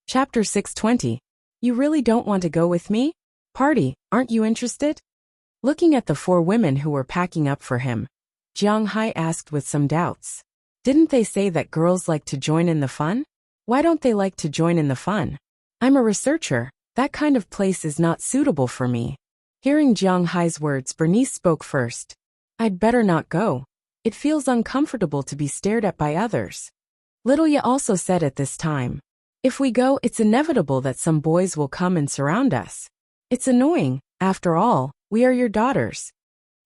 Chapter 620. You really don't want to go with me? Party, aren't you interested? Looking at the four women who were packing up for him, Jiang Hai asked with some doubts. Didn't they say that girls like to join in the fun? Why don't they like to join in the fun? I'm a researcher. That kind of place is not suitable for me. Hearing Jiang Hai's words, Bernice spoke first. I'd better not go. It feels uncomfortable to be stared at by others. Little Ye also said at this time. If we go, it's inevitable that some boys will come and surround us. It's annoying, after all, we are your daughters.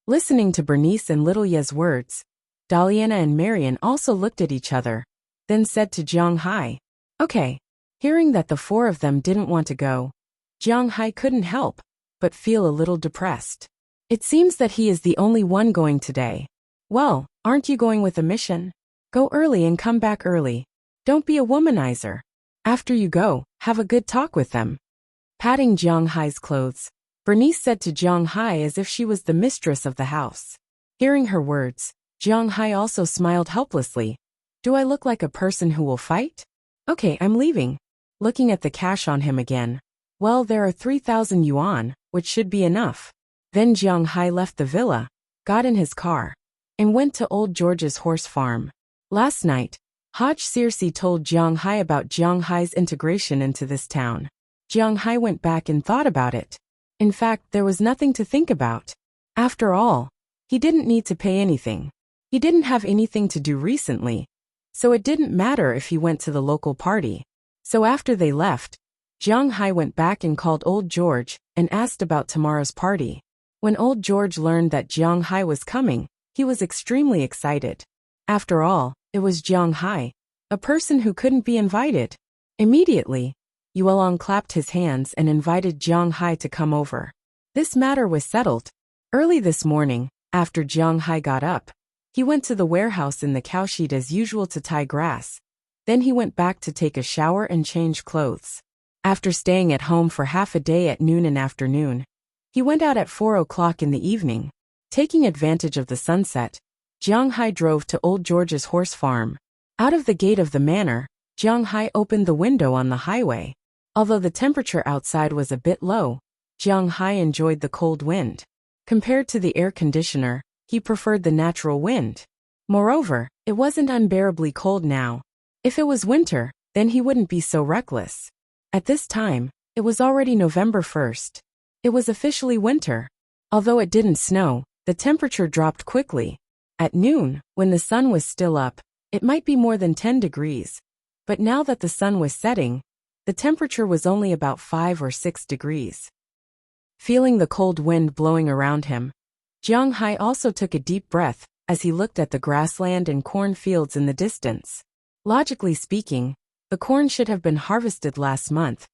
Listening to Bernice and Little Ye's words, Daliana and Marian also looked at each other, then said to Jiang Hai, Okay. Hearing that the four of them didn't want to go, Jiang Hai couldn't help but feel a little depressed. It seems that he is the only one going today. Well, aren't you going with a mission? Go early and come back early. Don't be a womanizer. After you go, have a good talk with them. Patting Jiang Hai's clothes, Bernice said to Jiang Hai as if she was the mistress of the house. Hearing her words, Jiang Hai also smiled helplessly. Do I look like a person who will fight? Okay, I'm leaving. Looking at the cash on him again. Well, there are 3,000 yuan, which should be enough. Then Jiang Hai left the villa, got in his car, and went to old George's horse farm. Last night, Haj Circe told Jiang Hai about Jiang Hai's integration into this town. Jiang Hai went back and thought about it. In fact, there was nothing to think about. After all, he didn't need to pay anything. He didn't have anything to do recently, so it didn't matter if he went to the local party. So after they left, Jiang Hai went back and called old George and asked about tomorrow's party. When old George learned that Jiang Hai was coming, he was extremely excited. After all, it was Jiang Hai, a person who couldn't be invited. Immediately, Yuelong clapped his hands and invited Jiang Hai to come over. This matter was settled. Early this morning, after Jiang Hai got up, he went to the warehouse in the cowshed as usual to tie grass. Then he went back to take a shower and change clothes. After staying at home for half a day at noon and afternoon, he went out at 4 o'clock in the evening. Taking advantage of the sunset, Jiang Hai drove to old George's horse farm. Out of the gate of the manor, Jiang Hai opened the window on the highway. Although the temperature outside was a bit low, Jiang Hai enjoyed the cold wind. Compared to the air conditioner, he preferred the natural wind. Moreover, it wasn't unbearably cold now. If it was winter, then he wouldn't be so reckless. At this time, it was already November 1st. It was officially winter. Although it didn't snow, the temperature dropped quickly. At noon, when the sun was still up, it might be more than 10 degrees. But now that the sun was setting, the temperature was only about 5 or 6 degrees. Feeling the cold wind blowing around him, Jiang Hai also took a deep breath as he looked at the grassland and corn fields in the distance. Logically speaking, the corn should have been harvested last month,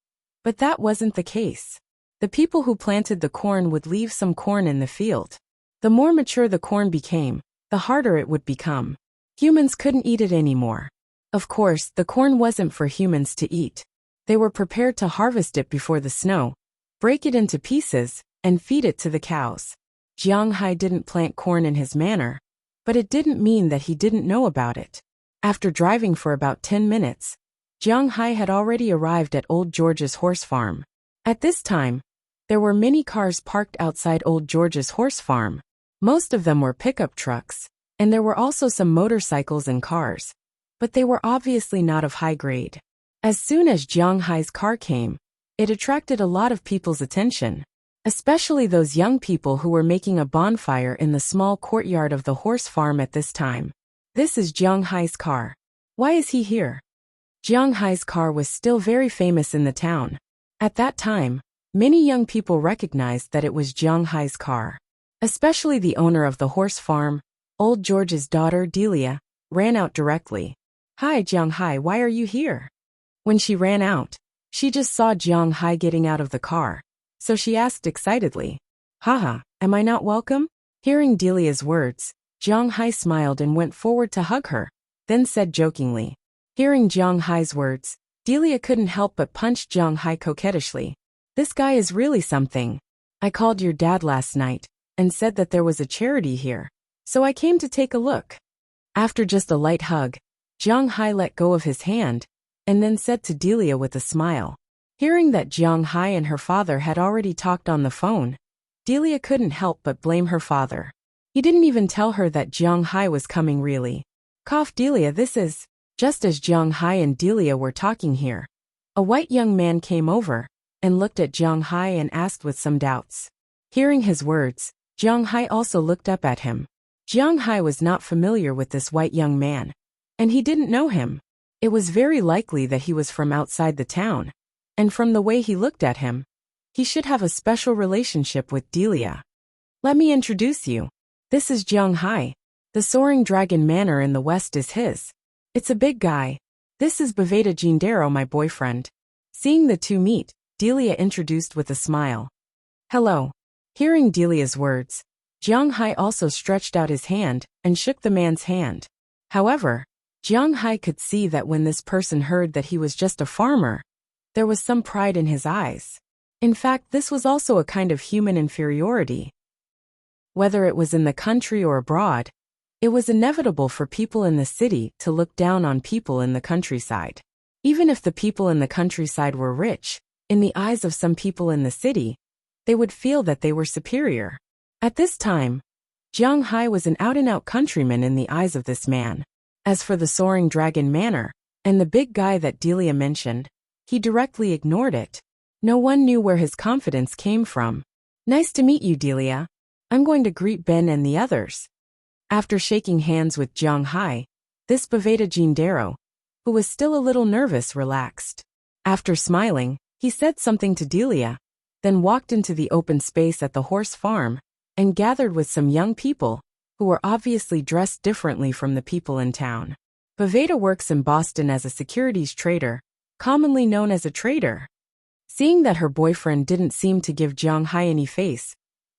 but that wasn't the case. The people who planted the corn would leave some corn in the field. The more mature the corn became, the harder it would become. Humans couldn't eat it anymore. Of course, the corn wasn't for humans to eat. They were prepared to harvest it before the snow, break it into pieces, and feed it to the cows. Jiang Hai didn't plant corn in his manor, but it didn't mean that he didn't know about it. After driving for about 10 minutes, Jiang Hai had already arrived at old George's horse farm. At this time, there were many cars parked outside old George's horse farm. Most of them were pickup trucks, and there were also some motorcycles and cars, but they were obviously not of high grade. As soon as Jiang Hai's car came, it attracted a lot of people's attention, especially those young people who were making a bonfire in the small courtyard of the horse farm at this time. This is Jiang Hai's car. Why is he here? Jiang Hai's car was still very famous in the town. At that time, many young people recognized that it was Jiang Hai's car. Especially the owner of the horse farm, old George's daughter Delia, ran out directly. Hi Jiang Hai, why are you here? When she ran out, she just saw Jiang Hai getting out of the car, so she asked excitedly, Haha, am I not welcome? Hearing Delia's words, Jiang Hai smiled and went forward to hug her, then said jokingly. Hearing Jiang Hai's words, Delia couldn't help but punch Jiang Hai coquettishly. This guy is really something. I called your dad last night and said that there was a charity here, so I came to take a look. After just a light hug, Jiang Hai let go of his hand and then said to Delia with a smile. Hearing that Jiang Hai and her father had already talked on the phone, Delia couldn't help but blame her father. He didn't even tell her that Jiang Hai was coming really. Cough Delia, this is. Just as Jiang Hai and Delia were talking here, a white young man came over and looked at Jiang Hai and asked with some doubts. Hearing his words, Jiang Hai also looked up at him. Jiang Hai was not familiar with this white young man, and he didn't know him. It was very likely that he was from outside the town, and from the way he looked at him, he should have a special relationship with Delia. Let me introduce you. This is Jiang Hai. The Soaring Dragon Manor in the west is his. It's a big guy. This is Baveda Gendero, my boyfriend. Seeing the two meet, Delia introduced with a smile. Hello. Hearing Delia's words, Jiang Hai also stretched out his hand and shook the man's hand. However, Jiang Hai could see that when this person heard that he was just a farmer, there was some pride in his eyes. In fact, this was also a kind of human inferiority. Whether it was in the country or abroad, it was inevitable for people in the city to look down on people in the countryside. Even if the people in the countryside were rich, in the eyes of some people in the city, they would feel that they were superior. At this time, Jiang Hai was an out-and-out countryman in the eyes of this man. As for the Soaring Dragon Manor, and the big guy that Delia mentioned, he directly ignored it. No one knew where his confidence came from. Nice to meet you, Delia. I'm going to greet Ben and the others. After shaking hands with Jiang Hai, this Baveda Gendero, who was still a little nervous, relaxed. After smiling, he said something to Delia, then walked into the open space at the horse farm and gathered with some young people who were obviously dressed differently from the people in town. Baveda works in Boston as a securities trader, commonly known as a trader. Seeing that her boyfriend didn't seem to give Jiang Hai any face,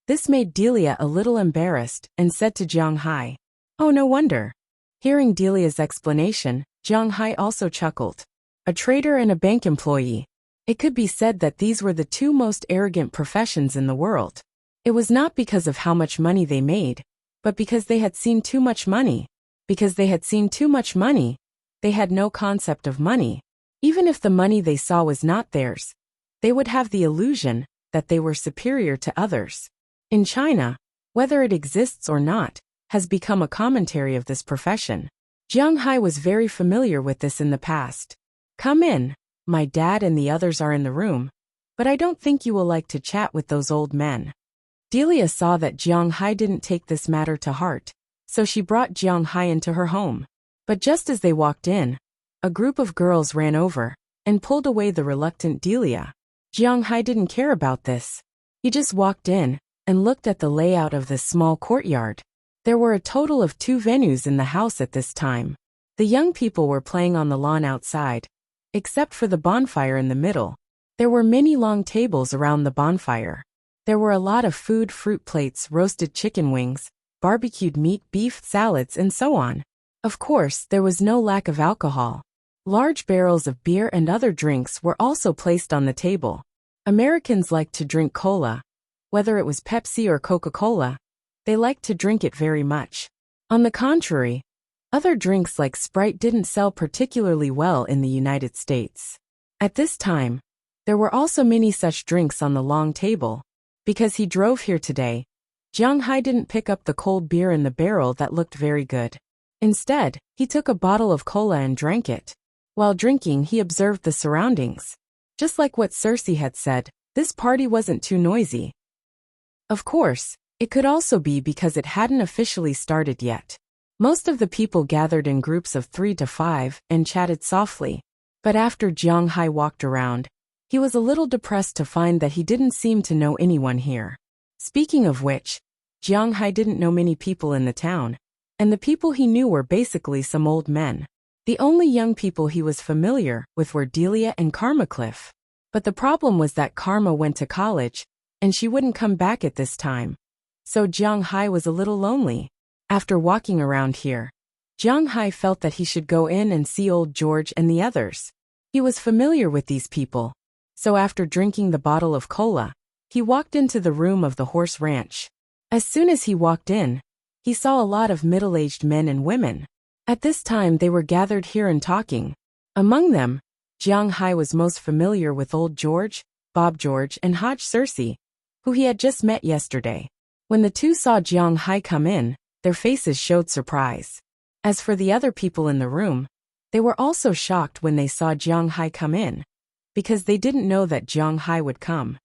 this made Delia a little embarrassed and said to Jiang Hai, "Oh, no wonder." Hearing Delia's explanation, Jiang Hai also chuckled. A trader and a bank employee. It could be said that these were the two most arrogant professions in the world. It was not because of how much money they made, but because they had seen too much money. Because they had seen too much money, they had no concept of money. Even if the money they saw was not theirs, they would have the illusion that they were superior to others. In China, whether it exists or not, has become a commentary of this profession. Jiang Hai was very familiar with this in the past. Come in, my dad and the others are in the room, but I don't think you will like to chat with those old men. Delia saw that Jiang Hai didn't take this matter to heart, so she brought Jiang Hai into her home. But just as they walked in, a group of girls ran over and pulled away the reluctant Delia. Jiang Hai didn't care about this. He just walked in and looked at the layout of this small courtyard. There were a total of 2 venues in the house at this time. The young people were playing on the lawn outside, except for the bonfire in the middle. There were many long tables around the bonfire. There were a lot of food, fruit plates, roasted chicken wings, barbecued meat, beef, salads, and so on. Of course, there was no lack of alcohol. Large barrels of beer and other drinks were also placed on the table. Americans liked to drink cola. Whether it was Pepsi or Coca-Cola, they liked to drink it very much. On the contrary, other drinks like Sprite didn't sell particularly well in the United States. At this time, there were also many such drinks on the long table. Because he drove here today, Jiang Hai didn't pick up the cold beer in the barrel that looked very good. Instead, he took a bottle of cola and drank it. While drinking, he observed the surroundings. Just like what Cersei had said, this party wasn't too noisy. Of course, it could also be because it hadn't officially started yet. Most of the people gathered in groups of 3 to 5 and chatted softly. But after Jiang Hai walked around, he was a little depressed to find that he didn't seem to know anyone here. Speaking of which, Jiang Hai didn't know many people in the town, and the people he knew were basically some old men. The only young people he was familiar with were Delia and Karma Cliff. But the problem was that Karma went to college, and she wouldn't come back at this time. So Jiang Hai was a little lonely. After walking around here, Jiang Hai felt that he should go in and see old George and the others. He was familiar with these people. So after drinking the bottle of cola, he walked into the room of the horse ranch. As soon as he walked in, he saw a lot of middle-aged men and women. At this time they were gathered here and talking. Among them, Jiang Hai was most familiar with Old George, Bob George, and Hodge Cersei, who he had just met yesterday. When the two saw Jiang Hai come in, their faces showed surprise. As for the other people in the room, they were also shocked when they saw Jiang Hai come in, because they didn't know that Jiang Hai would come.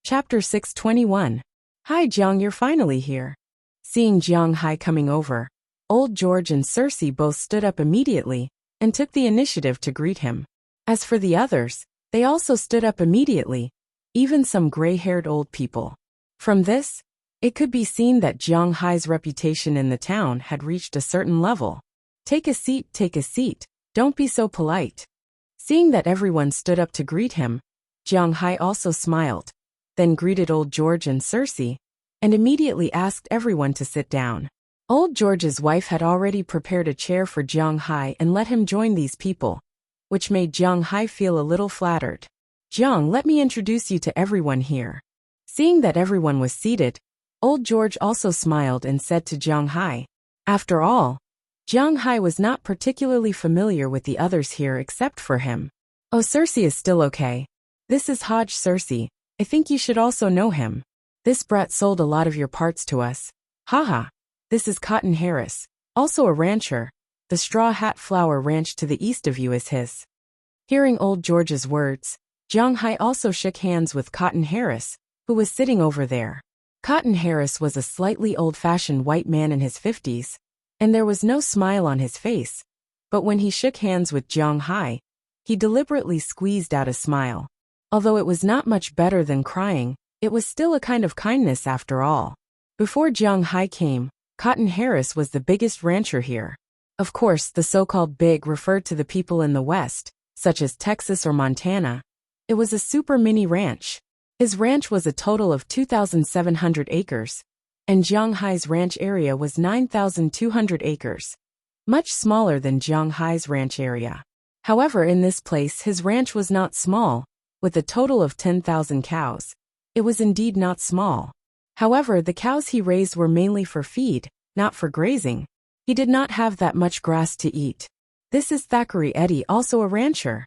Chapter 621. Hi Jiang, you're finally here. Seeing Jiang Hai coming over, Old George and Cersei both stood up immediately and took the initiative to greet him. As for the others, they also stood up immediately, even some gray-haired old people. From this, it could be seen that Jiang Hai's reputation in the town had reached a certain level. Take a seat, don't be so polite. Seeing that everyone stood up to greet him, Jiang Hai also smiled, then greeted Old George and Cersei, and immediately asked everyone to sit down. Old George's wife had already prepared a chair for Jiang Hai and let him join these people, which made Jiang Hai feel a little flattered. Jiang, let me introduce you to everyone here. Seeing that everyone was seated, Old George also smiled and said to Jiang Hai. After all, Jiang Hai was not particularly familiar with the others here except for him. Oh, Cersei is still okay. This is Hodge Cersei. I think you should also know him. This brat sold a lot of your parts to us. Haha. This is Cotton Harris, also a rancher. The Straw Hat Flower Ranch to the east of you is his. Hearing Old George's words, Jiang Hai also shook hands with Cotton Harris, who was sitting over there. Cotton Harris was a slightly old-fashioned white man in his 50s, and there was no smile on his face, but when he shook hands with Jiang Hai, he deliberately squeezed out a smile. Although it was not much better than crying, it was still a kind of kindness after all. Before Jiang Hai came, Cotton Harris was the biggest rancher here. Of course, the so-called big referred to the people in the West, such as Texas or Montana. It was a super mini ranch. His ranch was a total of 2,700 acres, and Jiang Hai's ranch area was 9,200 acres, much smaller than Jiang Hai's ranch area. However, in this place his ranch was not small, with a total of 10,000 cows. It was indeed not small. However, the cows he raised were mainly for feed, not for grazing. He did not have that much grass to eat. This is Thackeray Eddy, also a rancher.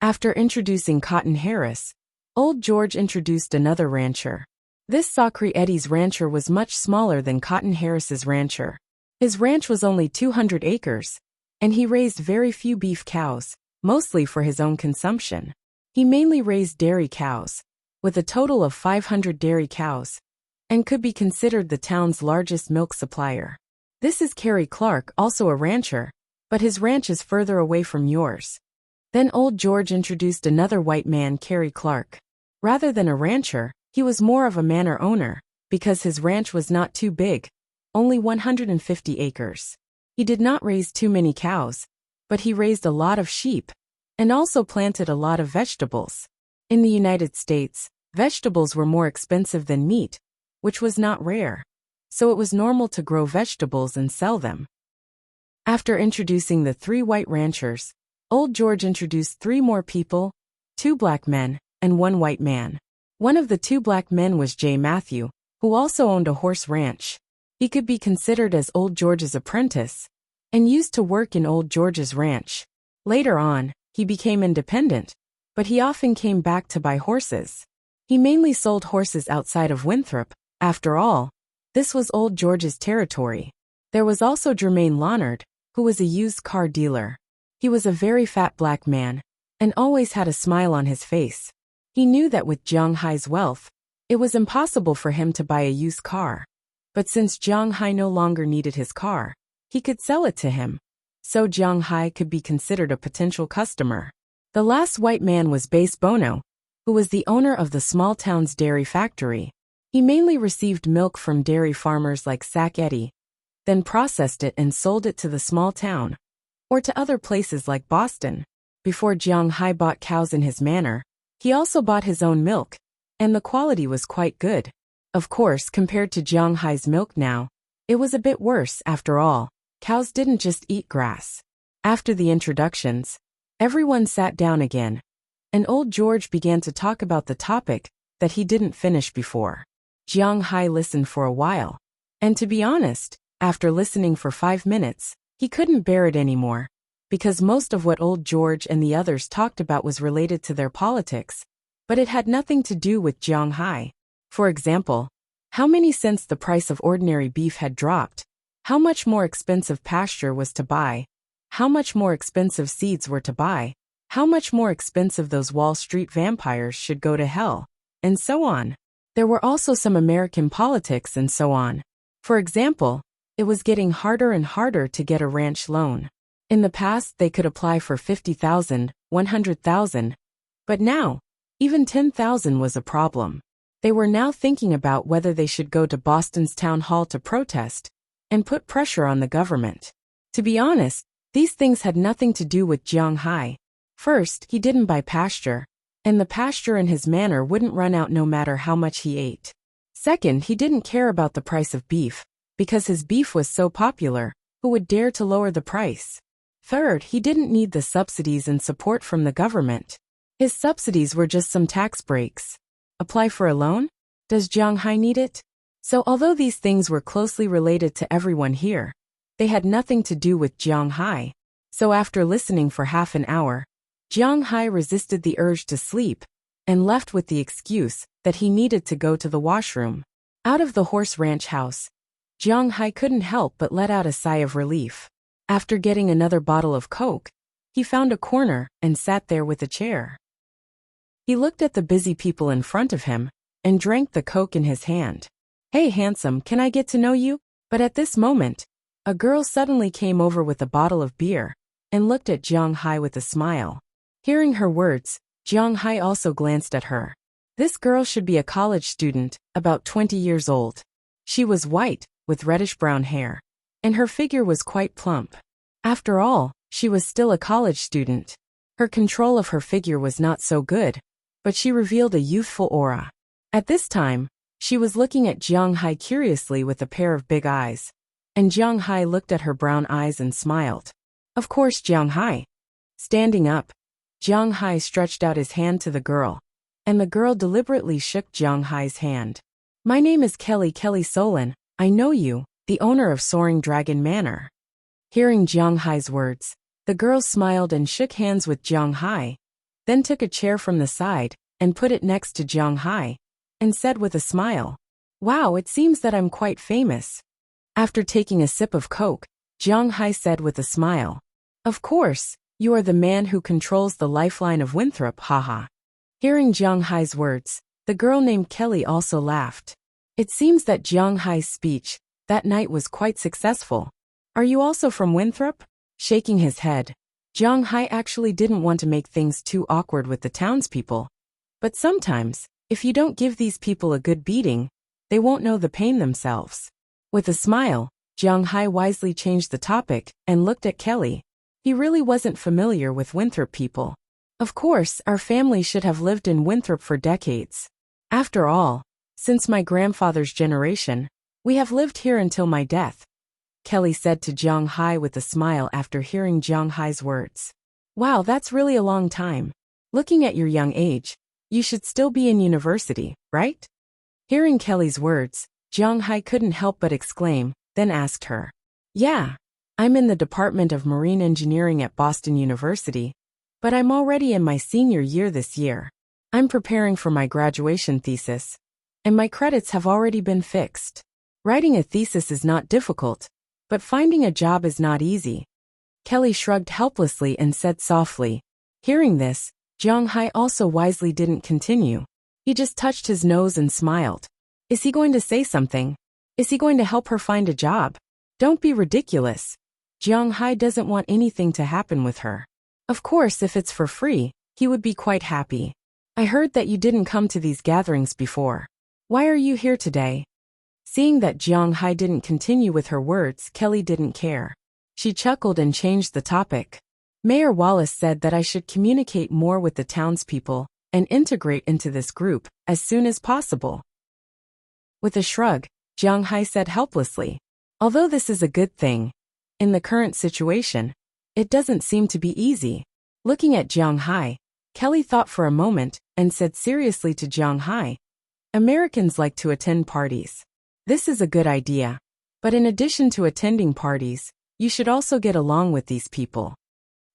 After introducing Cotton Harris, Old George introduced another rancher. This Thackeray Eddy's rancher was much smaller than Cotton Harris's rancher. His ranch was only 200 acres, and he raised very few beef cows, mostly for his own consumption. He mainly raised dairy cows, with a total of 500 dairy cows, and could be considered the town's largest milk supplier. This is Kerry Clark, also a rancher, but his ranch is further away from yours. Then Old George introduced another white man, Kerry Clark. Rather than a rancher, he was more of a manor owner, because his ranch was not too big, only 150 acres. He did not raise too many cows, but he raised a lot of sheep, and also planted a lot of vegetables. In the United States, vegetables were more expensive than meat, which was not rare, so it was normal to grow vegetables and sell them. After introducing the three white ranchers, Old George introduced three more people, 2 black men, and 1 white man. One of the 2 black men was J. Matthew, who also owned a horse ranch. He could be considered as Old George's apprentice, and used to work in Old George's ranch. Later on, he became independent, but he often came back to buy horses. He mainly sold horses outside of Winthrop. After all, this was Old George's territory. There was also Jermaine Lohnard, who was a used car dealer. He was a very fat black man, and always had a smile on his face. He knew that with Jiang Hai's wealth, it was impossible for him to buy a used car. But since Jiang Hai no longer needed his car, he could sell it to him. So Jiang Hai could be considered a potential customer. The last white man was Base Bono, who was the owner of the small town's dairy factory. He mainly received milk from dairy farmers like Sac Eddy, then processed it and sold it to the small town, or to other places like Boston. Before Jiang Hai bought cows in his manor, he also bought his own milk, and the quality was quite good. Of course, compared to Jiang Hai's milk now, it was a bit worse. After all, cows didn't just eat grass. After the introductions, everyone sat down again, and Old George began to talk about the topic that he didn't finish before. Jiang Hai listened for a while, and to be honest, after listening for 5 minutes, he couldn't bear it anymore. because most of what old George and the others talked about was related to their politics, but it had nothing to do with Jiang Hai. For example, how many cents the price of ordinary beef had dropped, how much more expensive pasture was to buy, how much more expensive seeds were to buy, how much more expensive those Wall Street vampires should go to hell, and so on. There were also some American politics and so on. For example, it was getting harder and harder to get a ranch loan. In the past, they could apply for $50,000, $100,000, but now, even $10,000 was a problem. They were now thinking about whether they should go to Boston's town hall to protest and put pressure on the government. To be honest, these things had nothing to do with Jiang Hai. First, he didn't buy pasture, and the pasture in his manor wouldn't run out no matter how much he ate. Second, he didn't care about the price of beef, because his beef was so popular, who would dare to lower the price? Third, he didn't need the subsidies and support from the government. His subsidies were just some tax breaks. Apply for a loan? Does Jiang Hai need it? So although these things were closely related to everyone here, they had nothing to do with Jiang Hai. So after listening for half an hour, Jiang Hai resisted the urge to sleep and left with the excuse that he needed to go to the washroom. Out of the horse ranch house, Jiang Hai couldn't help but let out a sigh of relief. After getting another bottle of Coke, he found a corner and sat there with a chair. He looked at the busy people in front of him and drank the Coke in his hand. "Hey handsome, can I get to know you?" But at this moment, a girl suddenly came over with a bottle of beer and looked at Jiang Hai with a smile. Hearing her words, Jiang Hai also glanced at her. This girl should be a college student, about 20 years old. She was white, with reddish-brown hair, and her figure was quite plump. After all, she was still a college student. Her control of her figure was not so good, but she revealed a youthful aura. At this time, she was looking at Jiang Hai curiously with a pair of big eyes, and Jiang Hai looked at her brown eyes and smiled. Of course, Jiang Hai. Standing up, Jiang Hai stretched out his hand to the girl, and the girl deliberately shook Jiang Hai's hand. "My name is Kelly Solon. I know you, the owner of Soaring Dragon Manor." Hearing Jiang Hai's words, the girl smiled and shook hands with Jiang Hai, then took a chair from the side and put it next to Jiang Hai, and said with a smile, "Wow, it seems that I'm quite famous." After taking a sip of Coke, Jiang Hai said with a smile, "Of course, you are the man who controls the lifeline of Winthrop, haha." Hearing Jiang Hai's words, the girl named Kelly also laughed. It seems that Jiang Hai's speech that night was quite successful. "Are you also from Winthrop?" Shaking his head, Jiang Hai actually didn't want to make things too awkward with the townspeople. But sometimes, if you don't give these people a good beating, they won't know the pain themselves. With a smile, Jiang Hai wisely changed the topic and looked at Kelly. He really wasn't familiar with Winthrop people. "Of course, our family should have lived in Winthrop for decades. After all, since my grandfather's generation, we have lived here until my death," Kelly said to Jiang Hai with a smile after hearing Jiang Hai's words. "Wow, that's really a long time. Looking at your young age, you should still be in university, right?" Hearing Kelly's words, Jiang Hai couldn't help but exclaim, then asked her, "Yeah, I'm in the Department of Marine Engineering at Boston University, but I'm already in my senior year this year. I'm preparing for my graduation thesis, and my credits have already been fixed. Writing a thesis is not difficult, but finding a job is not easy." Kelly shrugged helplessly and said softly. Hearing this, Jiang Hai also wisely didn't continue. He just touched his nose and smiled. Is he going to say something? Is he going to help her find a job? Don't be ridiculous. Jiang Hai doesn't want anything to happen with her. Of course, if it's for free, he would be quite happy. "I heard that you didn't come to these gatherings before. Why are you here today?" Seeing that Jiang Hai didn't continue with her words, Kelly didn't care. She chuckled and changed the topic. "Mayor Wallace said that I should communicate more with the townspeople and integrate into this group as soon as possible." With a shrug, Jiang Hai said helplessly, "Although this is a good thing, in the current situation, it doesn't seem to be easy." Looking at Jiang Hai, Kelly thought for a moment and said seriously to Jiang Hai, "Americans like to attend parties. This is a good idea. But in addition to attending parties, you should also get along with these people.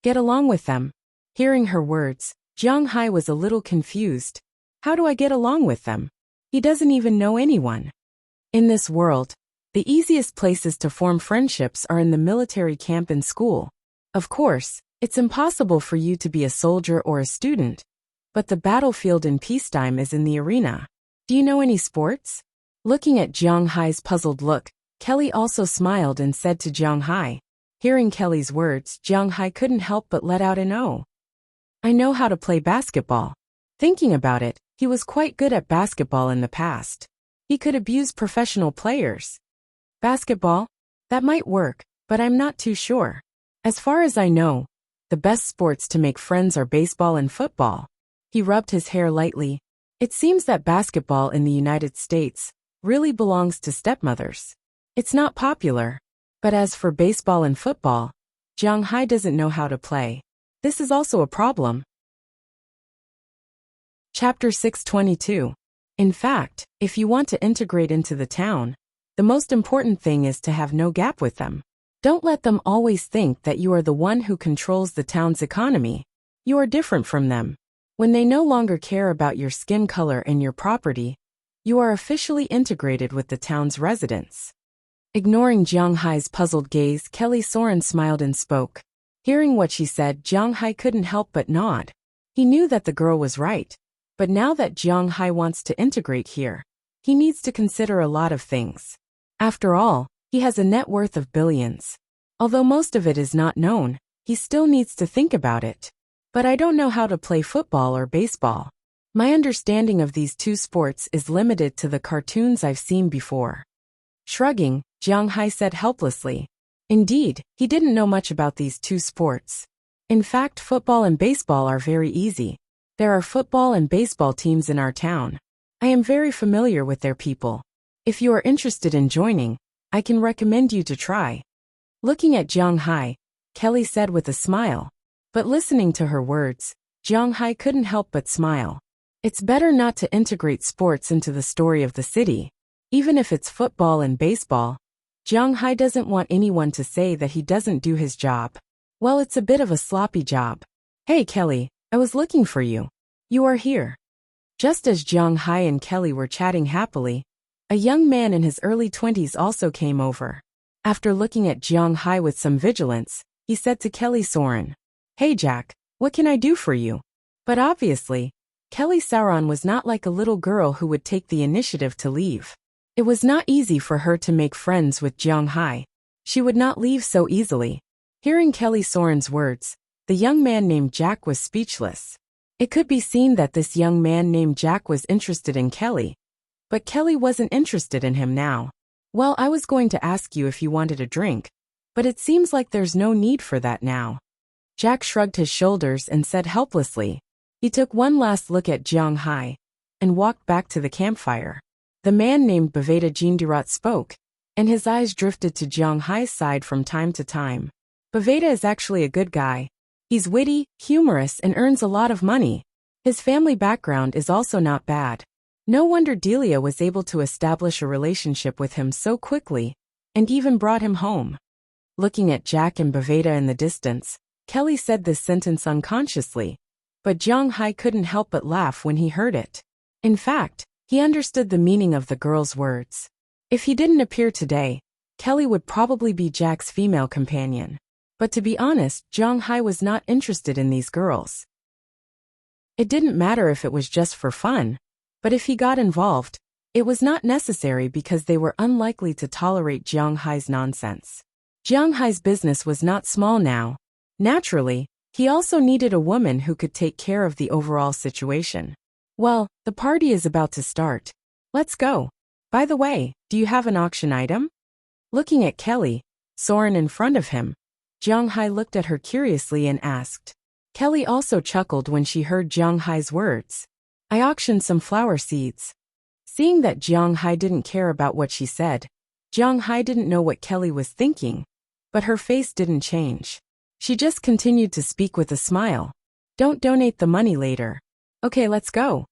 Get along with them. Hearing her words, Jiang Hai was a little confused. How do I get along with them? He doesn't even know anyone. In this world, the easiest places to form friendships are in the military camp and school. Of course, it's impossible for you to be a soldier or a student, but the battlefield in peacetime is in the arena. Do you know any sports? Looking at Jiang Hai's puzzled look, Kelly also smiled and said to Jiang Hai. Hearing Kelly's words, Jiang Hai couldn't help but let out an "Oh. I know how to play basketball." Thinking about it, he was quite good at basketball in the past. He could abuse professional players. Basketball? That might work, but I'm not too sure. As far as I know, the best sports to make friends are baseball and football. He rubbed his hair lightly. It seems that basketball in the United States really belongs to stepmothers. It's not popular. But as for baseball and football, Jiang Hai doesn't know how to play. This is also a problem. Chapter 622. In fact, if you want to integrate into the town, the most important thing is to have no gap with them. Don't let them always think that you are the one who controls the town's economy. You are different from them. When they no longer care about your skin color and your property, you are officially integrated with the town's residents. Ignoring Jiang Hai's puzzled gaze, Kelly Soren smiled and spoke. Hearing what she said, Jiang Hai couldn't help but nod. He knew that the girl was right. But now that Jiang Hai wants to integrate here, he needs to consider a lot of things. After all, he has a net worth of billions. Although most of it is not known, he still needs to think about it. But I don't know how to play football or baseball. My understanding of these two sports is limited to the cartoons I've seen before. Shrugging, Jiang Hai said helplessly. Indeed, he didn't know much about these two sports. In fact, football and baseball are very easy. There are football and baseball teams in our town. I am very familiar with their people. If you are interested in joining, I can recommend you to try. Looking at Jiang Hai, Kelly said with a smile. But listening to her words, Jiang Hai couldn't help but smile. It's better not to integrate sports into the story of the city. Even if it's football and baseball, Jiang Hai doesn't want anyone to say that he doesn't do his job. Well, it's a bit of a sloppy job. Hey Kelly, I was looking for you. You are here. Just as Jiang Hai and Kelly were chatting happily, a young man in his early 20s also came over. After looking at Jiang Hai with some vigilance, he said to Kelly Soren, "Hey Jack, what can I do for you?" But obviously, Kelly Sauron was not like a little girl who would take the initiative to leave. It was not easy for her to make friends with Jiang Hai. She would not leave so easily. Hearing Kelly Soren's words, the young man named Jack was speechless. It could be seen that this young man named Jack was interested in Kelly. But Kelly wasn't interested in him now. Well, I was going to ask you if you wanted a drink, but it seems like there's no need for that now. Jack shrugged his shoulders and said helplessly. He took one last look at Jiang Hai and walked back to the campfire. The man named Baveda Jindirat spoke, and his eyes drifted to Jiang Hai's side from time to time. Baveda is actually a good guy. He's witty, humorous, and earns a lot of money. His family background is also not bad. No wonder Delia was able to establish a relationship with him so quickly, and even brought him home. Looking at Jack and Baveda in the distance, Kelly said this sentence unconsciously, but Jiang Hai couldn't help but laugh when he heard it. In fact, he understood the meaning of the girl's words. If he didn't appear today, Kelly would probably be Jack's female companion. But to be honest, Jiang Hai was not interested in these girls. It didn't matter if it was just for fun, but if he got involved, it was not necessary because they were unlikely to tolerate Jiang Hai's nonsense. Jiang Hai's business was not small now. Naturally, he also needed a woman who could take care of the overall situation. Well, the party is about to start. Let's go. By the way, do you have an auction item? Looking at Kelly, Soren in front of him, Jiang Hai looked at her curiously and asked. Kelly also chuckled when she heard Jiang Hai's words. I auctioned some flower seeds. Seeing that Jiang Hai didn't care about what she said, Jiang Hai didn't know what Kelly was thinking, but her face didn't change. She just continued to speak with a smile. Don't donate the money later. Okay, let's go.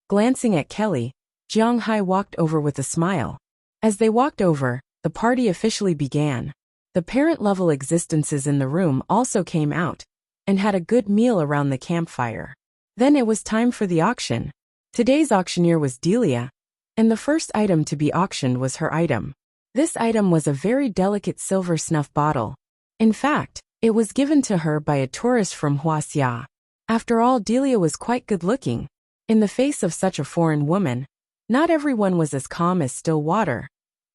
Glancing at Kelly, Jiang Hai walked over with a smile. As they walked over, the party officially began. The parent-level existences in the room also came out, and had a good meal around the campfire. Then it was time for the auction. Today's auctioneer was Delia, and the first item to be auctioned was her item. This item was a very delicate silver snuff bottle. In fact, it was given to her by a tourist from Huaxia. After all, Delia was quite good-looking. In the face of such a foreign woman, not everyone was as calm as still water,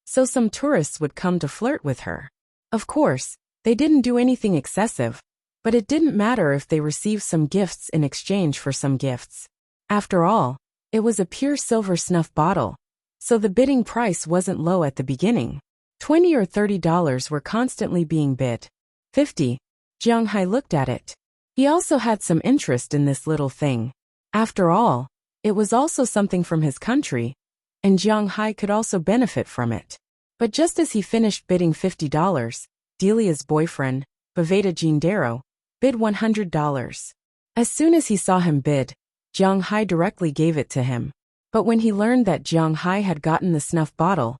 so some tourists would come to flirt with her. Of course, they didn't do anything excessive, but it didn't matter if they received some gifts in exchange for some gifts. After all, it was a pure silver snuff bottle, so the bidding price wasn't low at the beginning. $20 or $30 were constantly being bid. 50. Jiang Hai looked at it. He also had some interest in this little thing. After all, it was also something from his country, and Jiang Hai could also benefit from it. But just as he finished bidding $50, Delia's boyfriend, Baveda Jindaro, bid $100. As soon as he saw him bid, Jiang Hai directly gave it to him. But when he learned that Jiang Hai had gotten the snuff bottle,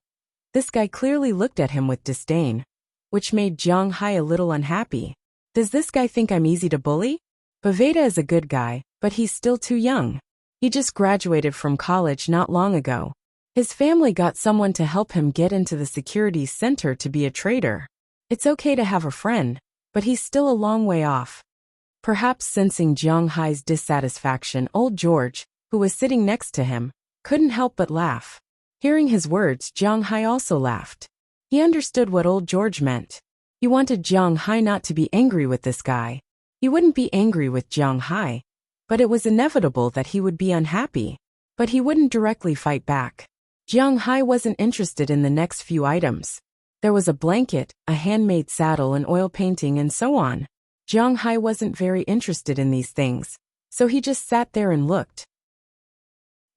this guy clearly looked at him with disdain, which made Jiang Hai a little unhappy. Does this guy think I'm easy to bully? Baveda is a good guy, but he's still too young. He just graduated from college not long ago. His family got someone to help him get into the securities center to be a trader. It's okay to have a friend, but he's still a long way off. Perhaps sensing Jiang Hai's dissatisfaction, old George, who was sitting next to him, couldn't help but laugh. Hearing his words, Jiang Hai also laughed. He understood what old George meant. He wanted Jiang Hai not to be angry with this guy. He wouldn't be angry with Jiang Hai, but it was inevitable that he would be unhappy. But he wouldn't directly fight back. Jiang Hai wasn't interested in the next few items. There was a blanket, a handmade saddle, and oil painting, and so on. Jiang Hai wasn't very interested in these things, so he just sat there and looked.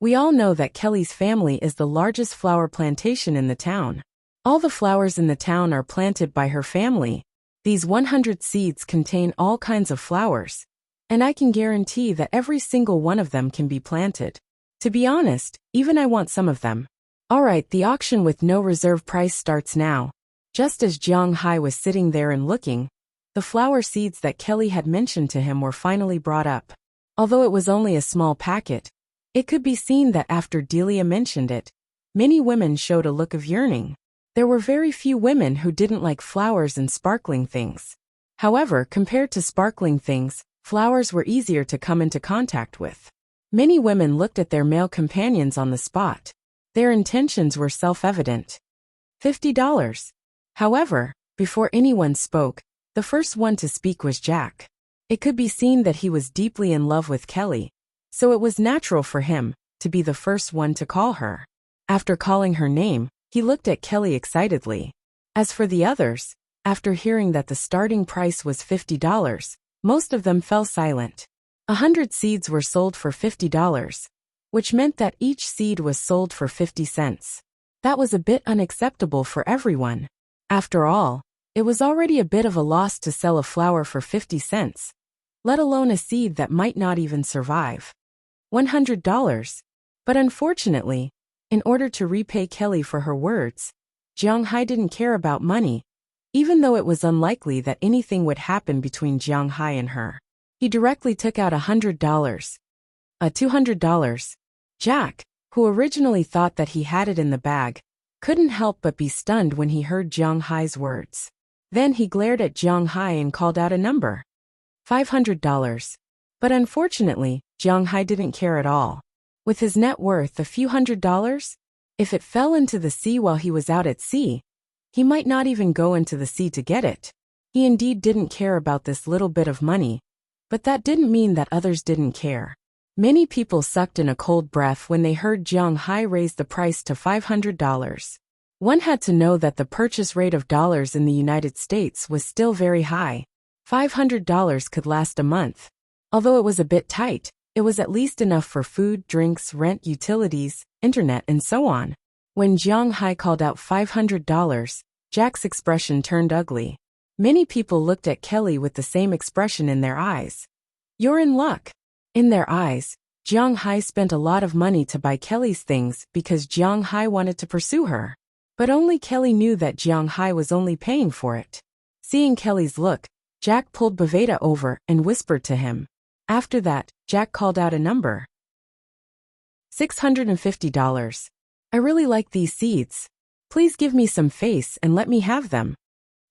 We all know that Kelly's family is the largest flower plantation in the town. All the flowers in the town are planted by her family. These 100 seeds contain all kinds of flowers, and I can guarantee that every single one of them can be planted. To be honest, even I want some of them. Alright, the auction with no reserve price starts now. Just as Jiang Hai was sitting there and looking, the flower seeds that Kelly had mentioned to him were finally brought up. Although it was only a small packet, it could be seen that after Delia mentioned it, many women showed a look of yearning. There were very few women who didn't like flowers and sparkling things. However, compared to sparkling things, flowers were easier to come into contact with. Many women looked at their male companions on the spot. Their intentions were self-evident. $50. However, before anyone spoke, the first one to speak was Jack. It could be seen that he was deeply in love with Kelly, so it was natural for him to be the first one to call her. After calling her name, he looked at Kelly excitedly. As for the others, after hearing that the starting price was $50, most of them fell silent. 100 seeds were sold for $50, which meant that each seed was sold for 50 cents. That was a bit unacceptable for everyone. After all, it was already a bit of a loss to sell a flower for 50 cents, let alone a seed that might not even survive. $100. But unfortunately, in order to repay Kelly for her words, Jiang Hai didn't care about money, even though it was unlikely that anything would happen between Jiang Hai and her. He directly took out $100. $200. Jack, who originally thought that he had it in the bag, couldn't help but be stunned when he heard Jiang Hai's words. Then he glared at Jiang Hai and called out a number. $500. But unfortunately, Jiang Hai didn't care at all. With his net worth a few $100s, if it fell into the sea while he was out at sea, he might not even go into the sea to get it. He indeed didn't care about this little bit of money, but that didn't mean that others didn't care. Many people sucked in a cold breath when they heard Jiang Hai raise the price to $500. One had to know that the purchase rate of dollars in the United States was still very high. $500 could last a month. Although it was a bit tight, it was at least enough for food, drinks, rent, utilities, internet, and so on. When Jiang Hai called out $500, Jack's expression turned ugly. Many people looked at Kelly with the same expression in their eyes. You're in luck. In their eyes, Jiang Hai spent a lot of money to buy Kelly's things because Jiang Hai wanted to pursue her. But only Kelly knew that Jiang Hai was only paying for it. Seeing Kelly's look, Jack pulled Baveda over and whispered to him. After that, Jack called out a number. $650. I really like these seeds. Please give me some face and let me have them.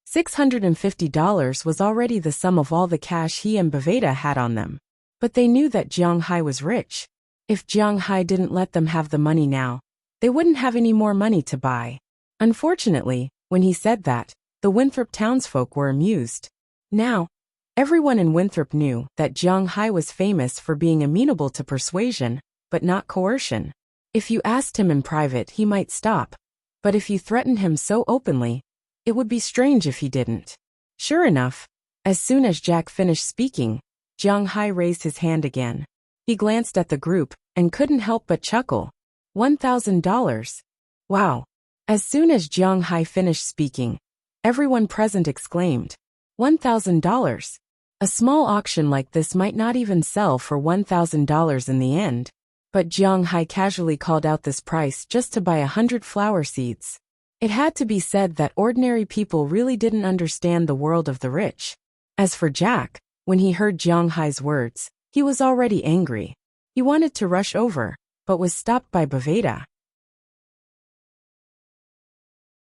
$650 was already the sum of all the cash he and Baveda had on them. But they knew that Jiang Hai was rich. If Jiang Hai didn't let them have the money now, they wouldn't have any more money to buy. Unfortunately, when he said that, the Winthrop townsfolk were amused. Now, everyone in Winthrop knew that Jiang Hai was famous for being amenable to persuasion, but not coercion. If you asked him in private, he might stop. But if you threatened him so openly, it would be strange if he didn't. Sure enough, as soon as Jack finished speaking, Jiang Hai raised his hand again. He glanced at the group and couldn't help but chuckle. $1,000. Wow. As soon as Jiang Hai finished speaking, everyone present exclaimed, $1,000. A small auction like this might not even sell for $1,000 in the end. But Jiang Hai casually called out this price just to buy 100 flower seeds. It had to be said that ordinary people really didn't understand the world of the rich. As for Jack, when he heard Jiang Hai's words, he was already angry. He wanted to rush over, but was stopped by Baveda.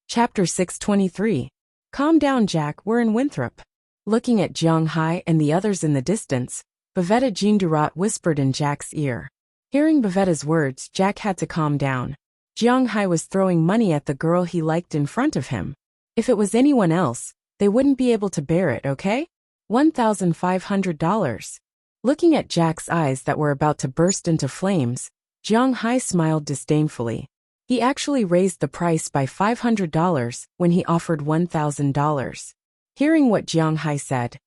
Chapter 623. Calm down, Jack, we're in Winthrop. Looking at Jiang Hai and the others in the distance, Baveda Jindurat whispered in Jack's ear. Hearing Baveda's words, Jack had to calm down. Jiang Hai was throwing money at the girl he liked in front of him. If it was anyone else, they wouldn't be able to bear it, okay? $1,500. Looking at Jack's eyes that were about to burst into flames, Jiang Hai smiled disdainfully. He actually raised the price by $500 when he offered $1,000. Hearing what Jiang Hai said,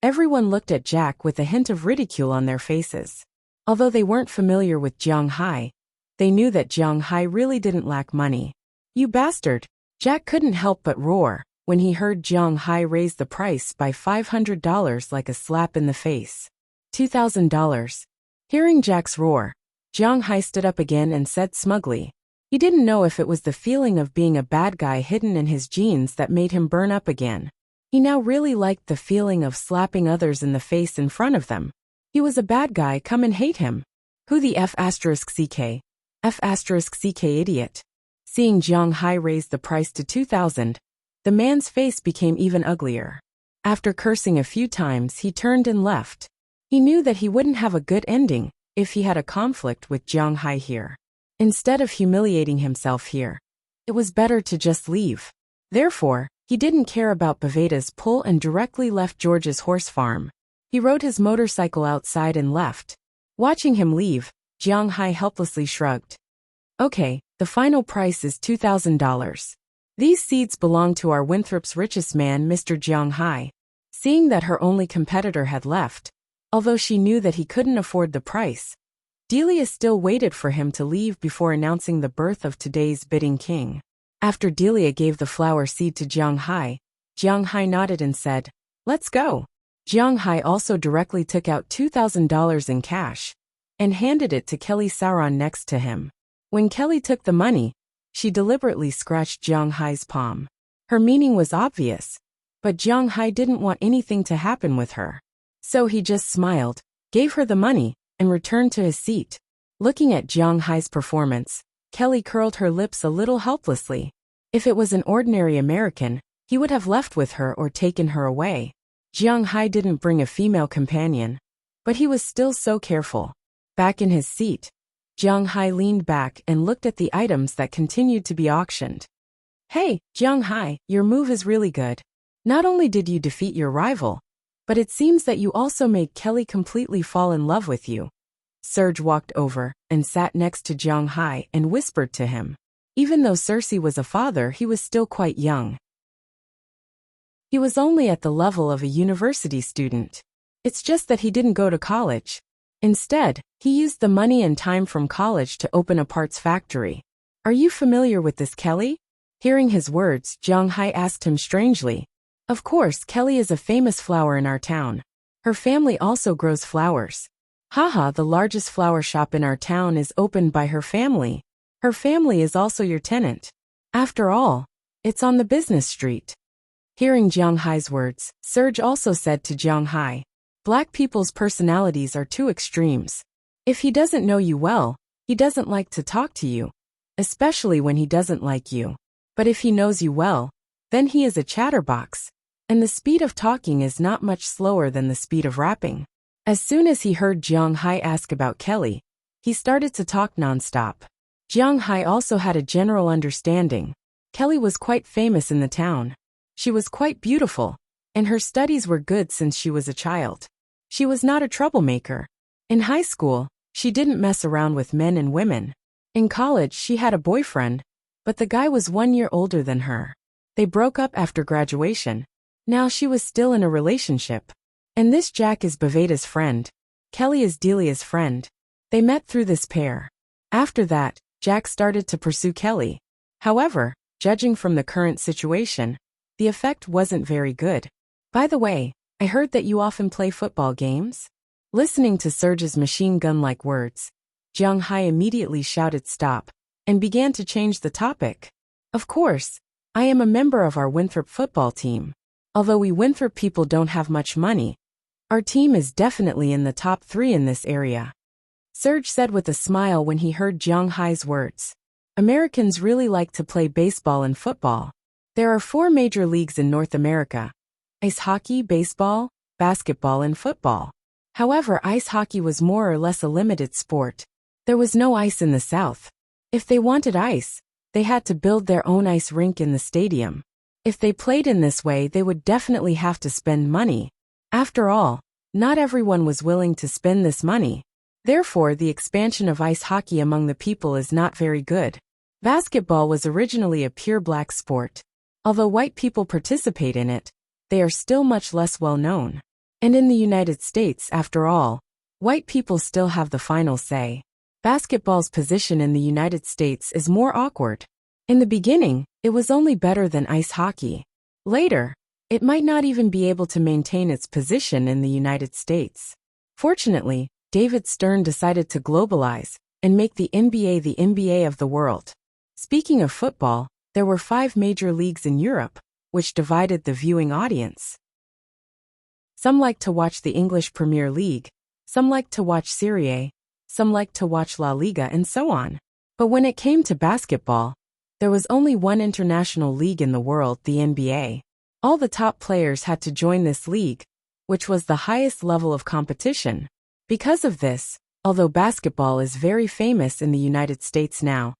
everyone looked at Jack with a hint of ridicule on their faces. Although they weren't familiar with Jiang Hai, they knew that Jiang Hai really didn't lack money. You bastard! Jack couldn't help but roar when he heard Jiang Hai raise the price by $500 like a slap in the face. $2,000. Hearing Jack's roar, Jiang Hai stood up again and said smugly. He didn't know if it was the feeling of being a bad guy hidden in his genes that made him burn up again. He now really liked the feeling of slapping others in the face in front of them. He was a bad guy, come and hate him. Who the F***CK? F***CK idiot. Seeing Jiang Hai raise the price to $2,000, the man's face became even uglier. After cursing a few times, he turned and left. He knew that he wouldn't have a good ending if he had a conflict with Jiang Hai here. Instead of humiliating himself here, it was better to just leave. Therefore, he didn't care about Baveda's pull and directly left George's horse farm. He rode his motorcycle outside and left. Watching him leave, Jiang Hai helplessly shrugged. Okay, the final price is $2,000. These seeds belong to our Winthrop's richest man, Mr. Jiang Hai. Seeing that her only competitor had left, although she knew that he couldn't afford the price, Delia still waited for him to leave before announcing the birth of today's bidding king. After Delia gave the flower seed to Jiang Hai nodded and said, "Let's go." Jiang Hai also directly took out $2,000 in cash and handed it to Kelly Sauron next to him. When Kelly took the money, she deliberately scratched Jiang Hai's palm. Her meaning was obvious, but Jiang Hai didn't want anything to happen with her. So he just smiled, gave her the money, and returned to his seat. Looking at Jiang Hai's performance, Kelly curled her lips a little helplessly. If it was an ordinary American, he would have left with her or taken her away. Jiang Hai didn't bring a female companion, but he was still so careful. Back in his seat, Jiang Hai leaned back and looked at the items that continued to be auctioned. Hey, Jiang Hai, your move is really good. Not only did you defeat your rival, but it seems that you also made Kelly completely fall in love with you. Serge walked over and sat next to Jiang Hai and whispered to him. Even though Cersei was a father, he was still quite young. He was only at the level of a university student. It's just that he didn't go to college. Instead, he used the money and time from college to open a parts factory. Are you familiar with this, Kelly? Hearing his words, Jiang Hai asked him strangely. Of course, Kelly is a famous flower in our town. Her family also grows flowers. Haha, the largest flower shop in our town is opened by her family. Her family is also your tenant. After all, it's on the business street. Hearing Jiang Hai's words, Serge also said to Jiang Hai, "Black people's personalities are two extremes. If he doesn't know you well, he doesn't like to talk to you, especially when he doesn't like you. But if he knows you well, then he is a chatterbox, and the speed of talking is not much slower than the speed of rapping." As soon as he heard Jiang Hai ask about Kelly, he started to talk nonstop. Jiang Hai also had a general understanding. Kelly was quite famous in the town. She was quite beautiful, and her studies were good since she was a child. She was not a troublemaker. In high school, she didn't mess around with men and women. In college, she had a boyfriend, but the guy was 1 year older than her. They broke up after graduation. Now she was still in a relationship. And this Jack is Baveta's friend. Kelly is Delia's friend. They met through this pair. After that, Jack started to pursue Kelly. However, judging from the current situation, the effect wasn't very good. "By the way, I heard that you often play football games?" Listening to Serge's machine gun-like words, Jiang Hai immediately shouted stop, and began to change the topic. "Of course, I am a member of our Winthrop football team. Although we Winthrop people don't have much money, our team is definitely in the top 3 in this area," Serge said with a smile when he heard Jiang Hai's words. "Americans really like to play baseball and football. There are 4 major leagues in North America: ice hockey, baseball, basketball, and football. However, ice hockey was more or less a limited sport. There was no ice in the South. If they wanted ice, they had to build their own ice rink in the stadium. If they played in this way, they would definitely have to spend money. After all, not everyone was willing to spend this money. Therefore, the expansion of ice hockey among the people is not very good. Basketball was originally a pure black sport. Although white people participate in it, they are still much less well known. And in the United States, after all, white people still have the final say. Basketball's position in the United States is more awkward. In the beginning, it was only better than ice hockey. Later, it might not even be able to maintain its position in the United States. Fortunately, David Stern decided to globalize and make the NBA of the world. Speaking of football, there were 5 major leagues in Europe, which divided the viewing audience. Some liked to watch the English Premier League, some liked to watch Serie A, some liked to watch La Liga, and so on. But when it came to basketball, there was only one international league in the world, the NBA. All the top players had to join this league, which was the highest level of competition. Because of this, although basketball is very famous in the United States now,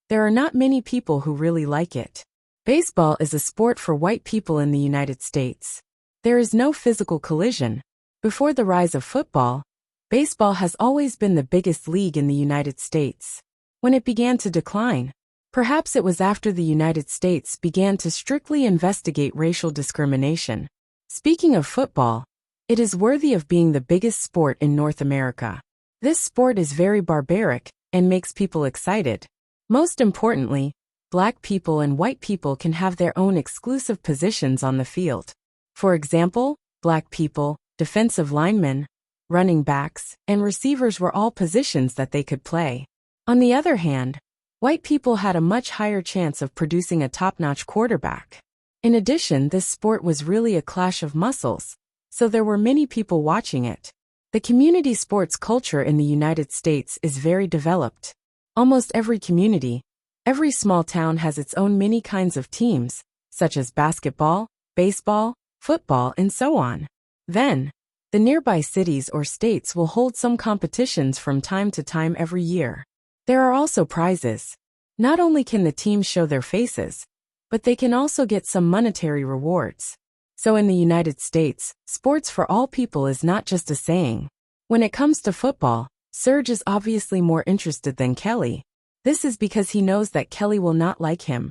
there are not many people who really like it. Baseball is a sport for white people in the United States. There is no physical collision. Before the rise of football, baseball has always been the biggest league in the United States. When it began to decline, perhaps it was after the United States began to strictly investigate racial discrimination. Speaking of football, it is worthy of being the biggest sport in North America. This sport is very barbaric and makes people excited. Most importantly, black people and white people can have their own exclusive positions on the field. For example, black people, defensive linemen, running backs, and receivers were all positions that they could play. On the other hand, white people had a much higher chance of producing a top-notch quarterback. In addition, this sport was really a clash of muscles, so there were many people watching it. The community sports culture in the United States is very developed. Almost every community, every small town has its own many kinds of teams, such as basketball, baseball, football, and so on. Then, the nearby cities or states will hold some competitions from time to time every year. There are also prizes. Not only can the teams show their faces, but they can also get some monetary rewards. So in the United States, sports for all people is not just a saying. When it comes to football, Serge is obviously more interested than Kelly. This is because he knows that Kelly will not like him.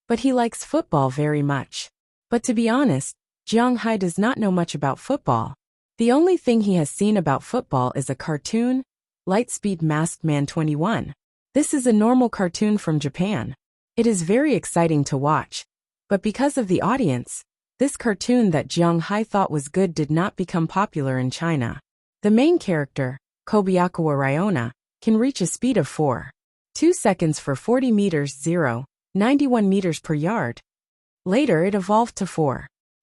But he likes football very much. But to be honest, Jiang Hai does not know much about football. The only thing he has seen about football is a cartoon, Lightspeed Masked Man 21. This is a normal cartoon from Japan. It is very exciting to watch. But because of the audience, this cartoon that Jiang Hai thought was good did not become popular in China. The main character, Kobayakawa Ryona, can reach a speed of 4.2 seconds for 40 meters 0.91 meters per yard. Later it evolved to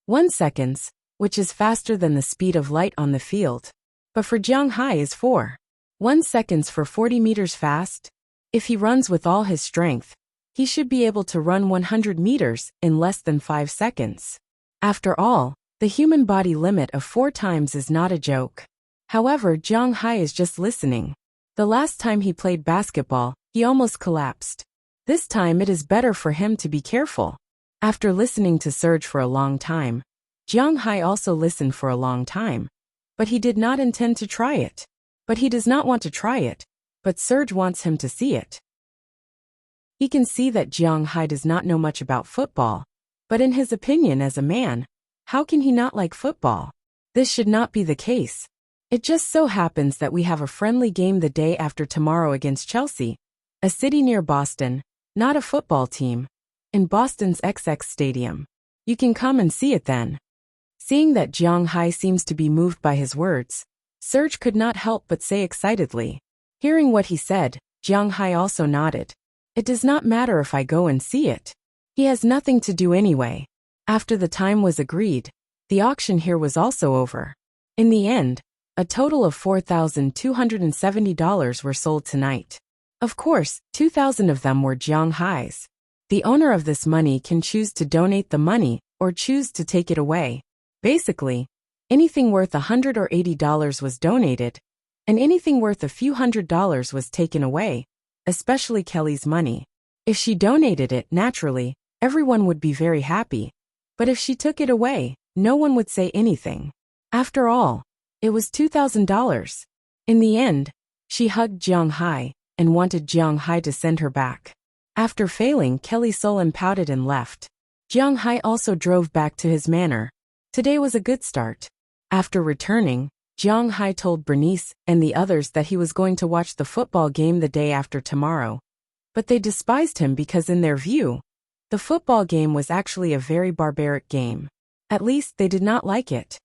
1 seconds, which is faster than the speed of light on the field. But for Jiang Hai is 1 seconds for 40 meters fast. If he runs with all his strength, he should be able to run 100 meters in less than 5 seconds. After all, the human body limit of 4 times is not a joke. However, Jiang Hai is just listening. The last time he played basketball, he almost collapsed. This time it is better for him to be careful. After listening to Surge for a long time, Jiang Hai also listened for a long time. But he did not intend to try it. But he does not want to try it, but Surge wants him to see it. He can see that Jiang Hai does not know much about football, but in his opinion as a man, how can he not like football? This should not be the case. It just so happens that we have a friendly game the day after tomorrow against Chelsea, a city near Boston, not a football team, in Boston's XX Stadium. You can come and see it then. Seeing that Jiang Hai seems to be moved by his words, Surge could not help but say excitedly. Hearing what he said, Jiang Hai also nodded. It does not matter if I go and see it. He has nothing to do anyway. After the time was agreed, the auction here was also over. In the end, a total of $4,270 were sold tonight. Of course, 2,000 of them were Jiang Hai's. The owner of this money can choose to donate the money or choose to take it away. Basically, anything worth $100 or $80 was donated, and anything worth a few $100s was taken away, especially Kelly's money. If she donated it, naturally, everyone would be very happy. But if she took it away, no one would say anything. After all, it was $2,000. In the end, she hugged Jiang Hai and wanted Jiang Hai to send her back. After failing, Kelly Solon pouted and left. Jiang Hai also drove back to his manor. Today was a good start. After returning, Jiang Hai told Bernice and the others that he was going to watch the football game the day after tomorrow. But they despised him because in their view, the football game was actually a very barbaric game. At least they did not like it.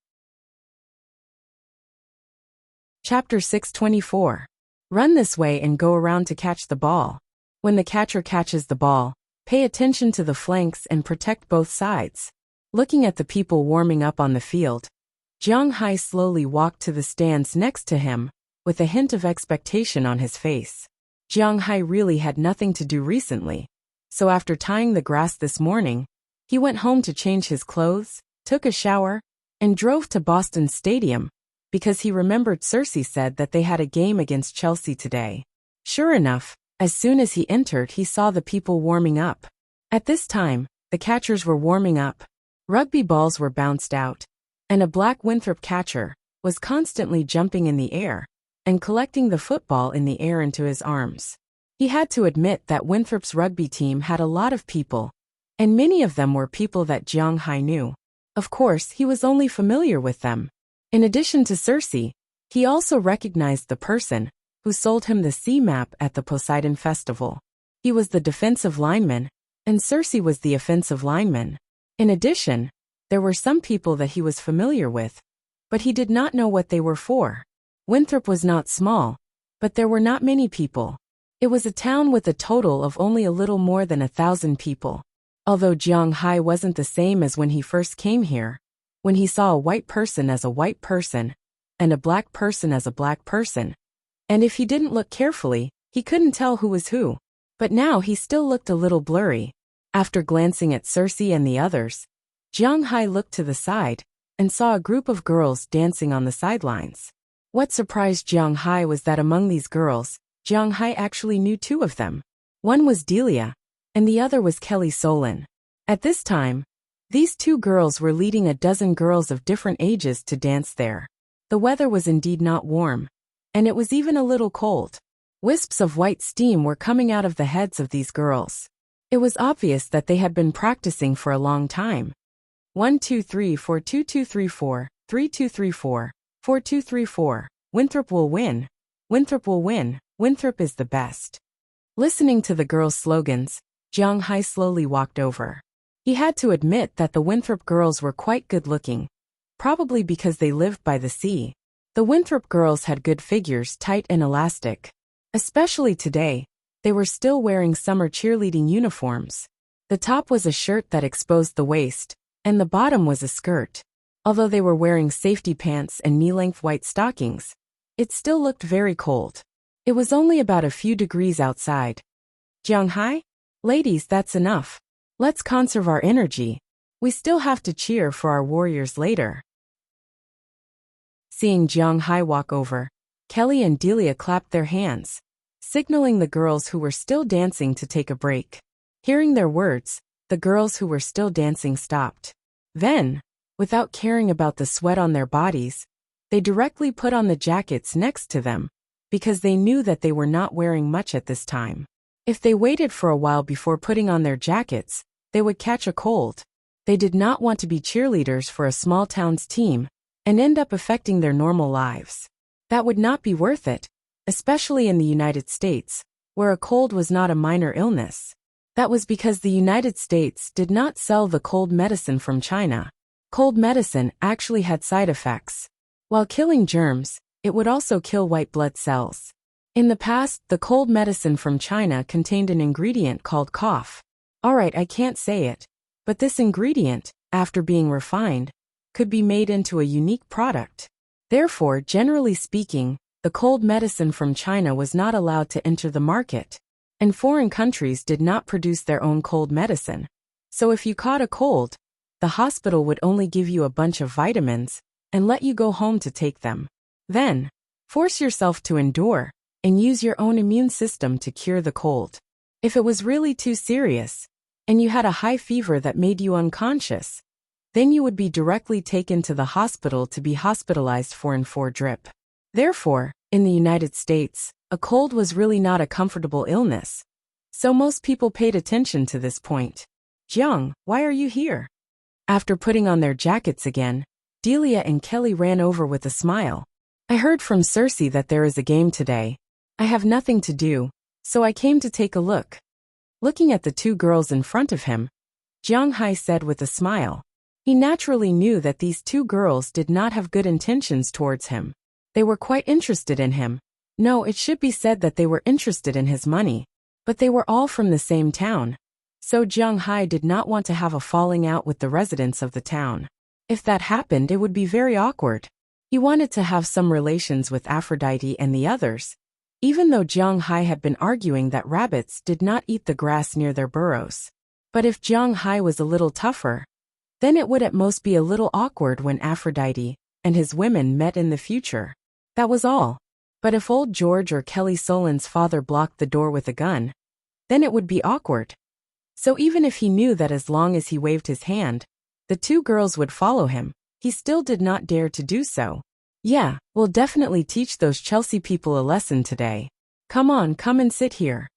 Chapter 624. Run this way and go around to catch the ball. When the catcher catches the ball, pay attention to the flanks and protect both sides. Looking at the people warming up on the field, Jiang Hai slowly walked to the stands next to him, with a hint of expectation on his face. Jiang Hai really had nothing to do recently, so after tying the grass this morning, he went home to change his clothes, took a shower, and drove to Boston Stadium, because he remembered Cersei said that they had a game against Chelsea today. Sure enough, as soon as he entered, he saw the people warming up. At this time, the catchers were warming up. Rugby balls were bounced out, and a black Winthrop catcher was constantly jumping in the air and collecting the football in the air into his arms. He had to admit that Winthrop's rugby team had a lot of people, and many of them were people that Jiang Hai knew. Of course, he was only familiar with them. In addition to Cersei, he also recognized the person who sold him the sea map at the Poseidon Festival. He was the defensive lineman, and Cersei was the offensive lineman. In addition, there were some people that he was familiar with, but he did not know what they were for. Winthrop was not small, but there were not many people. It was a town with a total of only a little more than 1,000 people. Although Jiang Hai wasn't the same as when he first came here, when he saw a white person as a white person, and a black person as a black person, and if he didn't look carefully, he couldn't tell who was who. But now he still looked a little blurry. After glancing at Cersei and the others, Jiang Hai looked to the side and saw a group of girls dancing on the sidelines. What surprised Jiang Hai was that among these girls, Jiang Hai actually knew 2 of them. One was Delia, and the other was Kelly Solon. At this time, these 2 girls were leading a dozen girls of different ages to dance there. The weather was indeed not warm, and it was even a little cold. Wisps of white steam were coming out of the heads of these girls. It was obvious that they had been practicing for a long time. 1 2 3 4 2 2 3 4 3 2 3 4 4 2 3 4. Winthrop will win. Winthrop will win. Winthrop is the best. Listening to the girls' slogans, Jiang Hai slowly walked over. He had to admit that the Winthrop girls were quite good-looking, probably because they lived by the sea. The Winthrop girls had good figures, tight and elastic. Especially today, they were still wearing summer cheerleading uniforms. The top was a shirt that exposed the waist, and the bottom was a skirt. Although they were wearing safety pants and knee-length white stockings, it still looked very cold. It was only about a few degrees outside. Jiang Hai? Ladies, that's enough. Let's conserve our energy. We still have to cheer for our warriors later. Seeing Jiang Hai walk over, Kelly and Delia clapped their hands, signaling the girls who were still dancing to take a break. Hearing their words, the girls who were still dancing stopped. Then, without caring about the sweat on their bodies, they directly put on the jackets next to them, because they knew that they were not wearing much at this time. If they waited for a while before putting on their jackets, they would catch a cold. They did not want to be cheerleaders for a small town's team and end up affecting their normal lives. That would not be worth it, especially in the United States, where a cold was not a minor illness. That was because the United States did not sell the cold medicine from China. Cold medicine actually had side effects. While killing germs, it would also kill white blood cells. In the past, the cold medicine from China contained an ingredient called cough. Alright, I can't say it, but this ingredient, after being refined, could be made into a unique product. Therefore, generally speaking, the cold medicine from China was not allowed to enter the market, and foreign countries did not produce their own cold medicine. So if you caught a cold, the hospital would only give you a bunch of vitamins and let you go home to take them. Then, force yourself to endure and use your own immune system to cure the cold. If it was really too serious, and you had a high fever that made you unconscious, then you would be directly taken to the hospital to be hospitalized for drip. Therefore, in the United States, a cold was really not a comfortable illness. So most people paid attention to this point. Jiang, why are you here? After putting on their jackets again, Delia and Kelly ran over with a smile. I heard from Cersei that there is a game today. I have nothing to do, so I came to take a look. Looking at the two girls in front of him, Jiang Hai said with a smile. He naturally knew that these two girls did not have good intentions towards him. They were quite interested in him. No, it should be said that they were interested in his money, but they were all from the same town. So Jiang Hai did not want to have a falling out with the residents of the town. If that happened, it would be very awkward. He wanted to have some relations with Aphrodite and the others, even though Jiang Hai had been arguing that rabbits did not eat the grass near their burrows. But if Jiang Hai was a little tougher, then it would at most be a little awkward when Aphrodite and his women met in the future. That was all. But if old George or Kelly Solon's father blocked the door with a gun, then it would be awkward. So even if he knew that as long as he waved his hand, the two girls would follow him, he still did not dare to do so. Yeah, we'll definitely teach those Chelsea people a lesson today. Come on, come and sit here.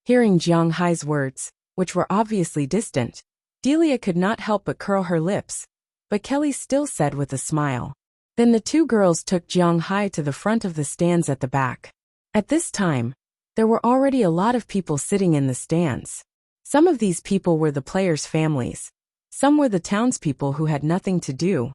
Hearing Jiang Hai's words, which were obviously distant, Delia could not help but curl her lips, but Kelly still said with a smile. Then the two girls took Jiang Hai to the front of the stands at the back. At this time, there were already a lot of people sitting in the stands. Some of these people were the players' families, some were the townspeople who had nothing to do,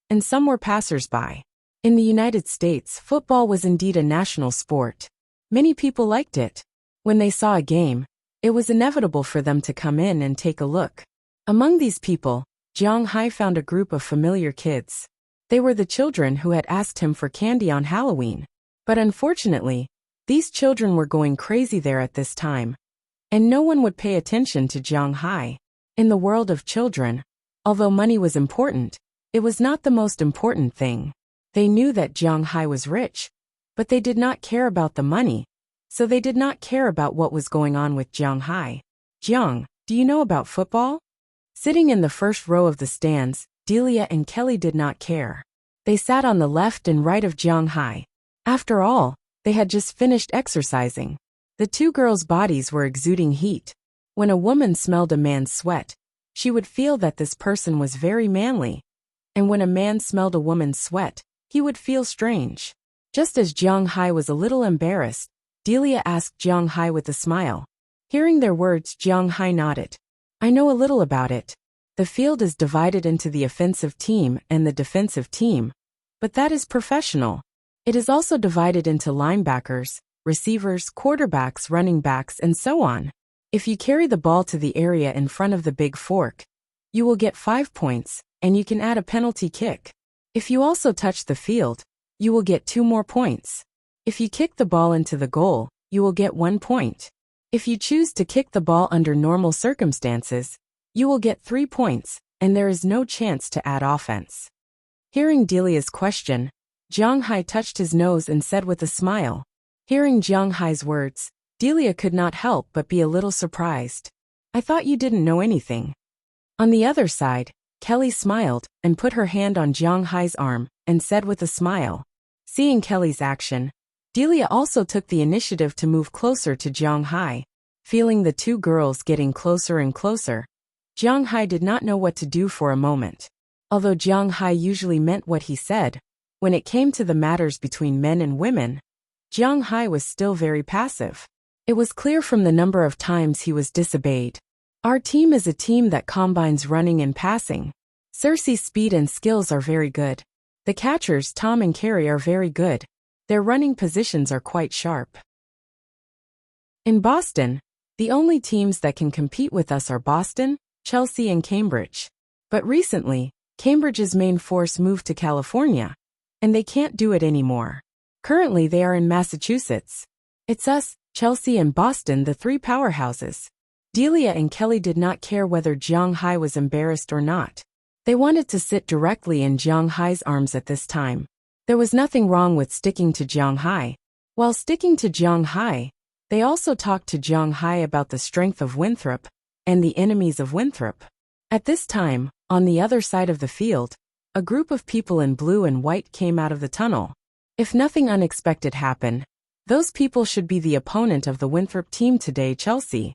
and some were passers-by. In the United States, football was indeed a national sport. Many people liked it. When they saw a game, it was inevitable for them to come in and take a look. Among these people, Jiang Hai found a group of familiar kids. They were the children who had asked him for candy on Halloween. But unfortunately, these children were going crazy there at this time, and no one would pay attention to Jiang Hai. In the world of children, although money was important, it was not the most important thing. They knew that Jiang Hai was rich, but they did not care about the money, so they did not care about what was going on with Jiang Hai. Jiang, do you know about football? Sitting in the first row of the stands, Delia and Kelly did not care. They sat on the left and right of Jiang Hai. After all, they had just finished exercising. The two girls' bodies were exuding heat. When a woman smelled a man's sweat, she would feel that this person was very manly. And when a man smelled a woman's sweat, he would feel strange. Just as Jiang Hai was a little embarrassed, Delia asked Jiang Hai with a smile. Hearing their words, Jiang Hai nodded. I know a little about it. The field is divided into the offensive team and the defensive team, but that is professional. It is also divided into linebackers, receivers, quarterbacks, running backs, and so on. If you carry the ball to the area in front of the big fork, you will get 5 points, and you can add a penalty kick. If you also touch the field, you will get 2 more points. If you kick the ball into the goal, you will get 1 point. If you choose to kick the ball under normal circumstances, you will get 3 points, and there is no chance to add offense. Hearing Delia's question, Jiang Hai touched his nose and said with a smile. Hearing Jiang Hai's words, Delia could not help but be a little surprised. I thought you didn't know anything. On the other side, Kelly smiled and put her hand on Jiang Hai's arm and said with a smile. Seeing Kelly's action, Delia also took the initiative to move closer to Jiang Hai. Feeling the two girls getting closer and closer, Jiang Hai did not know what to do for a moment. Although Jiang Hai usually meant what he said, when it came to the matters between men and women, Jiang Hai was still very passive. It was clear from the number of times he was disobeyed. Our team is a team that combines running and passing. Cersei's speed and skills are very good. The catchers Tom and Carrie are very good. Their running positions are quite sharp. In Boston, the only teams that can compete with us are Boston, Chelsea and Cambridge. But recently, Cambridge's main force moved to California, and they can't do it anymore. Currently they are in Massachusetts. It's us, Chelsea and Boston, the three powerhouses. Delia and Kelly did not care whether Jiang Hai was embarrassed or not. They wanted to sit directly in Jiang Hai's arms at this time. There was nothing wrong with sticking to Jiang Hai. While sticking to Jiang Hai, they also talked to Jiang Hai about the strength of Winthrop and the enemies of Winthrop. At this time, on the other side of the field, a group of people in blue and white came out of the tunnel. If nothing unexpected happened, those people should be the opponent of the Winthrop team today, Chelsea.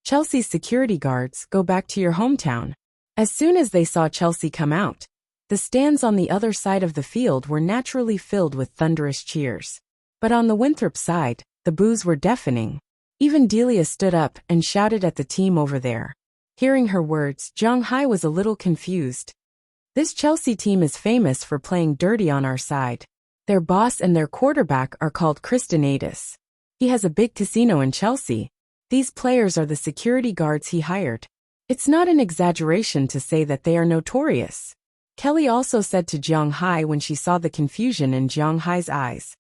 Chelsea's security guards, go back to your hometown. As soon as they saw Chelsea come out, the stands on the other side of the field were naturally filled with thunderous cheers. But on the Winthrop side, the boos were deafening. Even Delia stood up and shouted at the team over there. Hearing her words, Jiang Hai was a little confused. This Chelsea team is famous for playing dirty on our side. Their boss and their quarterback are called Christinatus. He has a big casino in Chelsea. These players are the security guards he hired. It's not an exaggeration to say that they are notorious. Kelly also said to Jiang Hai when she saw the confusion in Jiang Hai's eyes.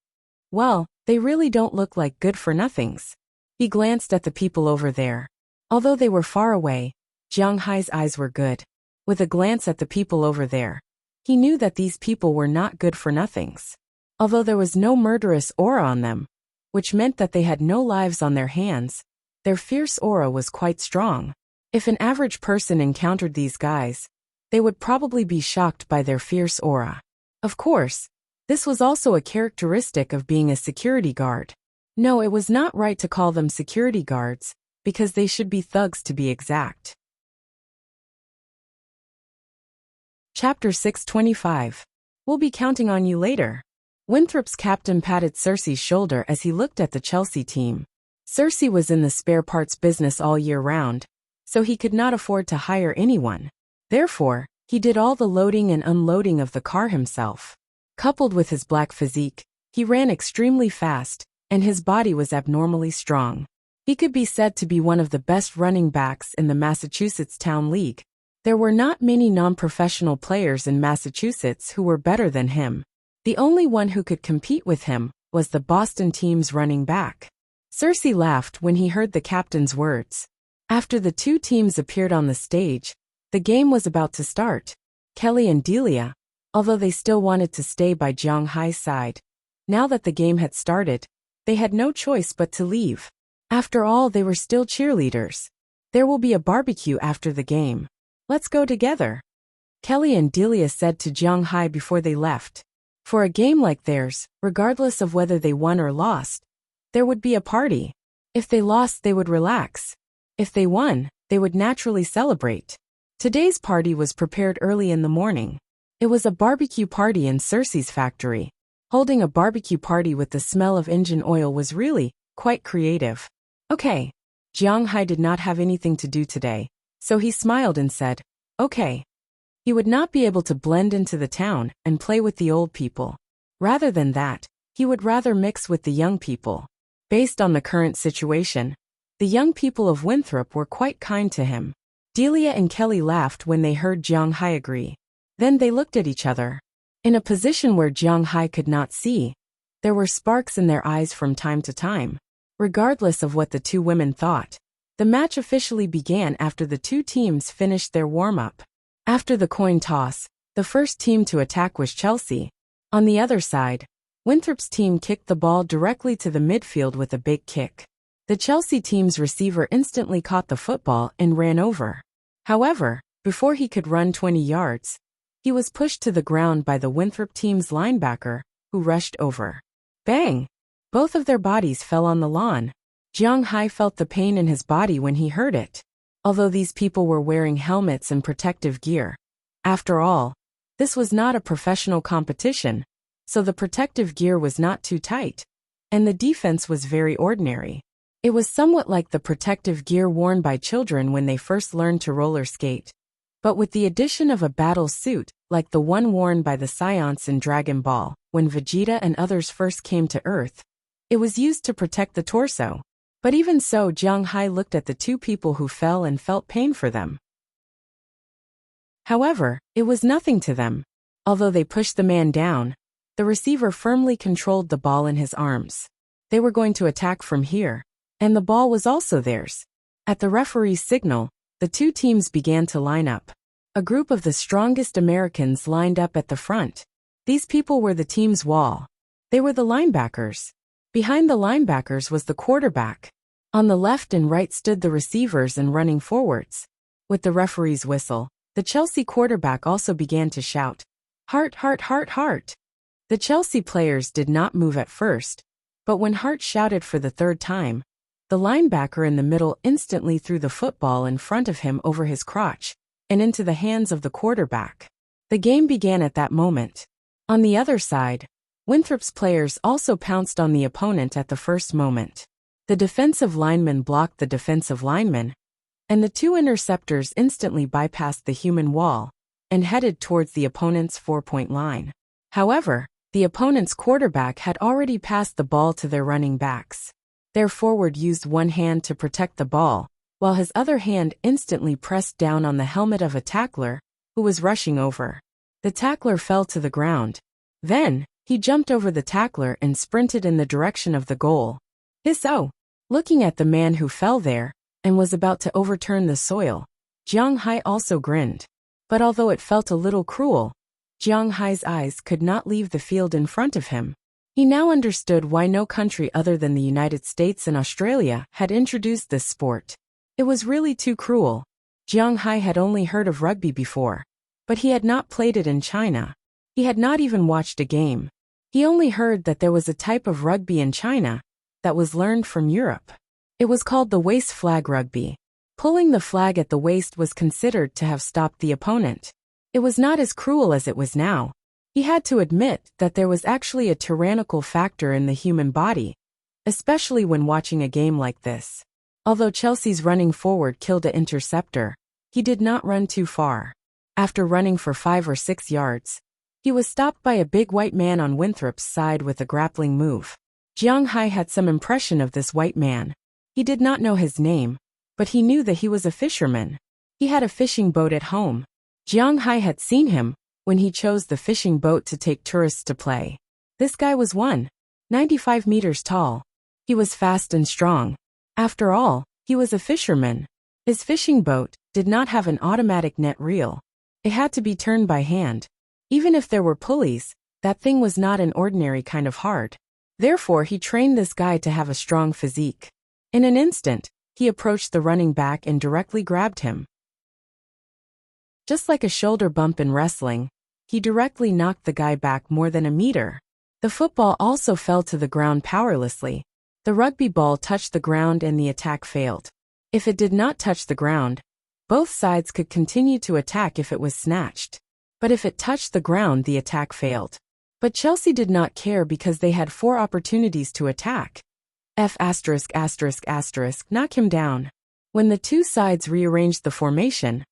Well, they really don't look like good-for-nothings. He glanced at the people over there. Although they were far away, Jiang Hai's eyes were good. With a glance at the people over there, he knew that these people were not good-for-nothings. Although there was no murderous aura on them, which meant that they had no lives on their hands, their fierce aura was quite strong. If an average person encountered these guys, they would probably be shocked by their fierce aura. Of course, this was also a characteristic of being a security guard. No, it was not right to call them security guards, because they should be thugs to be exact. Chapter 625. We'll be counting on you later. Winthrop's captain patted Cersei's shoulder as he looked at the Chelsea team. Cersei was in the spare parts business all year round, so he could not afford to hire anyone. Therefore, he did all the loading and unloading of the car himself. Coupled with his black physique, he ran extremely fast, and his body was abnormally strong. He could be said to be one of the best running backs in the Massachusetts Town League. There were not many non-professional players in Massachusetts who were better than him. The only one who could compete with him was the Boston team's running back. Cersei laughed when he heard the captain's words. After the two teams appeared on the stage, the game was about to start. Kelly and Delia, although they still wanted to stay by Jiang Hai's side, now that the game had started, they had no choice but to leave. After all, they were still cheerleaders. There will be a barbecue after the game. Let's go together, Kelly and Delia said to Jiang Hai before they left. For a game like theirs, regardless of whether they won or lost, there would be a party. If they lost, they would relax. If they won, they would naturally celebrate. Today's party was prepared early in the morning. It was a barbecue party in Cersei's factory. Holding a barbecue party with the smell of engine oil was really quite creative. Okay. Jiang Hai did not have anything to do today, so he smiled and said, okay. He would not be able to blend into the town and play with the old people. Rather than that, he would rather mix with the young people. Based on the current situation, the young people of Winthrop were quite kind to him. Delia and Kelly laughed when they heard Jiang Hai agree. Then they looked at each other. In a position where Jiang Hai could not see, there were sparks in their eyes from time to time. Regardless of what the two women thought, the match officially began after the two teams finished their warm-up. After the coin toss, the first team to attack was Chelsea. On the other side, Winthrop's team kicked the ball directly to the midfield with a big kick. The Chelsea team's receiver instantly caught the football and ran over. However, before he could run 20 yards, he was pushed to the ground by the Winthrop team's linebacker, who rushed over. Bang! Both of their bodies fell on the lawn. Jiang Hai felt the pain in his body when he heard it. Although these people were wearing helmets and protective gear. After all, this was not a professional competition, so the protective gear was not too tight, and the defense was very ordinary. It was somewhat like the protective gear worn by children when they first learned to roller skate. But with the addition of a battle suit, like the one worn by the Scions in Dragon Ball, when Vegeta and others first came to Earth, it was used to protect the torso. But even so, Jiang Hai looked at the two people who fell and felt pain for them. However, it was nothing to them. Although they pushed the man down, the receiver firmly controlled the ball in his arms. They were going to attack from here, and the ball was also theirs. At the referee's signal, the two teams began to line up. A group of the strongest Americans lined up at the front. These people were the team's wall. They were the linebackers. Behind the linebackers was the quarterback. On the left and right stood the receivers and running forwards. With the referee's whistle, the Chelsea quarterback also began to shout, "Hart, Hart, Hart, Hart." The Chelsea players did not move at first, but when Hart shouted for the third time, the linebacker in the middle instantly threw the football in front of him over his crotch and into the hands of the quarterback. The game began at that moment. On the other side, Winthrop's players also pounced on the opponent at the first moment. The defensive lineman blocked the defensive lineman, and the two interceptors instantly bypassed the human wall and headed towards the opponent's 4-point line. However, the opponent's quarterback had already passed the ball to their running backs. Their forward used one hand to protect the ball, while his other hand instantly pressed down on the helmet of a tackler who was rushing over. The tackler fell to the ground. Then, he jumped over the tackler and sprinted in the direction of the goal. Looking at the man who fell there and was about to overturn the soil, Jiang Hai also grinned. But although it felt a little cruel, Jiang Hai's eyes could not leave the field in front of him. He now understood why no country other than the United States and Australia had introduced this sport. It was really too cruel. Jiang Hai had only heard of rugby before, but he had not played it in China. He had not even watched a game. He only heard that there was a type of rugby in China that was learned from Europe. It was called the waist flag rugby. Pulling the flag at the waist was considered to have stopped the opponent. It was not as cruel as it was now. He had to admit that there was actually a tyrannical factor in the human body, especially when watching a game like this. Although Chelsea's running forward killed an interceptor, he did not run too far. After running for 5 or 6 yards, he was stopped by a big white man on Winthrop's side with a grappling move. Jiang Hai had some impression of this white man. He did not know his name, but he knew that he was a fisherman. He had a fishing boat at home. Jiang Hai had seen him when he chose the fishing boat to take tourists to play. This guy was 195 meters tall. He was fast and strong. After all, he was a fisherman. His fishing boat did not have an automatic net reel. It had to be turned by hand. Even if there were pulleys, that thing was not an ordinary kind of hard. Therefore, he trained this guy to have a strong physique. In an instant, he approached the running back and directly grabbed him. Just like a shoulder bump in wrestling, he directly knocked the guy back more than a meter. The football also fell to the ground powerlessly. The rugby ball touched the ground and the attack failed. If it did not touch the ground, both sides could continue to attack if it was snatched. But if it touched the ground, the attack failed. But Chelsea did not care because they had 4 opportunities to attack. Knock him down. When the two sides rearranged the formation,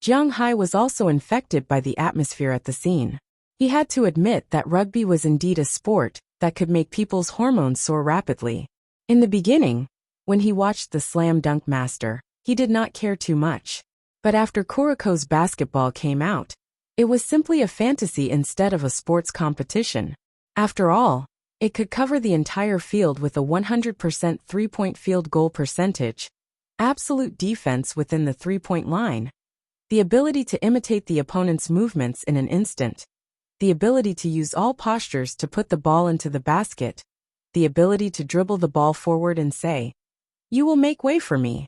Jiang Hai was also infected by the atmosphere at the scene. He had to admit that rugby was indeed a sport that could make people's hormones soar rapidly. In the beginning, when he watched the slam dunk master, he did not care too much. But after Kuriko's basketball came out, it was simply a fantasy instead of a sports competition. After all, it could cover the entire field with a 100% three-point field goal percentage, absolute defense within the three-point line, the ability to imitate the opponent's movements in an instant, the ability to use all postures to put the ball into the basket, the ability to dribble the ball forward and say, "You will make way for me."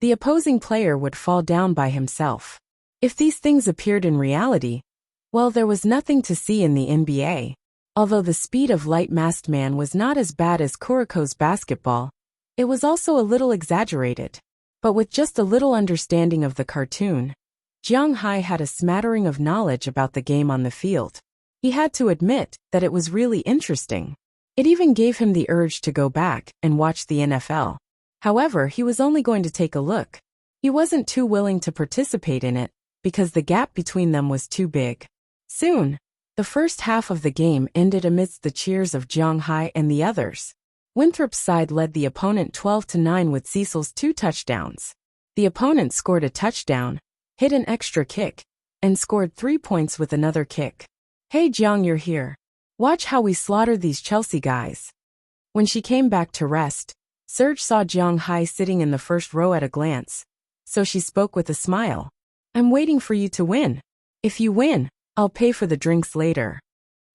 The opposing player would fall down by himself. If these things appeared in reality, well, there was nothing to see in the NBA. Although the speed of light masked man was not as bad as Kuriko's basketball, it was also a little exaggerated. But with just a little understanding of the cartoon, Jiang Hai had a smattering of knowledge about the game on the field. He had to admit that it was really interesting. It even gave him the urge to go back and watch the NFL. However, he was only going to take a look. He wasn't too willing to participate in it, because the gap between them was too big. Soon, the first half of the game ended amidst the cheers of Jiang Hai and the others. Winthrop's side led the opponent 12-9 with Cecil's 2 touchdowns. The opponent scored a touchdown, hit an extra kick, and scored 3 points with another kick. "Hey Jiang, you're here. Watch how we slaughter these Chelsea guys." When she came back to rest, Serge saw Jiang Hai sitting in the first row at a glance, so she spoke with a smile. "I'm waiting for you to win. If you win, I'll pay for the drinks later."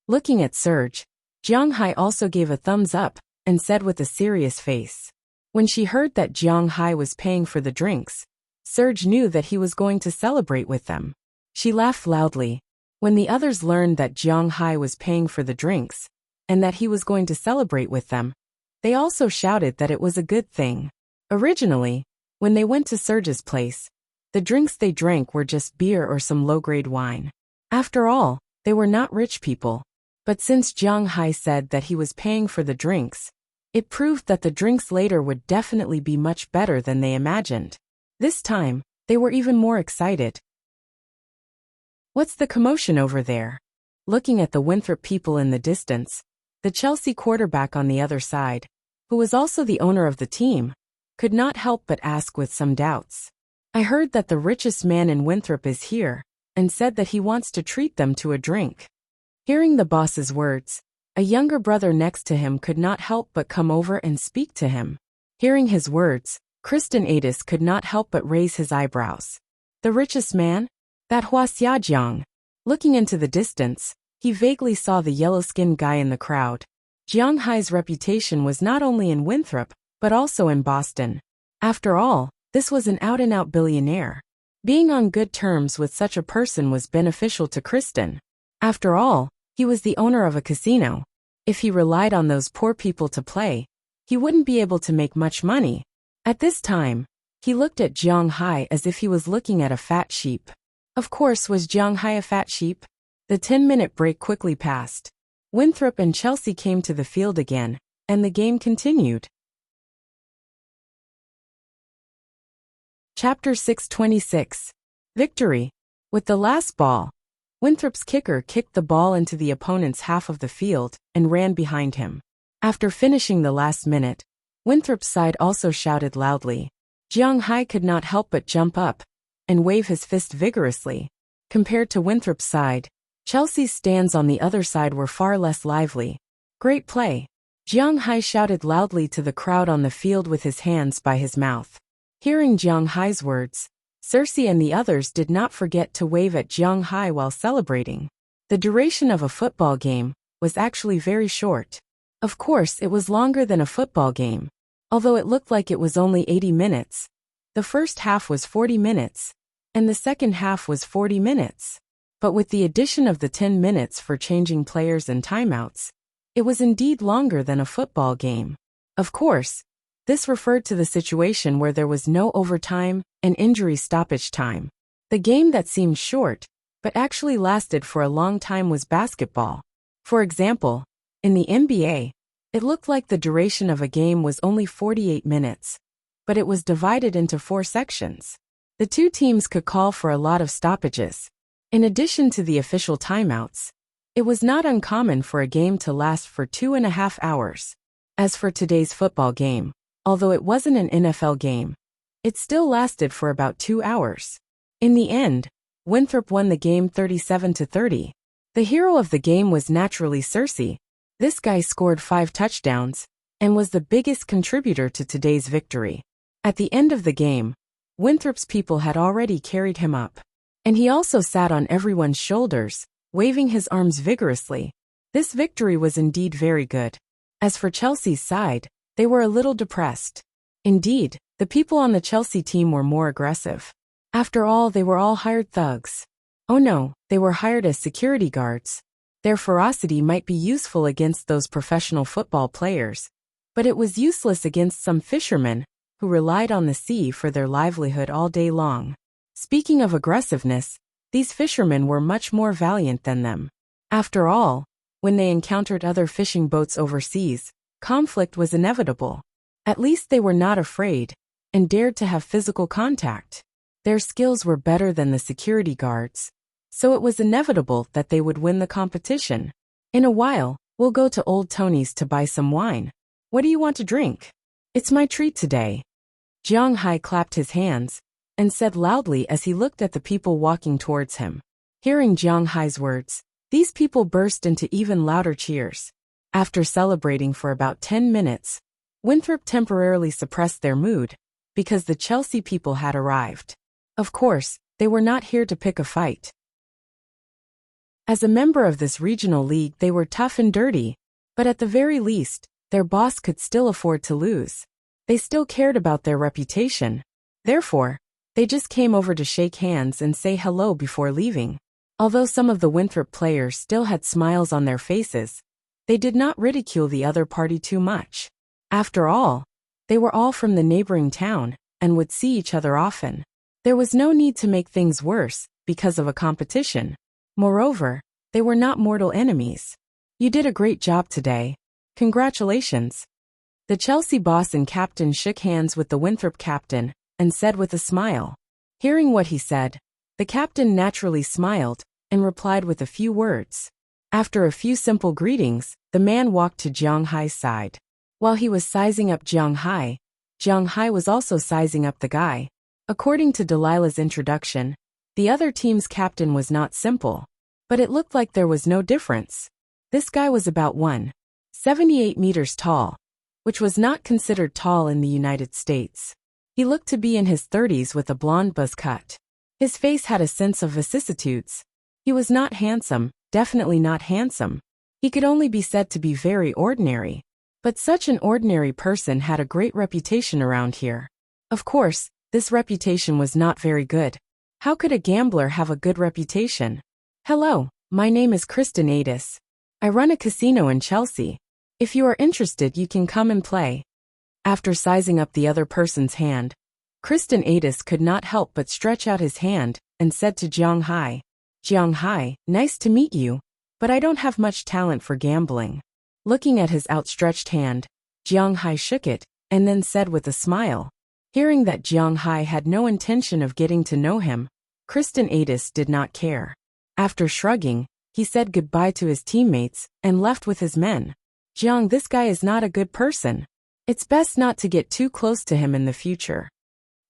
Looking at Serge, Jiang Hai also gave a thumbs up and said with a serious face. When she heard that Jiang Hai was paying for the drinks, Serge knew that he was going to celebrate with them. She laughed loudly. When the others learned that Jiang Hai was paying for the drinks, and that he was going to celebrate with them, they also shouted that it was a good thing. Originally, when they went to Serge's place, the drinks they drank were just beer or some low-grade wine. After all, they were not rich people. But since Jiang Hai said that he was paying for the drinks, it proved that the drinks later would definitely be much better than they imagined. This time, they were even more excited. "What's the commotion over there?" Looking at the Winthrop people in the distance, the Chelsea quarterback on the other side, who was also the owner of the team, could not help but ask with some doubts. "I heard that the richest man in Winthrop is here, and said that he wants to treat them to a drink." Hearing the boss's words, a younger brother next to him could not help but come over and speak to him. Hearing his words, Kristen Adis could not help but raise his eyebrows. "The richest man? That Hua Xiajiang." Looking into the distance, he vaguely saw the yellow-skinned guy in the crowd. Jiang Hai's reputation was not only in Winthrop, but also in Boston. After all, this was an out-and-out billionaire. Being on good terms with such a person was beneficial to Kristen. After all, he was the owner of a casino. If he relied on those poor people to play, he wouldn't be able to make much money. At this time, he looked at Jiang Hai as if he was looking at a fat sheep. Of course, was Jiang Hai a fat sheep? The 10-minute break quickly passed. Winthrop and Chelsea came to the field again, and the game continued. Chapter 626. Victory. With the last ball, Winthrop's kicker kicked the ball into the opponent's half of the field and ran behind him. After finishing the last minute, Winthrop's side also shouted loudly. Jiang Hai could not help but jump up and wave his fist vigorously. Compared to Winthrop's side, Chelsea's stands on the other side were far less lively. "Great play!" Jiang Hai shouted loudly to the crowd on the field with his hands by his mouth. Hearing Jiang Hai's words, Cersei and the others did not forget to wave at Jiang Hai while celebrating. The duration of a football game was actually very short. Of course, it was longer than a football game. Although it looked like it was only 80 minutes, the first half was 40 minutes, and the second half was 40 minutes. But with the addition of the 10 minutes for changing players and timeouts, it was indeed longer than a football game. Of course, this referred to the situation where there was no overtime and injury stoppage time. The game that seemed short, but actually lasted for a long time was basketball. For example, in the NBA, it looked like the duration of a game was only 48 minutes, but it was divided into 4 sections. The two teams could call for a lot of stoppages. In addition to the official timeouts, it was not uncommon for a game to last for 2.5 hours. As for today's football game, although it wasn't an NFL game, it still lasted for about 2 hours. In the end, Winthrop won the game 37-30. The hero of the game was naturally Cersei. This guy scored 5 touchdowns and was the biggest contributor to today's victory. At the end of the game, Winthrop's people had already carried him up, and he also sat on everyone's shoulders, waving his arms vigorously. This victory was indeed very good. As for Chelsea's side, they were a little depressed. Indeed, the people on the Chelsea team were more aggressive. After all, they were all hired thugs. Oh no, they were hired as security guards. Their ferocity might be useful against those professional football players, but it was useless against some fishermen who relied on the sea for their livelihood all day long. Speaking of aggressiveness, these fishermen were much more valiant than them. After all, when they encountered other fishing boats overseas, conflict was inevitable. At least they were not afraid and dared to have physical contact. Their skills were better than the security guards, so it was inevitable that they would win the competition. In a while, we'll go to Old Tony's to buy some wine. What do you want to drink? It's my treat today. Jiang Hai clapped his hands and said loudly as he looked at the people walking towards him. Hearing Jiang Hai's words, these people burst into even louder cheers. After celebrating for about 10 minutes, Winthrop temporarily suppressed their mood because the Chelsea people had arrived. Of course, they were not here to pick a fight. As a member of this regional league, they were tough and dirty, but at the very least, their boss could still afford to lose. They still cared about their reputation. Therefore, they just came over to shake hands and say hello before leaving. Although some of the Winthrop players still had smiles on their faces, they did not ridicule the other party too much. After all, they were all from the neighboring town and would see each other often. There was no need to make things worse because of a competition. Moreover, they were not mortal enemies. You did a great job today. Congratulations. The Chelsea boss and captain shook hands with the Winthrop captain and said with a smile. Hearing what he said, the captain naturally smiled and replied with a few words. After a few simple greetings, the man walked to Jiang Hai's side. While he was sizing up Jiang Hai was also sizing up the guy. According to Delilah's introduction, the other team's captain was not simple, but it looked like there was no difference. This guy was about 1.78 meters tall, which was not considered tall in the United States. He looked to be in his 30s with a blonde buzz cut. His face had a sense of vicissitudes. He was not handsome, definitely not handsome. He could only be said to be very ordinary. But such an ordinary person had a great reputation around here. Of course, this reputation was not very good. How could a gambler have a good reputation? Hello, my name is Kristen Adis. I run a casino in Chelsea. If you are interested, you can come and play. After sizing up the other person's hand, Kristen Adis could not help but stretch out his hand and said to Jiang Hai, Jiang Hai, nice to meet you, but I don't have much talent for gambling. Looking at his outstretched hand, Jiang Hai shook it and then said with a smile. Hearing that Jiang Hai had no intention of getting to know him, Kristen Adis did not care. After shrugging, he said goodbye to his teammates and left with his men. Jiang, this guy is not a good person. It's best not to get too close to him in the future.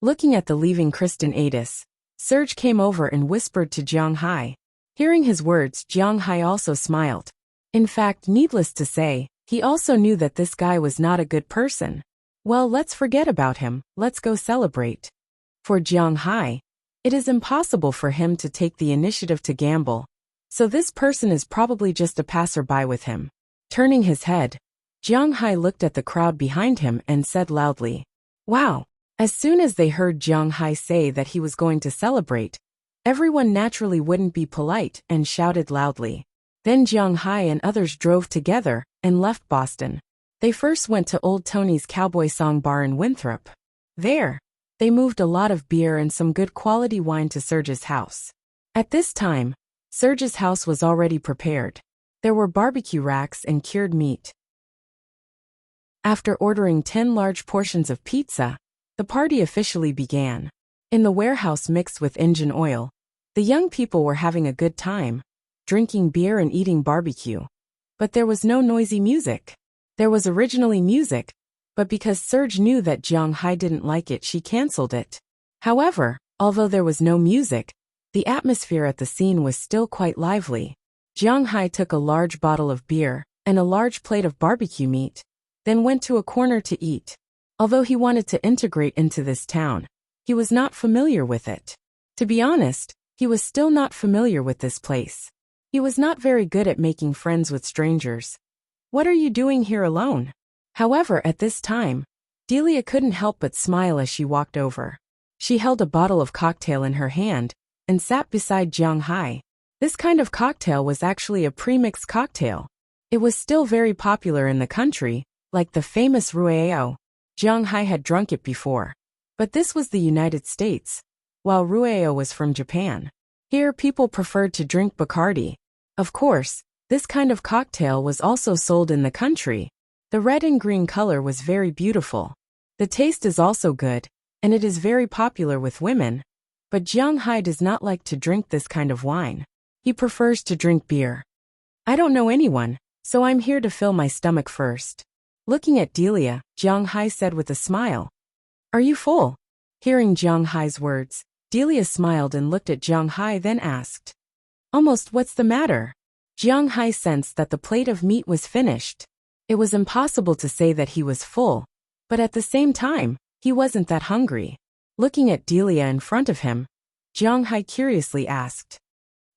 Looking at the leaving Kristen Adis, Serge came over and whispered to Jiang Hai. Hearing his words, Jiang Hai also smiled. In fact, needless to say, he also knew that this guy was not a good person. Well, let's forget about him, let's go celebrate. For Jiang Hai, it is impossible for him to take the initiative to gamble, so this person is probably just a passerby with him. Turning his head, Jiang Hai looked at the crowd behind him and said loudly, Wow! As soon as they heard Jiang Hai say that he was going to celebrate, everyone naturally wouldn't be polite and shouted loudly. Then Jiang Hai and others drove together and left Boston. They first went to Old Tony's Cowboy Song Bar in Winthrop. There, they moved a lot of beer and some good quality wine to Serge's house. At this time, Serge's house was already prepared. There were barbecue racks and cured meat. After ordering 10 large portions of pizza, the party officially began. In the warehouse mixed with engine oil, the young people were having a good time, drinking beer and eating barbecue. But there was no noisy music. There was originally music, but because Serge knew that Jiang Hai didn't like it, she cancelled it. However, Although there was no music, the atmosphere at the scene was still quite lively. Jiang Hai took a large bottle of beer and a large plate of barbecue meat, then went to a corner to eat. Although he wanted to integrate into this town, he was not familiar with it. To be honest, he was still not familiar with this place. He was not very good at making friends with strangers. What are you doing here alone? However, at this time, Delia couldn't help but smile as she walked over. She held a bottle of cocktail in her hand and sat beside Jiang Hai. This kind of cocktail was actually a premixed cocktail. It was still very popular in the country, like the famous Rueao. Jiang Hai had drunk it before. But this was the United States, while Rueao was from Japan. Here people preferred to drink Bacardi. Of course, this kind of cocktail was also sold in the country. The red and green color was very beautiful. The taste is also good, and it is very popular with women. But Jiang Hai does not like to drink this kind of wine. He prefers to drink beer. I don't know anyone, so I'm here to fill my stomach first. Looking at Delia, Jiang Hai said with a smile. Are you full? Hearing Jiang Hai's words, Delia smiled and looked at Jiang Hai, then asked. Almost. What's the matter? Jiang Hai sensed that the plate of meat was finished. It was impossible to say that he was full, but at the same time, he wasn't that hungry. Looking at Delia in front of him, Jiang Hai curiously asked.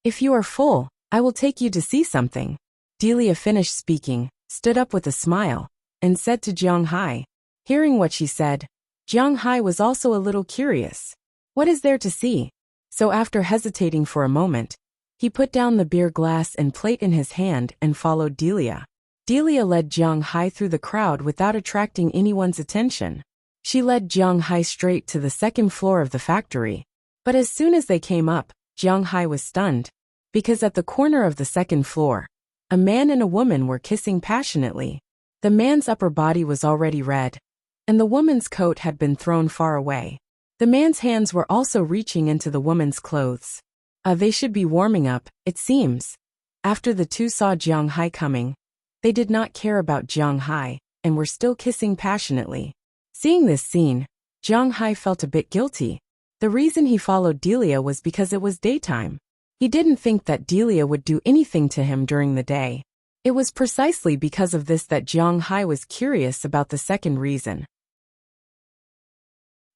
If you are full, I will take you to see something. Delia finished speaking, stood up with a smile, and said to Jiang Hai. Hearing what she said, Jiang Hai was also a little curious. What is there to see? So after hesitating for a moment, he put down the beer glass and plate in his hand and followed Delia. Delia led Jiang Hai through the crowd without attracting anyone's attention. She led Jiang Hai straight to the second floor of the factory. But as soon as they came up, Jiang Hai was stunned, because at the corner of the second floor, a man and a woman were kissing passionately. The man's upper body was already red, and the woman's coat had been thrown far away. The man's hands were also reaching into the woman's clothes. They should be warming up, it seems. After the two saw Jiang Hai coming, they did not care about Jiang Hai, and were still kissing passionately. Seeing this scene, Jiang Hai felt a bit guilty. The reason he followed Delia was because it was daytime. He didn't think that Delia would do anything to him during the day. It was precisely because of this that Jiang Hai was curious about the second reason.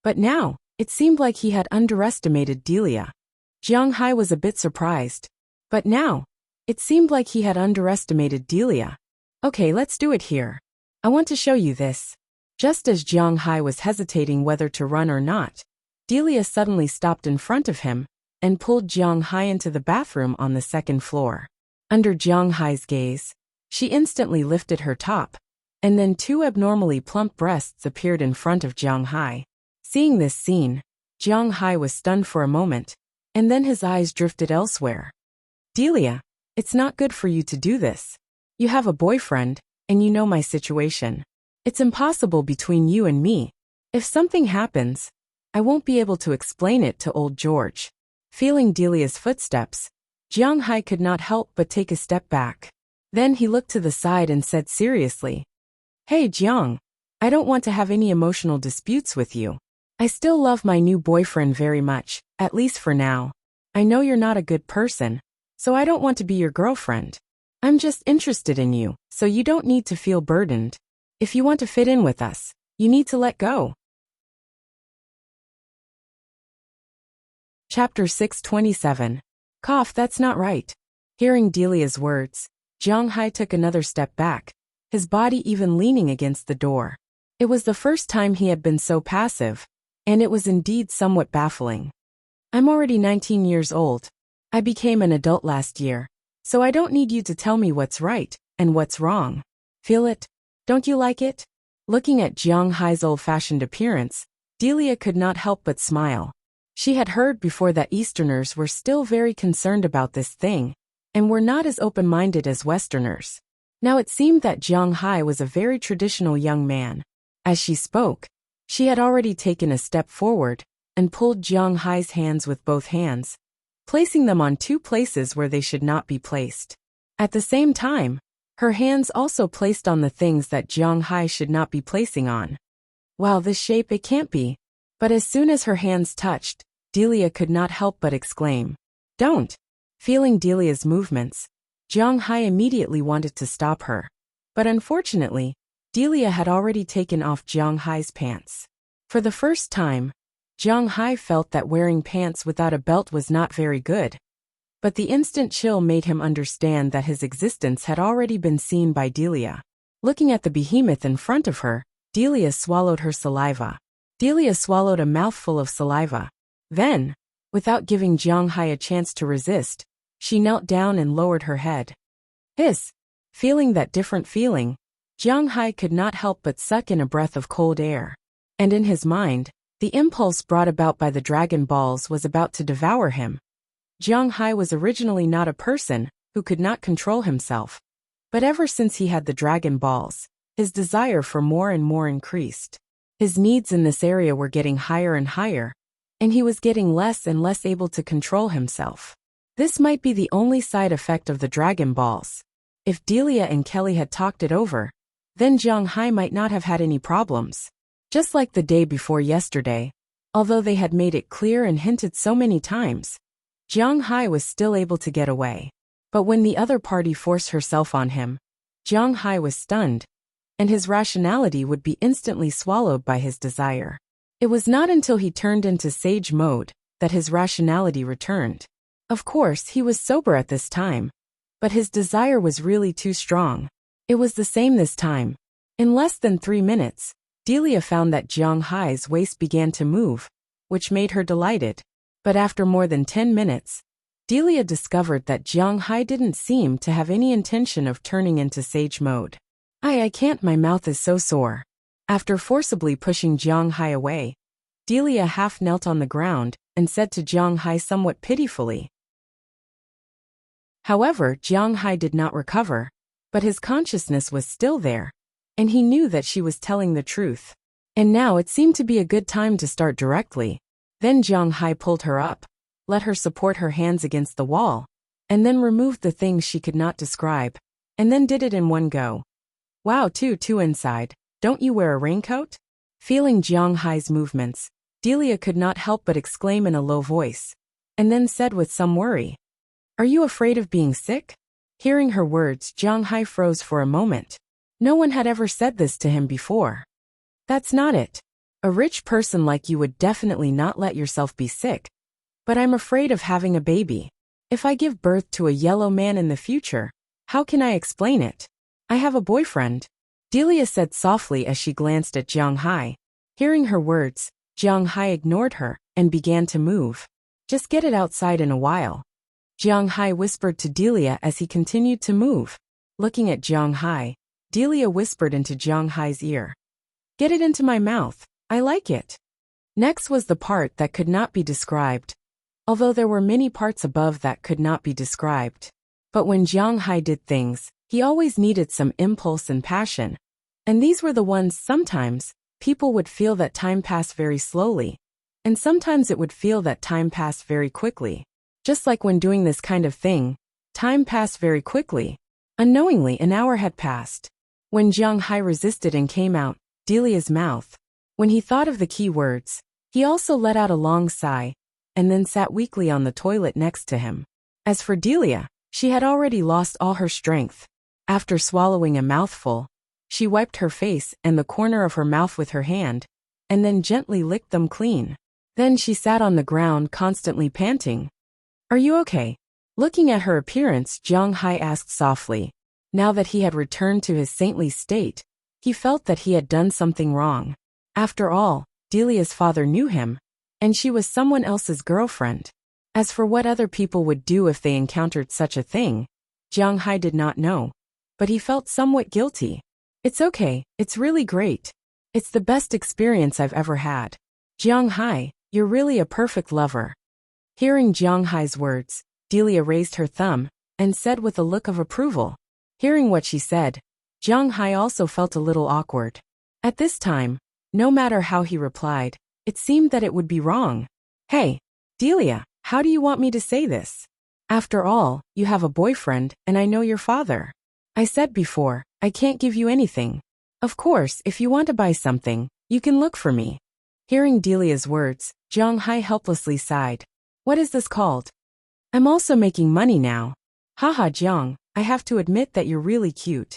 But now, it seemed like he had underestimated Delia. Jiang Hai was a bit surprised. But now, it seemed like he had underestimated Delia. Okay, let's do it here. I want to show you this. Just as Jiang Hai was hesitating whether to run or not, Delia suddenly stopped in front of him and pulled Jiang Hai into the bathroom on the second floor. Under Jiang Hai's gaze, she instantly lifted her top, and then two abnormally plump breasts appeared in front of Jiang Hai. Seeing this scene, Jiang Hai was stunned for a moment, and then his eyes drifted elsewhere. Delia, it's not good for you to do this. You have a boyfriend, and you know my situation. It's impossible between you and me. If something happens, I won't be able to explain it to old George. Feeling Delia's footsteps, Jiang Hai could not help but take a step back. Then he looked to the side and said seriously, Hey Jiang, I don't want to have any emotional disputes with you. I still love my new boyfriend very much, at least for now. I know you're not a good person, so I don't want to be your girlfriend. I'm just interested in you, so you don't need to feel burdened. If you want to fit in with us, you need to let go. Chapter 627. Cough, that's not right. Hearing Delia's words, Jiang Hai took another step back, his body even leaning against the door. It was the first time he had been so passive, and it was indeed somewhat baffling. I'm already 19 years old. I became an adult last year, so I don't need you to tell me what's right and what's wrong. Feel it? Don't you like it? Looking at Jiang Hai's old-fashioned appearance, Delia could not help but smile. She had heard before that Easterners were still very concerned about this thing, and were not as open-minded as Westerners. Now it seemed that Jiang Hai was a very traditional young man. As she spoke, she had already taken a step forward, and pulled Jiang Hai's hands with both hands, placing them on two places where they should not be placed. At the same time, her hands also placed on the things that Jiang Hai should not be placing on. Wow, this shape it can't be. But as soon as her hands touched, Delia could not help but exclaim, "Don't!" Feeling Delia's movements, Jiang Hai immediately wanted to stop her. But unfortunately, Delia had already taken off Jiang Hai's pants. For the first time, Jiang Hai felt that wearing pants without a belt was not very good. But the instant chill made him understand that his existence had already been seen by Delia. Looking at the behemoth in front of her, Delia swallowed her saliva. Delia swallowed a mouthful of saliva. Then, without giving Jiang Hai a chance to resist, she knelt down and lowered her head. Hiss! Feeling that different feeling, Jiang Hai could not help but suck in a breath of cold air. And in his mind, the impulse brought about by the Dragon Balls was about to devour him. Jiang Hai was originally not a person who could not control himself. But ever since he had the Dragon Balls, his desire for more and more increased. His needs in this area were getting higher and higher, and he was getting less and less able to control himself. This might be the only side effect of the Dragon Balls. If Delia and Kelly had talked it over, then Jiang Hai might not have had any problems. Just like the day before yesterday, although they had made it clear and hinted so many times, Jiang Hai was still able to get away. But when the other party forced herself on him, Jiang Hai was stunned, and his rationality would be instantly swallowed by his desire. It was not until he turned into sage mode that his rationality returned. Of course, he was sober at this time, but his desire was really too strong. It was the same this time. In less than 3 minutes, Delia found that Jiang Hai's waist began to move, which made her delighted. But after more than 10 minutes, Delia discovered that Jiang Hai didn't seem to have any intention of turning into sage mode. I can't, my mouth is so sore. After forcibly pushing Jiang Hai away, Delia half knelt on the ground and said to Jiang Hai somewhat pitifully. However, Jiang Hai did not recover, but his consciousness was still there, and he knew that she was telling the truth. And now it seemed to be a good time to start directly. Then Jiang Hai pulled her up, let her support her hands against the wall, and then removed the things she could not describe, and then did it in one go. Wow, too inside, don't you wear a raincoat? Feeling Jiang Hai's movements, Delia could not help but exclaim in a low voice, and then said with some worry, "Are you afraid of being sick?" Hearing her words, Jiang Hai froze for a moment. No one had ever said this to him before. That's not it. A rich person like you would definitely not let yourself be sick. But I'm afraid of having a baby. If I give birth to a yellow man in the future, how can I explain it? I have a boyfriend, Delia said softly as she glanced at Jiang Hai. Hearing her words, Jiang Hai ignored her and began to move. Just get it outside in a while, Jiang Hai whispered to Delia as he continued to move. Looking at Jiang Hai, Delia whispered into Jiang Hai's ear. Get it into my mouth, I like it. Next was the part that could not be described, although there were many parts above that could not be described. But when Jiang Hai did things, he always needed some impulse and passion. And these were the ones sometimes people would feel that time passed very slowly, and sometimes it would feel that time passed very quickly. Just like when doing this kind of thing, time passed very quickly. Unknowingly, an hour had passed. When Jiang Hai resisted and came out Delia's mouth, when he thought of the key words, he also let out a long sigh, and then sat weakly on the toilet next to him. As for Delia, she had already lost all her strength. After swallowing a mouthful, she wiped her face and the corner of her mouth with her hand, and then gently licked them clean. Then she sat on the ground constantly panting. Are you okay? Looking at her appearance, Jiang Hai asked softly. Now that he had returned to his saintly state, he felt that he had done something wrong. After all, Delia's father knew him, and she was someone else's girlfriend. As for what other people would do if they encountered such a thing, Jiang Hai did not know, but he felt somewhat guilty. It's okay, it's really great. It's the best experience I've ever had. Jiang Hai, you're really a perfect lover. Hearing Jiang Hai's words, Delia raised her thumb and said with a look of approval. Hearing what she said, Jiang Hai also felt a little awkward. At this time, no matter how he replied, it seemed that it would be wrong. Hey, Delia, how do you want me to say this? After all, you have a boyfriend, and I know your father. I said before, I can't give you anything. Of course, if you want to buy something, you can look for me. Hearing Delia's words, Jiang Hai helplessly sighed. What is this called? I'm also making money now. Haha Jiang, I have to admit that you're really cute.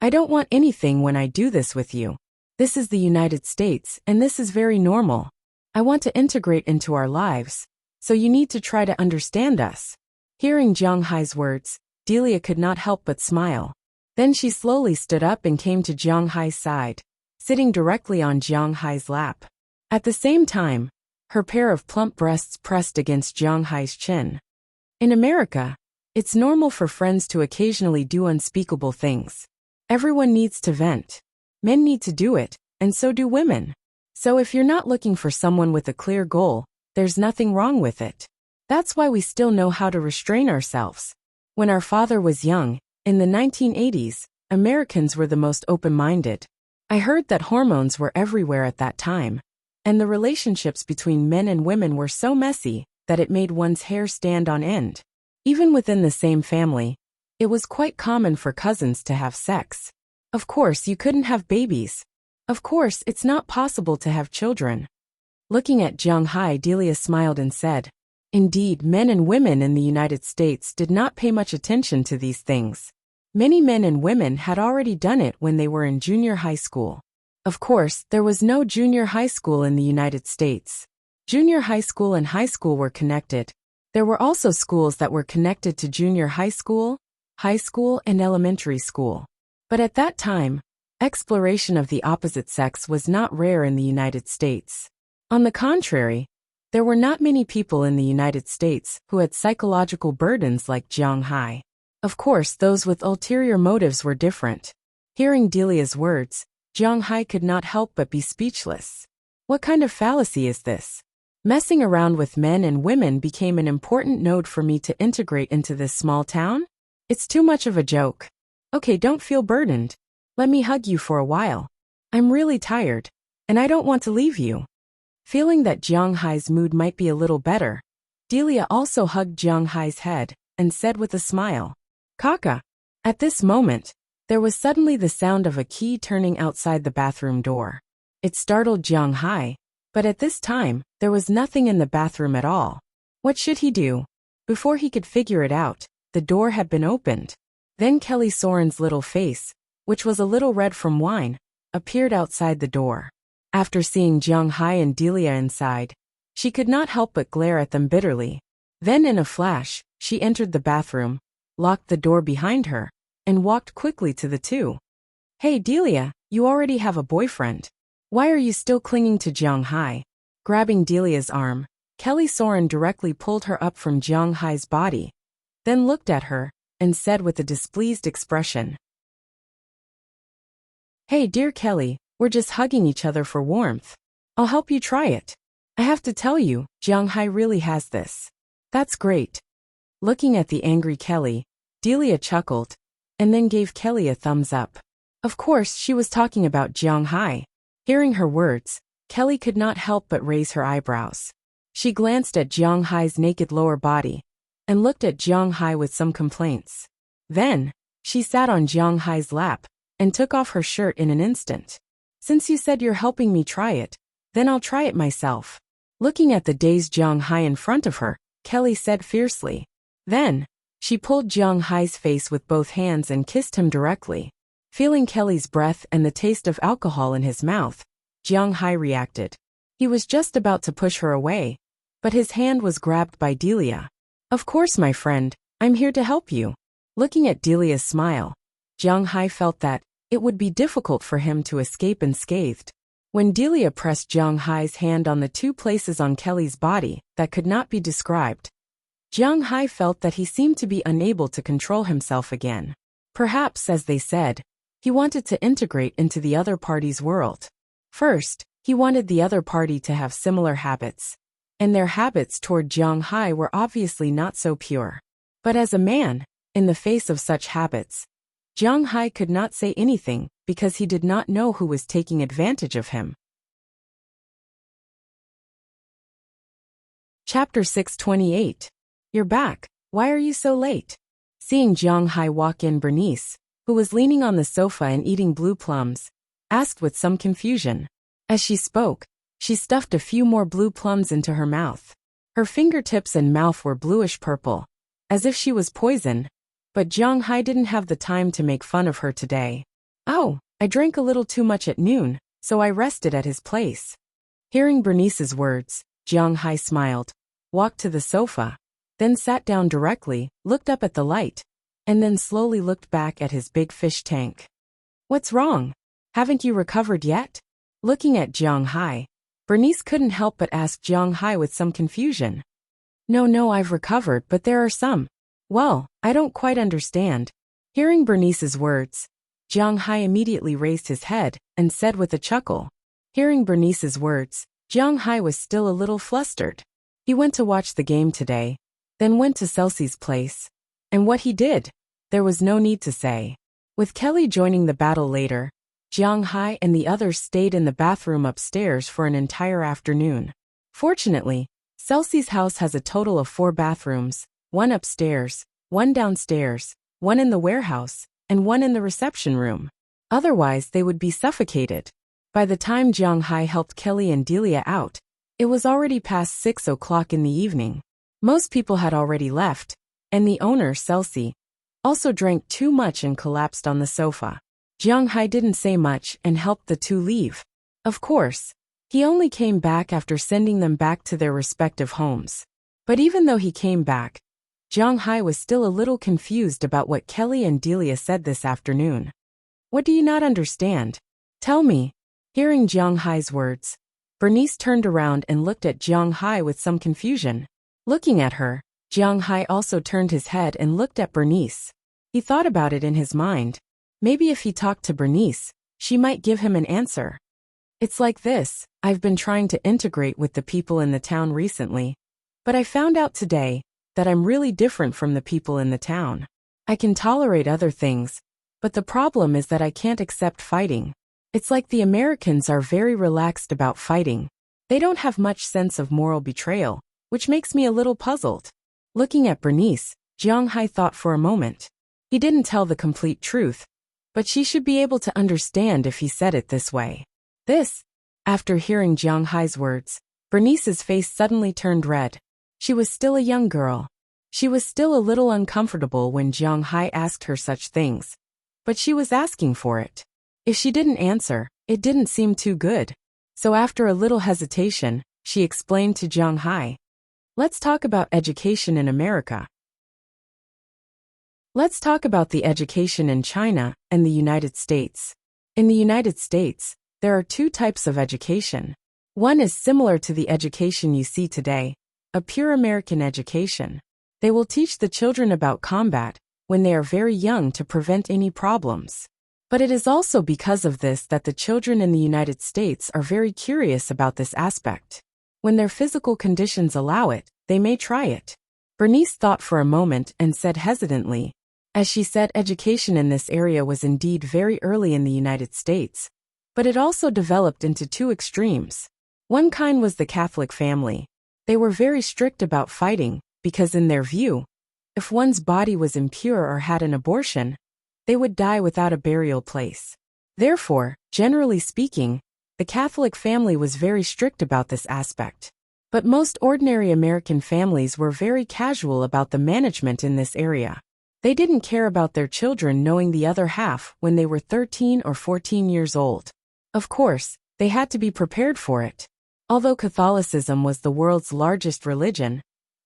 I don't want anything when I do this with you. This is the United States, and this is very normal. I want to integrate into our lives, so you need to try to understand us. Hearing Jiang Hai's words, Delia could not help but smile. Then she slowly stood up and came to Jiang Hai's side, sitting directly on Jiang Hai's lap. At the same time, her pair of plump breasts pressed against Jiang Hai's chin. In America, it's normal for friends to occasionally do unspeakable things. Everyone needs to vent. Men need to do it, and so do women. So if you're not looking for someone with a clear goal, there's nothing wrong with it. That's why we still know how to restrain ourselves. When our father was young, in the 1980s, Americans were the most open-minded. I heard that hormones were everywhere at that time, and the relationships between men and women were so messy that it made one's hair stand on end. Even within the same family, it was quite common for cousins to have sex. Of course, you couldn't have babies. Of course, it's not possible to have children. Looking at Jiang Hai, Delia smiled and said, Indeed, men and women in the United States did not pay much attention to these things. Many men and women had already done it when they were in junior high school. Of course, there was no junior high school in the United States. Junior high school and high school were connected. There were also schools that were connected to junior high school, and elementary school. But at that time, exploration of the opposite sex was not rare in the United States. On the contrary, there were not many people in the United States who had psychological burdens like Jiang Hai. Of course, those with ulterior motives were different. Hearing Delia's words, Jiang Hai could not help but be speechless. What kind of fallacy is this? Messing around with men and women became an important node for me to integrate into this small town? It's too much of a joke. Okay, don't feel burdened. Let me hug you for a while. I'm really tired, and I don't want to leave you. Feeling that Jiang Hai's mood might be a little better, Delia also hugged Jiang Hai's head and said with a smile, Kaka. At this moment, there was suddenly the sound of a key turning outside the bathroom door. It startled Jiang Hai, but at this time, there was nothing in the bathroom at all. What should he do? Before he could figure it out, the door had been opened. Then Kelly Soren's little face, which was a little red from wine, appeared outside the door. After seeing Jiang Hai and Delia inside, she could not help but glare at them bitterly. Then in a flash, she entered the bathroom, locked the door behind her, and walked quickly to the two. Hey Delia, you already have a boyfriend. Why are you still clinging to Jiang Hai? Grabbing Delia's arm, Kelly Soren directly pulled her up from Jiang Hai's body, then looked at her, and said with a displeased expression, Hey dear Kelly, we're just hugging each other for warmth. I'll help you try it. I have to tell you, Jiang Hai really has this. That's great. Looking at the angry Kelly, Delia chuckled, and then gave Kelly a thumbs up. Of course, she was talking about Jiang Hai. Hearing her words, Kelly could not help but raise her eyebrows. She glanced at Jiang Hai's naked lower body, and looked at Jiang Hai with some complaints. Then, she sat on Jiang Hai's lap, and took off her shirt in an instant. Since you said you're helping me try it, then I'll try it myself. Looking at the dazed Jiang Hai in front of her, Kelly said fiercely. Then, she pulled Jiang Hai's face with both hands and kissed him directly. Feeling Kelly's breath and the taste of alcohol in his mouth, Jiang Hai reacted. He was just about to push her away, but his hand was grabbed by Delia. Of course, my friend, I'm here to help you. Looking at Delia's smile, Jiang Hai felt that it would be difficult for him to escape unscathed. When Delia pressed Jiang Hai's hand on the two places on Kelly's body that could not be described, Jiang Hai felt that he seemed to be unable to control himself again. Perhaps, as they said, he wanted to integrate into the other party's world. First, he wanted the other party to have similar habits, and their habits toward Jiang Hai were obviously not so pure. But as a man, in the face of such habits, Jiang Hai could not say anything because he did not know who was taking advantage of him. Chapter 628. You're back. Why are you so late? Seeing Jiang Hai walk in, Bernice, who was leaning on the sofa and eating blue plums, asked with some confusion. As she spoke, She stuffed a few more blue plums into her mouth. Her fingertips and mouth were bluish-purple, as if she was poison, but Jiang Hai didn't have the time to make fun of her today. Oh, I drank a little too much at noon, so I rested at his place. Hearing Bernice's words, Jiang Hai smiled, walked to the sofa, then sat down directly, looked up at the light, and then slowly looked back at his big fish tank. What's wrong? Haven't you recovered yet? Looking at Jiang Hai, Bernice couldn't help but ask Jiang Hai with some confusion. No, I've recovered, but there are some. Well, I don't quite understand. Hearing Bernice's words, Jiang Hai immediately raised his head and said with a chuckle. Hearing Bernice's words, Jiang Hai was still a little flustered. He went to watch the game today, then went to Chelsea's place. And what he did, there was no need to say. With Kelly joining the battle later, Jiang Hai and the others stayed in the bathroom upstairs for an entire afternoon. Fortunately, Chelsea's house has a total of 4 bathrooms, one upstairs, one downstairs, one in the warehouse, and one in the reception room. Otherwise, they would be suffocated. By the time Jiang Hai helped Kelly and Delia out, it was already past 6 o'clock in the evening. Most people had already left, and the owner, Chelsea, also drank too much and collapsed on the sofa. Jiang Hai didn't say much and helped the two leave. Of course, he only came back after sending them back to their respective homes. But even though he came back, Jiang Hai was still a little confused about what Kelly and Delia said this afternoon. What do you not understand? Tell me. Hearing Jiang Hai's words, Bernice turned around and looked at Jiang Hai with some confusion. Looking at her, Jiang Hai also turned his head and looked at Bernice. He thought about it in his mind. Maybe if he talked to Bernice, she might give him an answer. It's like this, I've been trying to integrate with the people in the town recently, but I found out today that I'm really different from the people in the town. I can tolerate other things, but the problem is that I can't accept fighting. It's like the Americans are very relaxed about fighting. They don't have much sense of moral betrayal, which makes me a little puzzled. Looking at Bernice, Jiang Hai thought for a moment. He didn't tell the complete truth, but she should be able to understand if he said it this way. After hearing Jiang Hai's words, Bernice's face suddenly turned red. She was still a young girl. She was still a little uncomfortable when Jiang Hai asked her such things, but she was asking for it. If she didn't answer, it didn't seem too good. So after a little hesitation, she explained to Jiang Hai. Let's talk about education in America. Let's talk about the education in China and the United States. In the United States, there are 2 types of education. One is similar to the education you see today, a pure American education. They will teach the children about combat when they are very young to prevent any problems. But it is also because of this that the children in the United States are very curious about this aspect. When their physical conditions allow it, they may try it. Bernice thought for a moment and said hesitantly, as she said education in this area was indeed very early in the United States, but it also developed into 2 extremes. One kind was the Catholic family. They were very strict about fighting, because in their view, if one's body was impure or had an abortion, they would die without a burial place. Therefore, generally speaking, the Catholic family was very strict about this aspect. But most ordinary American families were very casual about the management in this area. They didn't care about their children knowing the other half when they were 13 or 14 years old. Of course, they had to be prepared for it. Although Catholicism was the world's largest religion,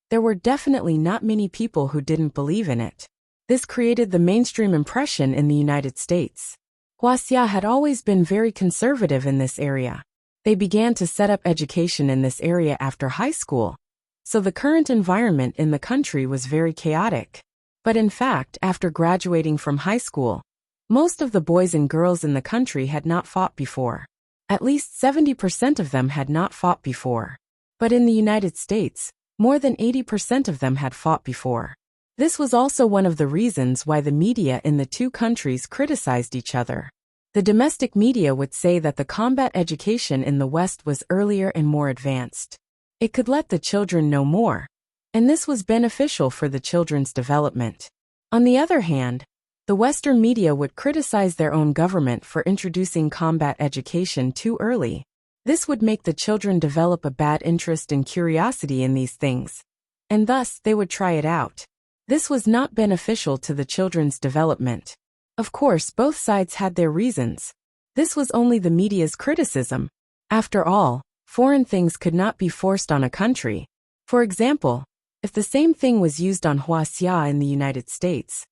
there were definitely not many people who didn't believe in it. This created the mainstream impression in the United States. Huaxia had always been very conservative in this area. They began to set up education in this area after high school, so the current environment in the country was very chaotic. But in fact, after graduating from high school, most of the boys and girls in the country had not fought before. At least 70% of them had not fought before. But in the United States, more than 80% of them had fought before. This was also one of the reasons why the media in the 2 countries criticized each other. The domestic media would say that the combat education in the West was earlier and more advanced. It could let the children know more, and this was beneficial for the children's development. On the other hand, the Western media would criticize their own government for introducing combat education too early. This would make the children develop a bad interest and curiosity in these things, and thus they would try it out. This was not beneficial to the children's development. Of course, both sides had their reasons. This was only the media's criticism. After all, foreign things could not be forced on a country. For example, if the same thing was used on Huaxia in the United States,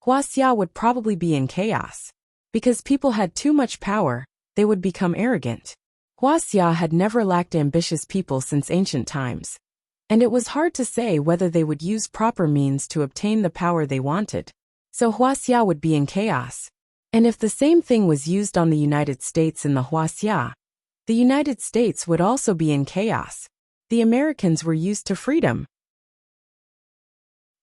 Huaxia would probably be in chaos. Because people had too much power, they would become arrogant. Huaxia had never lacked ambitious people since ancient times, and it was hard to say whether they would use proper means to obtain the power they wanted. So Huaxia would be in chaos. And if the same thing was used on the United States in the Huaxia, the United States would also be in chaos. The Americans were used to freedom.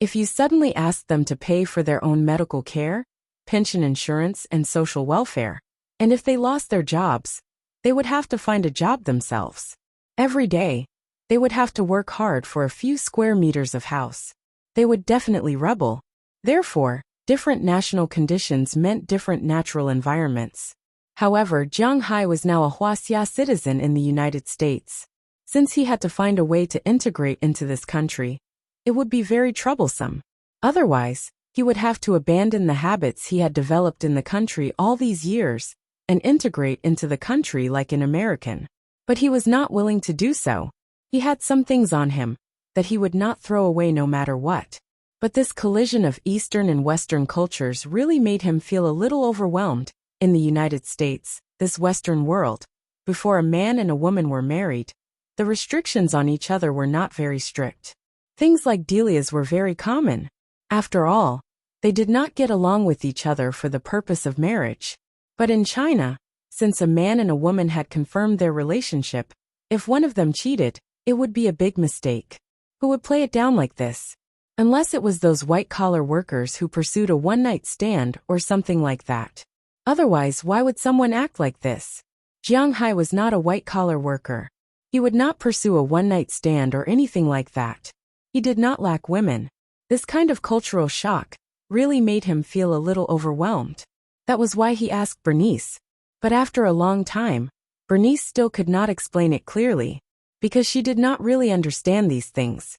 If you suddenly asked them to pay for their own medical care, pension insurance, and social welfare, and if they lost their jobs, they would have to find a job themselves. Every day, they would have to work hard for a few square meters of house. They would definitely rebel. Therefore, different national conditions meant different natural environments. However, Jiang Hai was now a Huaxia citizen in the United States. Since he had to find a way to integrate into this country, it would be very troublesome. Otherwise, he would have to abandon the habits he had developed in the country all these years and integrate into the country like an American. But he was not willing to do so. He had some things on him that he would not throw away no matter what. But this collision of Eastern and Western cultures really made him feel a little overwhelmed. In the United States, this Western world, before a man and a woman were married, the restrictions on each other were not very strict. Things like delias were very common. After all, they did not get along with each other for the purpose of marriage. But in China, since a man and a woman had confirmed their relationship, if one of them cheated, it would be a big mistake. Who would play it down like this? Unless it was those white-collar workers who pursued a one-night stand or something like that. Otherwise, why would someone act like this? Jiang Hai was not a white-collar worker. He would not pursue a one-night stand or anything like that. He did not lack women. This kind of cultural shock really made him feel a little overwhelmed. That was why he asked Bernice. But after a long time, Bernice still could not explain it clearly, because she did not really understand these things.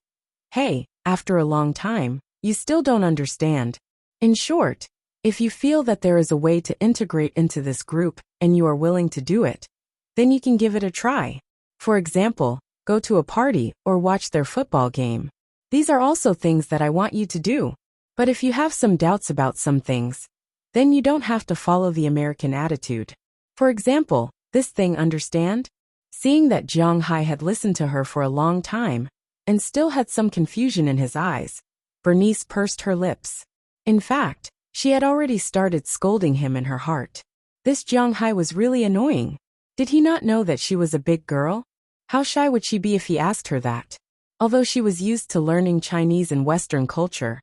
Hey, after a long time, you still don't understand. In short, if you feel that there is a way to integrate into this group and you are willing to do it, then you can give it a try. For example, go to a party or watch their football game. These are also things that I want you to do. But if you have some doubts about some things, then you don't have to follow the American attitude. For example, this thing, understand? Seeing that Jiang Hai had listened to her for a long time and still had some confusion in his eyes, Bernice pursed her lips. In fact, she had already started scolding him in her heart. This Jiang Hai was really annoying. Did he not know that she was a big girl? How shy would she be if he asked her that? Although she was used to learning Chinese and Western culture,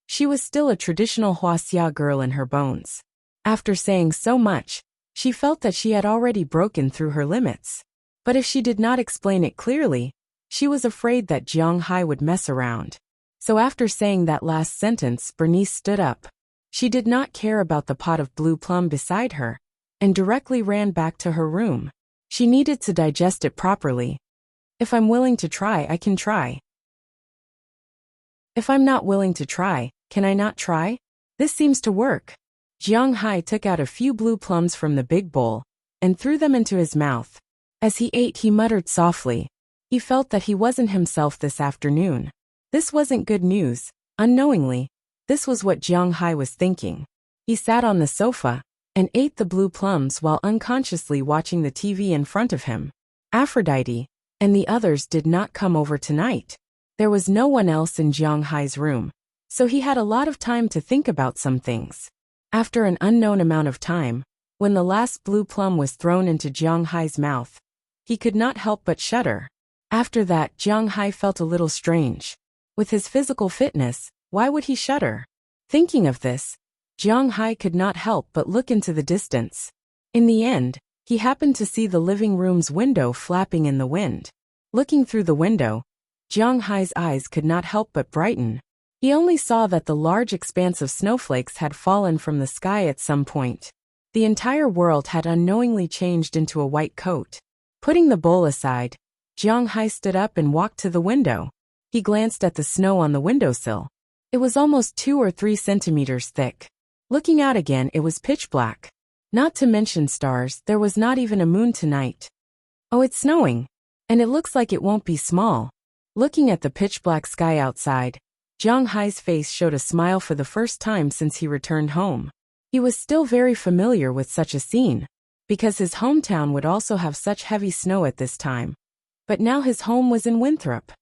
she was still a traditional Huaxia girl in her bones. After saying so much, she felt that she had already broken through her limits. But if she did not explain it clearly, she was afraid that Jiang Hai would mess around. So after saying that last sentence, Bernice stood up. She did not care about the pot of blue plum beside her, and directly ran back to her room. She needed to digest it properly. If I'm willing to try, I can try. If I'm not willing to try, can I not try? This seems to work. Jiang Hai took out a few blue plums from the big bowl and threw them into his mouth. As he ate, he muttered softly. He felt that he wasn't himself this afternoon. This wasn't good news. Unknowingly, this was what Jiang Hai was thinking. He sat on the sofa and ate the blue plums while unconsciously watching the TV in front of him. Aphrodite and the others did not come over tonight. There was no one else in Jiang Hai's room, so he had a lot of time to think about some things. After an unknown amount of time, when the last blue plum was thrown into Jiang Hai's mouth, he could not help but shudder. After that, Jiang Hai felt a little strange. With his physical fitness, why would he shudder? Thinking of this, Jiang Hai could not help but look into the distance. In the end, he happened to see the living room's window flapping in the wind. Looking through the window, Jiang Hai's eyes could not help but brighten. He only saw that the large expanse of snowflakes had fallen from the sky at some point. The entire world had unknowingly changed into a white coat. Putting the bowl aside, Jiang Hai stood up and walked to the window. He glanced at the snow on the windowsill. It was almost 2 or 3 centimeters thick. Looking out again, it was pitch black. Not to mention stars, there was not even a moon tonight. Oh, it's snowing. And it looks like it won't be small. Looking at the pitch black sky outside, Jiang Hai's face showed a smile for the first time since he returned home. He was still very familiar with such a scene, because his hometown would also have such heavy snow at this time. But now his home was in Winthrop.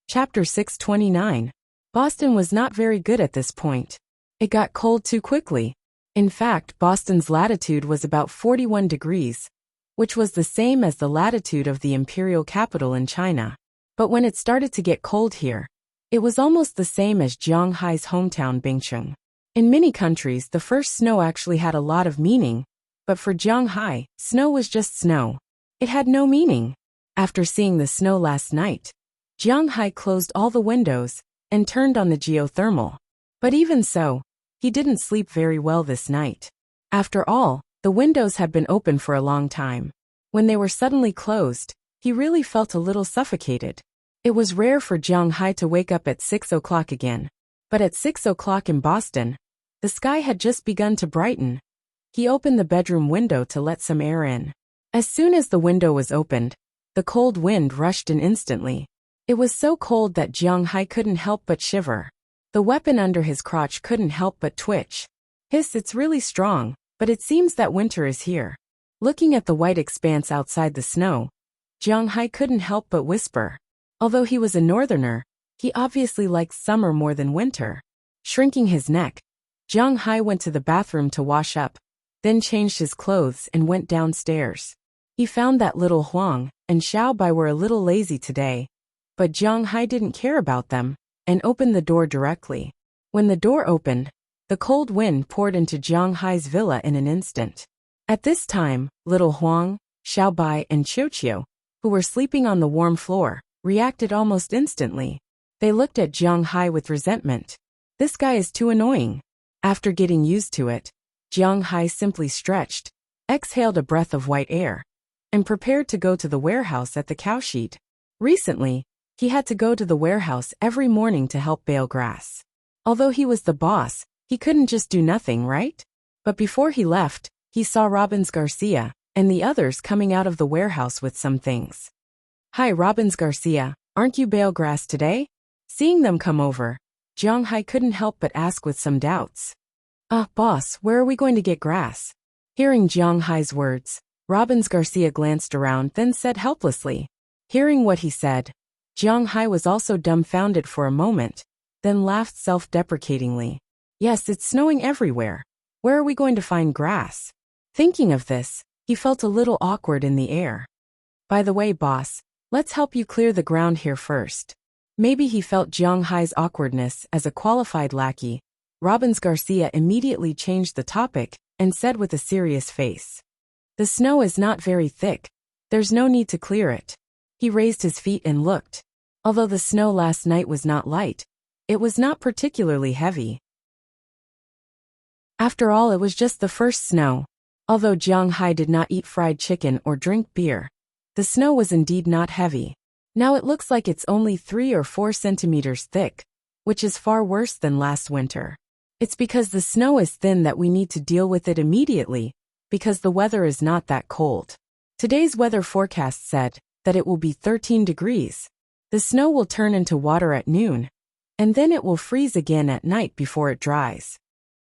Chapter 629. Boston was not very good at this point. It got cold too quickly. In fact, Boston's latitude was about 41 degrees, which was the same as the latitude of the imperial capital in China. But when it started to get cold here, it was almost the same as Jiang Hai's hometown Bingcheng. In many countries, the first snow actually had a lot of meaning, but for Jiang Hai, snow was just snow. It had no meaning. After seeing the snow last night, Jiang Hai closed all the windows and turned on the geothermal. But even so, he didn't sleep very well this night. After all, the windows had been open for a long time. When they were suddenly closed, he really felt a little suffocated. It was rare for Jiang Hai to wake up at 6 o'clock again. But at 6 o'clock in Boston, the sky had just begun to brighten. He opened the bedroom window to let some air in. As soon as the window was opened, the cold wind rushed in instantly. It was so cold that Jiang Hai couldn't help but shiver. The weapon under his crotch couldn't help but twitch. Hiss, it's really strong, but it seems that winter is here. Looking at the white expanse outside the snow, Jiang Hai couldn't help but whisper. Although he was a northerner, he obviously liked summer more than winter. Shrinking his neck, Jiang Hai went to the bathroom to wash up, then changed his clothes and went downstairs. He found that little Huang and Xiao Bai were a little lazy today, but Jiang Hai didn't care about them and opened the door directly. When the door opened, the cold wind poured into Jiang Hai's villa in an instant. At this time, little Huang, Xiao Bai and Qiu, who were sleeping on the warm floor, reacted almost instantly. They looked at Jiang Hai with resentment. This guy is too annoying. After getting used to it, Jiang Hai simply stretched, exhaled a breath of white air, and prepared to go to the warehouse at the cowshed. Recently, he had to go to the warehouse every morning to help bale grass. Although he was the boss, he couldn't just do nothing, right? But before he left, he saw Robbins Garcia and the others coming out of the warehouse with some things. Hi, Robbins Garcia, aren't you bale grass today? Seeing them come over, Jiang Hai couldn't help but ask with some doubts. Boss, where are we going to get grass? Hearing Jiang Hai's words, Robbins Garcia glanced around then said helplessly. Hearing what he said, Jiang Hai was also dumbfounded for a moment, then laughed self-deprecatingly. Yes, it's snowing everywhere. Where are we going to find grass? Thinking of this, he felt a little awkward in the air. By the way, boss, let's help you clear the ground here first. Maybe he felt Jiang Hai's awkwardness as a qualified lackey. Robbins Garcia immediately changed the topic and said with a serious face. The snow is not very thick. There's no need to clear it. He raised his feet and looked. Although the snow last night was not light, it was not particularly heavy. After all, it was just the first snow. Although Jiang Hai did not eat fried chicken or drink beer, the snow was indeed not heavy. Now it looks like it's only 3 or 4 centimeters thick, which is far worse than last winter. It's because the snow is thin that we need to deal with it immediately, because the weather is not that cold. Today's weather forecast said that it will be 13 degrees. The snow will turn into water at noon, and then it will freeze again at night before it dries.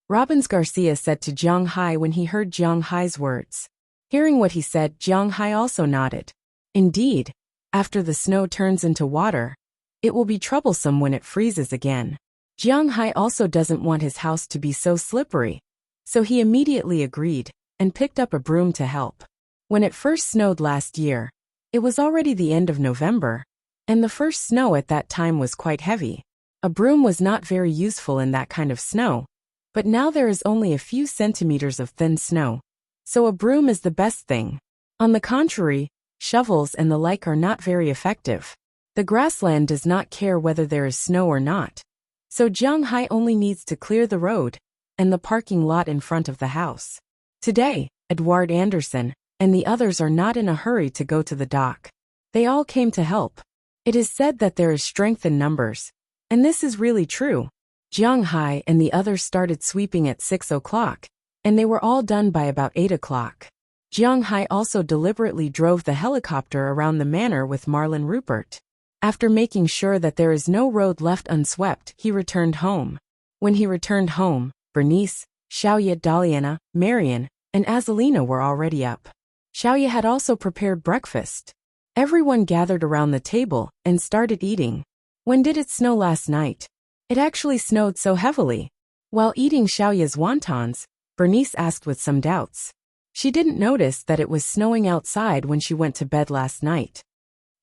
Robbins Garcia said to Jiang Hai when he heard Jiang Hai's words. Hearing what he said, Jiang Hai also nodded. Indeed, after the snow turns into water, it will be troublesome when it freezes again. Jiang Hai also doesn't want his house to be so slippery, so he immediately agreed and picked up a broom to help. When it first snowed last year, it was already the end of November, and the first snow at that time was quite heavy. A broom was not very useful in that kind of snow, but now there is only a few centimeters of thin snow, so a broom is the best thing. On the contrary, shovels and the like are not very effective. The grassland does not care whether there is snow or not, so Jiang Hai only needs to clear the road and the parking lot in front of the house. Today, Edward Anderson, and the others are not in a hurry to go to the dock. They all came to help. It is said that there is strength in numbers. And this is really true. Jiang Hai and the others started sweeping at 6 o'clock, and they were all done by about 8 o'clock. Jiang Hai also deliberately drove the helicopter around the manor with Marlon Rupert. After making sure that there is no road left unswept, he returned home. When he returned home, Bernice, Xiaoya, Daliana, Marian, and Azalina were already up. Xiaoya had also prepared breakfast. Everyone gathered around the table and started eating. When did it snow last night? It actually snowed so heavily. While eating Xiaoya's wontons, Bernice asked with some doubts. She didn't notice that it was snowing outside when she went to bed last night.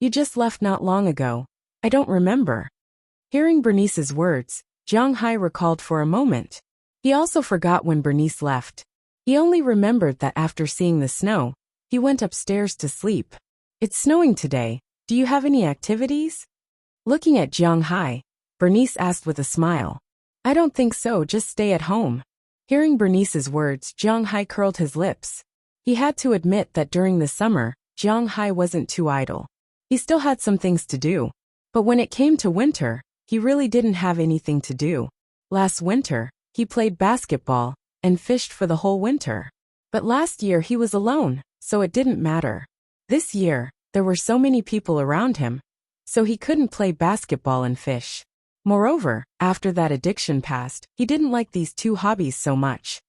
You just left not long ago. I don't remember. Hearing Bernice's words, Jiang Hai recalled for a moment. He also forgot when Bernice left. He only remembered that after seeing the snow, he went upstairs to sleep. It's snowing today. Do you have any activities? Looking at Jiang Hai, Bernice asked with a smile. I don't think so, just stay at home. Hearing Bernice's words, Jiang Hai curled his lips. He had to admit that during the summer, Jiang Hai wasn't too idle. He still had some things to do. But when it came to winter, he really didn't have anything to do. Last winter, he played basketball and fished for the whole winter. But last year he was alone, so it didn't matter. This year, there were so many people around him, so he couldn't play basketball and fish. Moreover, after that addiction passed, he didn't like these two hobbies so much.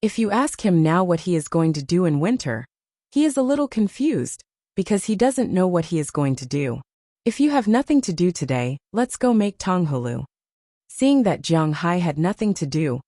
If you ask him now what he is going to do in winter, he is a little confused, because he doesn't know what he is going to do. If you have nothing to do today, let's go make tonghulu. Seeing that Jiang Hai had nothing to do,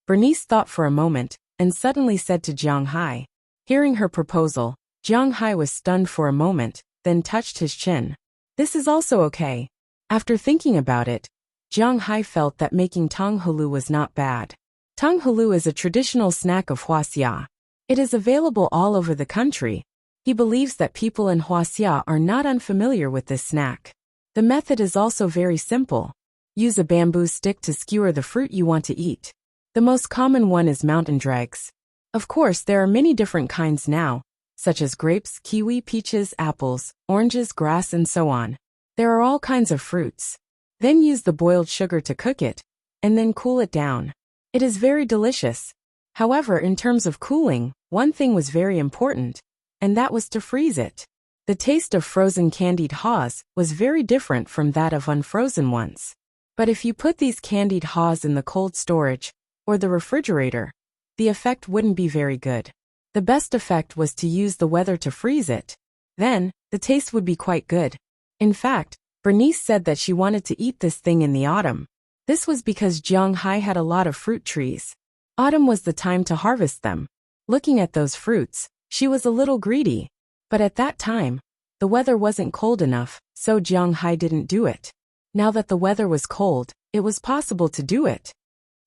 Bernice thought for a moment, and suddenly said to Jiang Hai. Hearing her proposal, Jiang Hai was stunned for a moment, then touched his chin. This is also okay. After thinking about it, Jiang Hai felt that making tonghulu was not bad. Tonghulu is a traditional snack of Huaxia. It is available all over the country. He believes that people in Huaxia are not unfamiliar with this snack. The method is also very simple. Use a bamboo stick to skewer the fruit you want to eat. The most common one is mountain dregs. Of course, there are many different kinds now, such as grapes, kiwi, peaches, apples, oranges, grass, and so on. There are all kinds of fruits. Then use the boiled sugar to cook it, and then cool it down. It is very delicious. However, in terms of cooling, one thing was very important, and that was to freeze it. The taste of frozen candied haws was very different from that of unfrozen ones. But if you put these candied haws in the cold storage, or the refrigerator, the effect wouldn't be very good. The best effect was to use the weather to freeze it. Then, the taste would be quite good. In fact, Bernice said that she wanted to eat this thing in the autumn. This was because Jiang Hai had a lot of fruit trees. Autumn was the time to harvest them. Looking at those fruits, she was a little greedy. But at that time, the weather wasn't cold enough, so Jiang Hai didn't do it. Now that the weather was cold, it was possible to do it.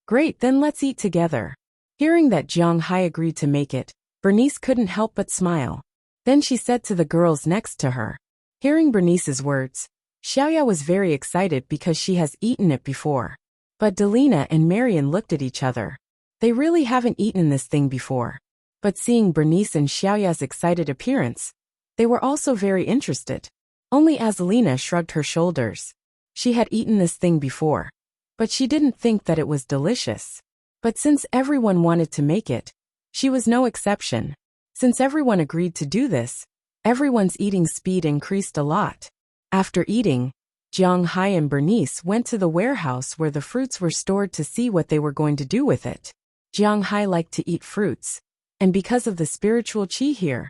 Great, then let's eat together. Hearing that Jiang Hai agreed to make it, Bernice couldn't help but smile. Then she said to the girls next to her. Hearing Bernice's words, Xiaoya was very excited because she has eaten it before. But Delina and Marian looked at each other. They really haven't eaten this thing before. But seeing Bernice and Xiaoya's excited appearance, they were also very interested. Only Azalina shrugged her shoulders. She had eaten this thing before, but she didn't think that it was delicious. But since everyone wanted to make it, she was no exception. Since everyone agreed to do this, everyone's eating speed increased a lot. After eating, Jiang Hai and Bernice went to the warehouse where the fruits were stored to see what they were going to do with it. Jiang Hai liked to eat fruits, and because of the spiritual qi here,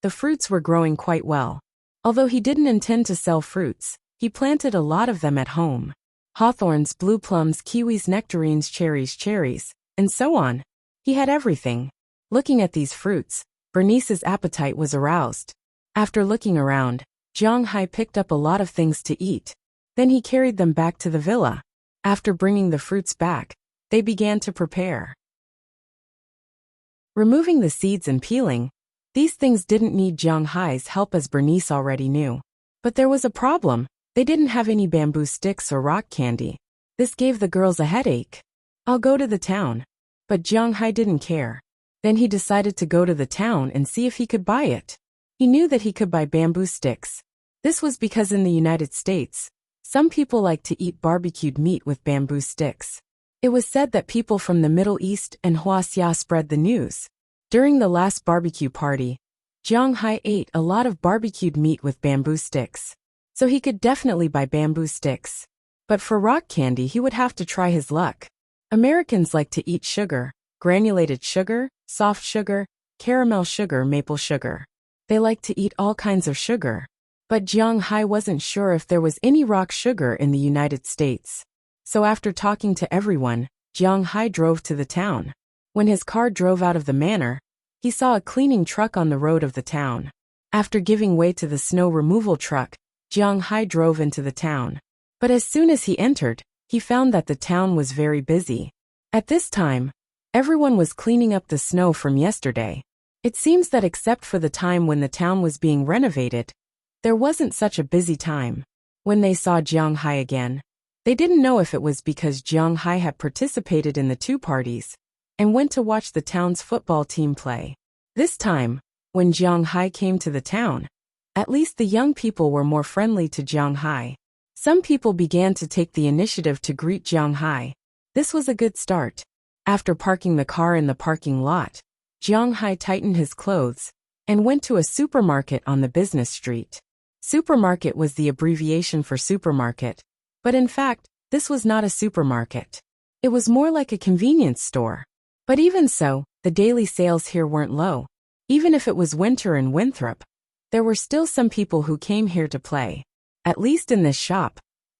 the fruits were growing quite well. Although he didn't intend to sell fruits, he planted a lot of them at home. Hawthorns, blue plums, kiwis, nectarines, cherries, and so on. He had everything. Looking at these fruits, Bernice's appetite was aroused. After looking around, Jiang Hai picked up a lot of things to eat. Then he carried them back to the villa. After bringing the fruits back, they began to prepare. Removing the seeds and peeling, these things didn't need Jiang Hai's help as Bernice already knew. But there was a problem. They didn't have any bamboo sticks or rock candy. This gave the girls a headache. I'll go to the town. But Jiang Hai didn't care. Then he decided to go to the town and see if he could buy it. He knew that he could buy bamboo sticks. This was because in the United States, some people like to eat barbecued meat with bamboo sticks. It was said that people from the Middle East and Huaxia spread the news. During the last barbecue party, Jiang Hai ate a lot of barbecued meat with bamboo sticks. So he could definitely buy bamboo sticks. But for rock candy he would have to try his luck. Americans like to eat sugar, granulated sugar, soft sugar, caramel sugar, maple sugar. They like to eat all kinds of sugar. But Jiang Hai wasn't sure if there was any rock sugar in the United States. So after talking to everyone, Jiang Hai drove to the town. When his car drove out of the manor, he saw a cleaning truck on the road of the town. After giving way to the snow removal truck, Jiang Hai drove into the town. But as soon as he entered, he found that the town was very busy. At this time, everyone was cleaning up the snow from yesterday. It seems that except for the time when the town was being renovated, there wasn't such a busy time. When they saw Jiang Hai again, they didn't know if it was because Jiang Hai had participated in the two parties and went to watch the town's football team play. This time, when Jiang Hai came to the town, at least the young people were more friendly to Jiang Hai. Some people began to take the initiative to greet Jiang Hai. This was a good start. After parking the car in the parking lot, Jiang Hai tightened his clothes and went to a supermarket on the business street. Supermarket was the abbreviation for supermarket, but in fact, this was not a supermarket. It was more like a convenience store. But even so, the daily sales here weren't low. Even if it was winter in Winthrop, there were still some people who came here to play. At least in this shop,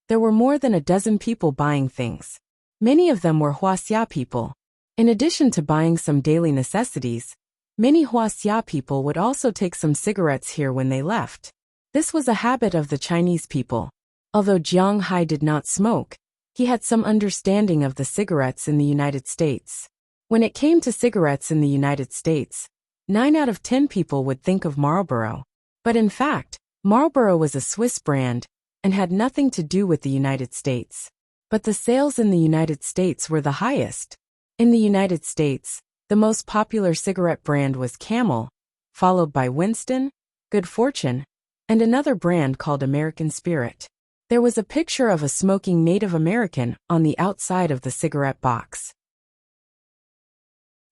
there were more than a dozen people buying things. Many of them were Huaxia people. In addition to buying some daily necessities, many Huaxia people would also take some cigarettes here when they left. This was a habit of the Chinese people. Although Jiang Hai did not smoke, he had some understanding of the cigarettes in the United States. When it came to cigarettes in the United States, 9 out of 10 people would think of Marlboro. But in fact, Marlboro was a Swiss brand and had nothing to do with the United States. But the sales in the United States were the highest. In the United States, the most popular cigarette brand was Camel, followed by Winston, Good Fortune, and another brand called American Spirit. There was a picture of a smoking Native American on the outside of the cigarette box.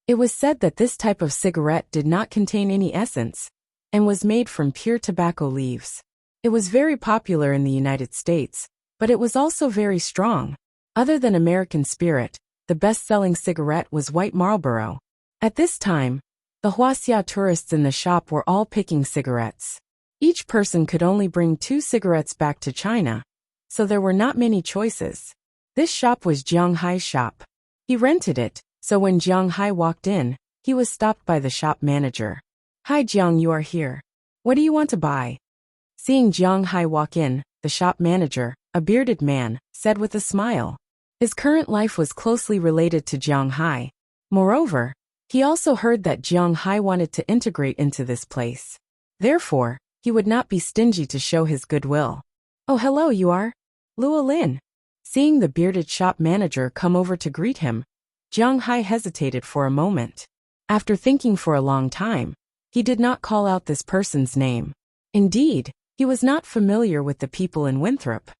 It was said that this type of cigarette did not contain any essence and was made from pure tobacco leaves. It was very popular in the United States, but it was also very strong. Other than American Spirit, the best-selling cigarette was White Marlboro. At this time, the Huaxia tourists in the shop were all picking cigarettes. Each person could only bring 2 cigarettes back to China, so there were not many choices. This shop was Jiang Hai's shop. He rented it, so when Jiang Hai walked in, he was stopped by the shop manager. "Hi Jiang, you are here. What do you want to buy?" Seeing Jiang Hai walk in, the shop manager, a bearded man, said with a smile. His current life was closely related to Jiang Hai. Moreover, he also heard that Jiang Hai wanted to integrate into this place. Therefore, he would not be stingy to show his goodwill. "Oh, hello, you are Luo Lin." Seeing the bearded shop manager come over to greet him, Jiang Hai hesitated for a moment. After thinking for a long time, he did not call out this person's name. Indeed, he was not familiar with the people in Winthrop.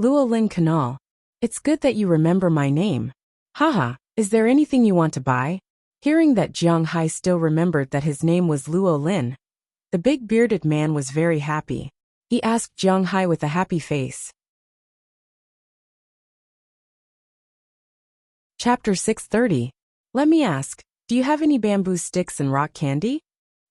"Luo Lin Canal. It's good that you remember my name. Haha, is there anything you want to buy?" Hearing that Jiang Hai still remembered that his name was Luo Lin, the big bearded man was very happy. He asked Jiang Hai with a happy face. Chapter 630. Let me ask, do you have any bamboo sticks and rock candy?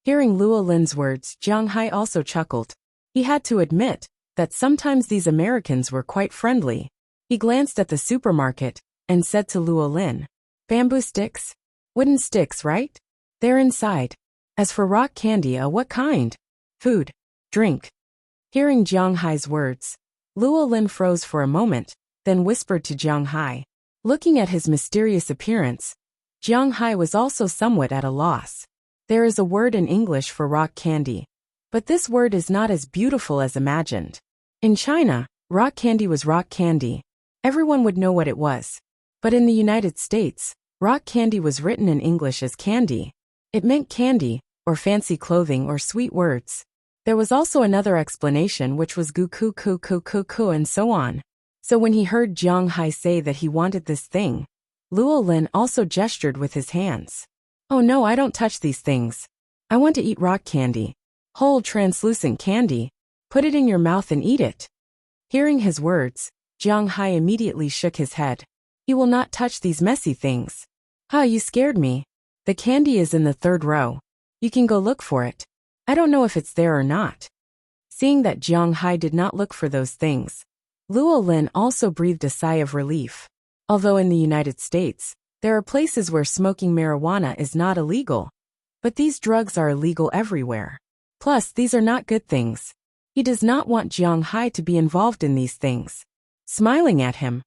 Hearing Luo Lin's words, Jiang Hai also chuckled. He had to admit that sometimes these Americans were quite friendly. He glanced at the supermarket and said to Luo Lin, "Bamboo sticks? Wooden sticks, right? They're inside. As for rock candy, what kind? Food, drink." Hearing Jiang Hai's words, Luo Lin froze for a moment, then whispered to Jiang Hai. Looking at his mysterious appearance, Jiang Hai was also somewhat at a loss. There is a word in English for rock candy, but this word is not as beautiful as imagined. In China, rock candy was rock candy. Everyone would know what it was. But in the United States, rock candy was written in English as candy. It meant candy, or fancy clothing or sweet words. There was also another explanation which was gu ku ku ku ku ku and so on. So when he heard Jiang Hai say that he wanted this thing, Luo Lin also gestured with his hands. Oh no, I don't touch these things. I want to eat rock candy. Whole translucent candy. Put it in your mouth and eat it. Hearing his words, Jiang Hai immediately shook his head. He will not touch these messy things. Ha, you scared me. The candy is in the 3rd row. You can go look for it. I don't know if it's there or not. Seeing that Jiang Hai did not look for those things, Luo Lin also breathed a sigh of relief. Although in the United States, there are places where smoking marijuana is not illegal, but these drugs are illegal everywhere. Plus, these are not good things. He does not want Jiang Hai to be involved in these things. Smiling at him,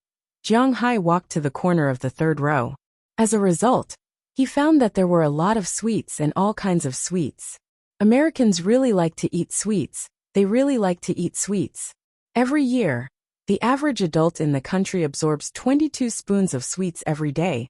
Jiang Hai walked to the corner of the 3rd row. As a result, he found that there were a lot of sweets and all kinds of sweets. Americans really like to eat sweets. They really like to eat sweets. Every year, the average adult in the country absorbs 22 spoons of sweets every day,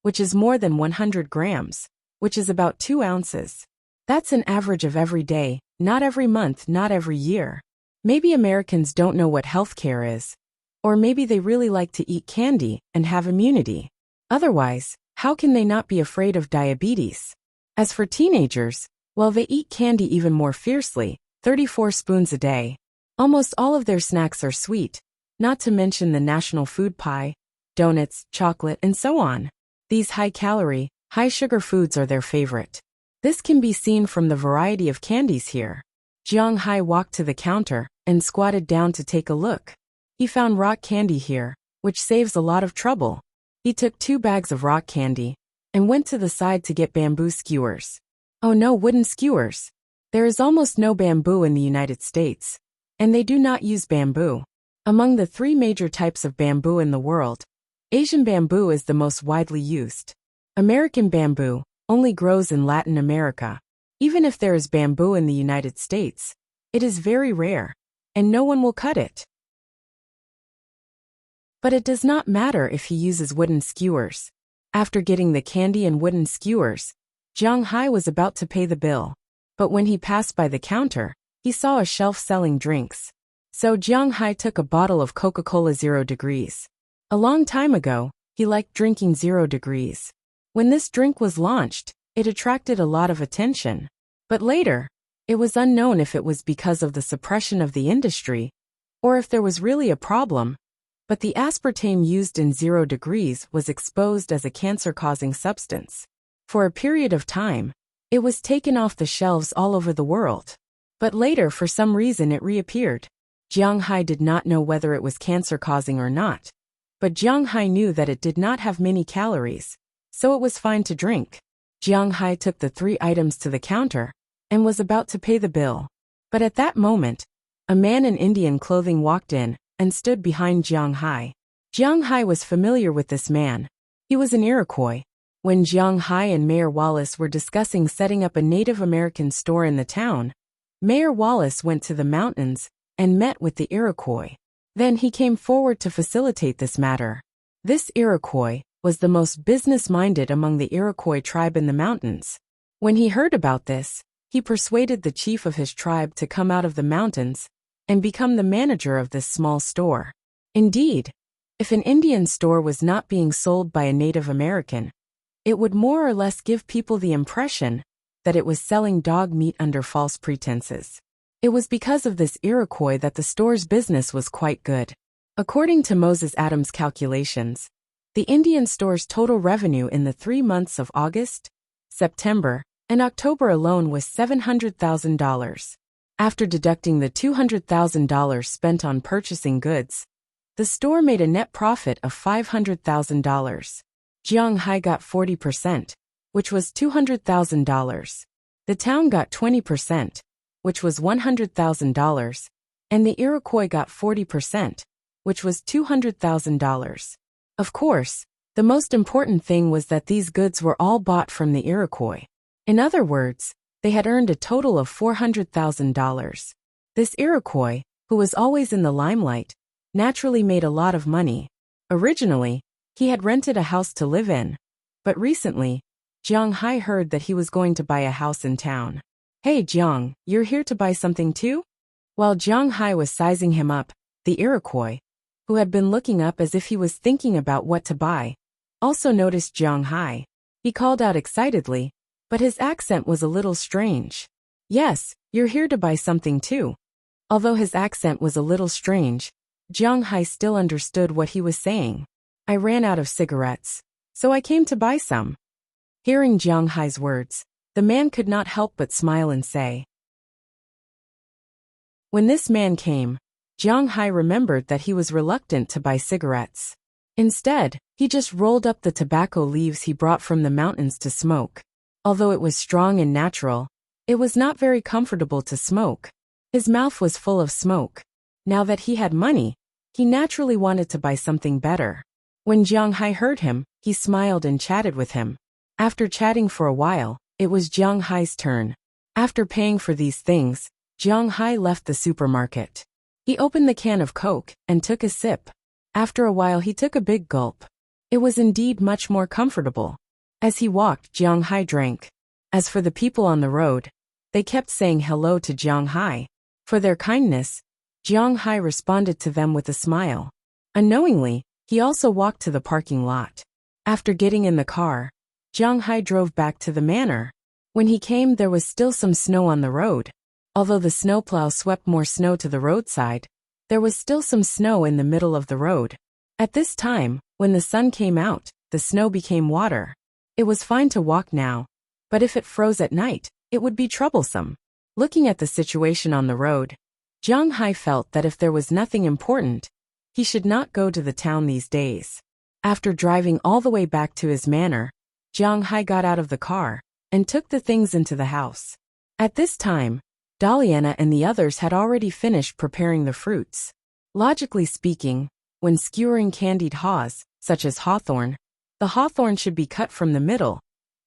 which is more than 100 grams, which is about 2 ounces. That's an average of every day, not every month, not every year. Maybe Americans don't know what healthcare is, or maybe they really like to eat candy and have immunity. Otherwise, how can they not be afraid of diabetes? As for teenagers, well, they eat candy even more fiercely, 34 spoons a day. Almost all of their snacks are sweet, not to mention the national food pie, donuts, chocolate, and so on. These high-calorie, high-sugar foods are their favorite. This can be seen from the variety of candies here. Jiang Hai walked to the counter and squatted down to take a look. He found rock candy here, which saves a lot of trouble. He took 2 bags of rock candy and went to the side to get bamboo skewers. Oh no, wooden skewers. There is almost no bamboo in the United States, and they do not use bamboo. Among the 3 major types of bamboo in the world, Asian bamboo is the most widely used. American bamboo only grows in Latin America. Even if there is bamboo in the United States, it is very rare, and no one will cut it. But it does not matter if he uses wooden skewers. After getting the candy and wooden skewers, Jiang Hai was about to pay the bill. But when he passed by the counter, he saw a shelf selling drinks. So Jiang Hai took a bottle of Coca-Cola 0 degrees. A long time ago, he liked drinking 0 degrees. When this drink was launched, it attracted a lot of attention. But later, it was unknown if it was because of the suppression of the industry, or if there was really a problem. But the aspartame used in 0 degrees was exposed as a cancer-causing substance. For a period of time, it was taken off the shelves all over the world. But later, for some reason, it reappeared. Jiang Hai did not know whether it was cancer-causing or not. But Jiang Hai knew that it did not have many calories, so it was fine to drink. Jiang Hai took the 3 items to the counter and was about to pay the bill. But at that moment, a man in Indian clothing walked in and stood behind Jiang Hai. Jiang Hai was familiar with this man. He was an Iroquois. When Jiang Hai and Mayor Wallace were discussing setting up a Native American store in the town, Mayor Wallace went to the mountains and met with the Iroquois. Then he came forward to facilitate this matter. This Iroquois was the most business-minded among the Iroquois tribe in the mountains. When he heard about this, he persuaded the chief of his tribe to come out of the mountains and become the manager of this small store. Indeed, if an Indian store was not being sold by a Native American, it would more or less give people the impression that it was selling dog meat under false pretenses. It was because of this Iroquois that the store's business was quite good. According to Moses Adams' calculations, the Indian store's total revenue in the 3 months of August, September, and October alone was $700,000. After deducting the $200,000 spent on purchasing goods, the store made a net profit of $500,000. Jiang Hai got 40%, which was $200,000. The town got 20%, which was $100,000, and the Iroquois got 40%, which was $200,000. Of course, the most important thing was that these goods were all bought from the Iroquois. In other words, they had earned a total of $400,000. This Iroquois, who was always in the limelight, naturally made a lot of money. Originally, he had rented a house to live in, but recently, Jiang Hai heard that he was going to buy a house in town. Hey Jiang, you're here to buy something too? While Jiang Hai was sizing him up, the Iroquois, who had been looking up as if he was thinking about what to buy, also noticed Jiang Hai. He called out excitedly, but his accent was a little strange. Yes, you're here to buy something too. Although his accent was a little strange, Jiang Hai still understood what he was saying. I ran out of cigarettes, so I came to buy some. Hearing Jiang Hai's words, the man could not help but smile and say. When this man came, Jiang Hai remembered that he was reluctant to buy cigarettes. Instead, he just rolled up the tobacco leaves he brought from the mountains to smoke. Although it was strong and natural, it was not very comfortable to smoke. His mouth was full of smoke. Now that he had money, he naturally wanted to buy something better. When Jiang Hai heard him, he smiled and chatted with him. After chatting for a while, it was Jiang Hai's turn. After paying for these things, Jiang Hai left the supermarket. He opened the can of Coke and took a sip. After a while he took a big gulp. It was indeed much more comfortable. As he walked, Jiang Hai drank. As for the people on the road, they kept saying hello to Jiang Hai. For their kindness, Jiang Hai responded to them with a smile. Unknowingly, he also walked to the parking lot. After getting in the car, Jiang Hai drove back to the manor. When he came, there was still some snow on the road. Although the snowplow swept more snow to the roadside, there was still some snow in the middle of the road. At this time, when the sun came out, the snow became water. It was fine to walk now, but if it froze at night, it would be troublesome. Looking at the situation on the road, Jiang Hai felt that if there was nothing important, he should not go to the town these days. After driving all the way back to his manor, Jiang Hai got out of the car and took the things into the house. At this time, Daliana and the others had already finished preparing the fruits. Logically speaking, when skewering candied haws, such as hawthorn, the hawthorn should be cut from the middle,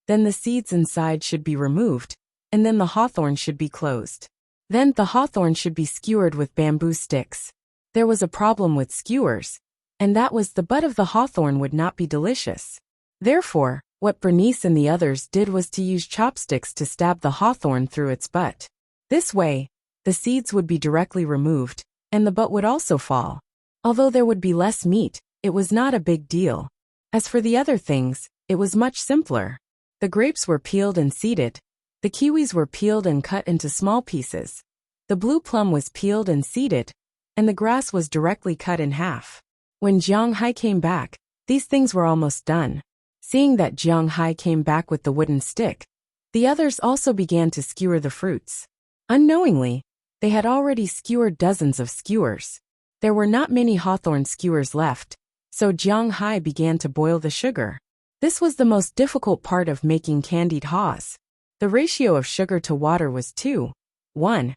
then the seeds inside should be removed, and then the hawthorn should be closed. Then the hawthorn should be skewered with bamboo sticks. There was a problem with skewers, and that was the butt of the hawthorn would not be delicious. Therefore, what Bernice and the others did was to use chopsticks to stab the hawthorn through its butt. This way, the seeds would be directly removed, and the butt would also fall. Although there would be less meat, it was not a big deal. As for the other things, it was much simpler. The grapes were peeled and seeded. The kiwis were peeled and cut into small pieces. The blue plum was peeled and seeded, and the grass was directly cut in half. When Jiang Hai came back, these things were almost done. Seeing that Jiang Hai came back with the wooden stick, the others also began to skewer the fruits. Unknowingly, they had already skewered dozens of skewers. There were not many hawthorn skewers left, so Jiang Hai began to boil the sugar. This was the most difficult part of making candied haws. The ratio of sugar to water was 2:1,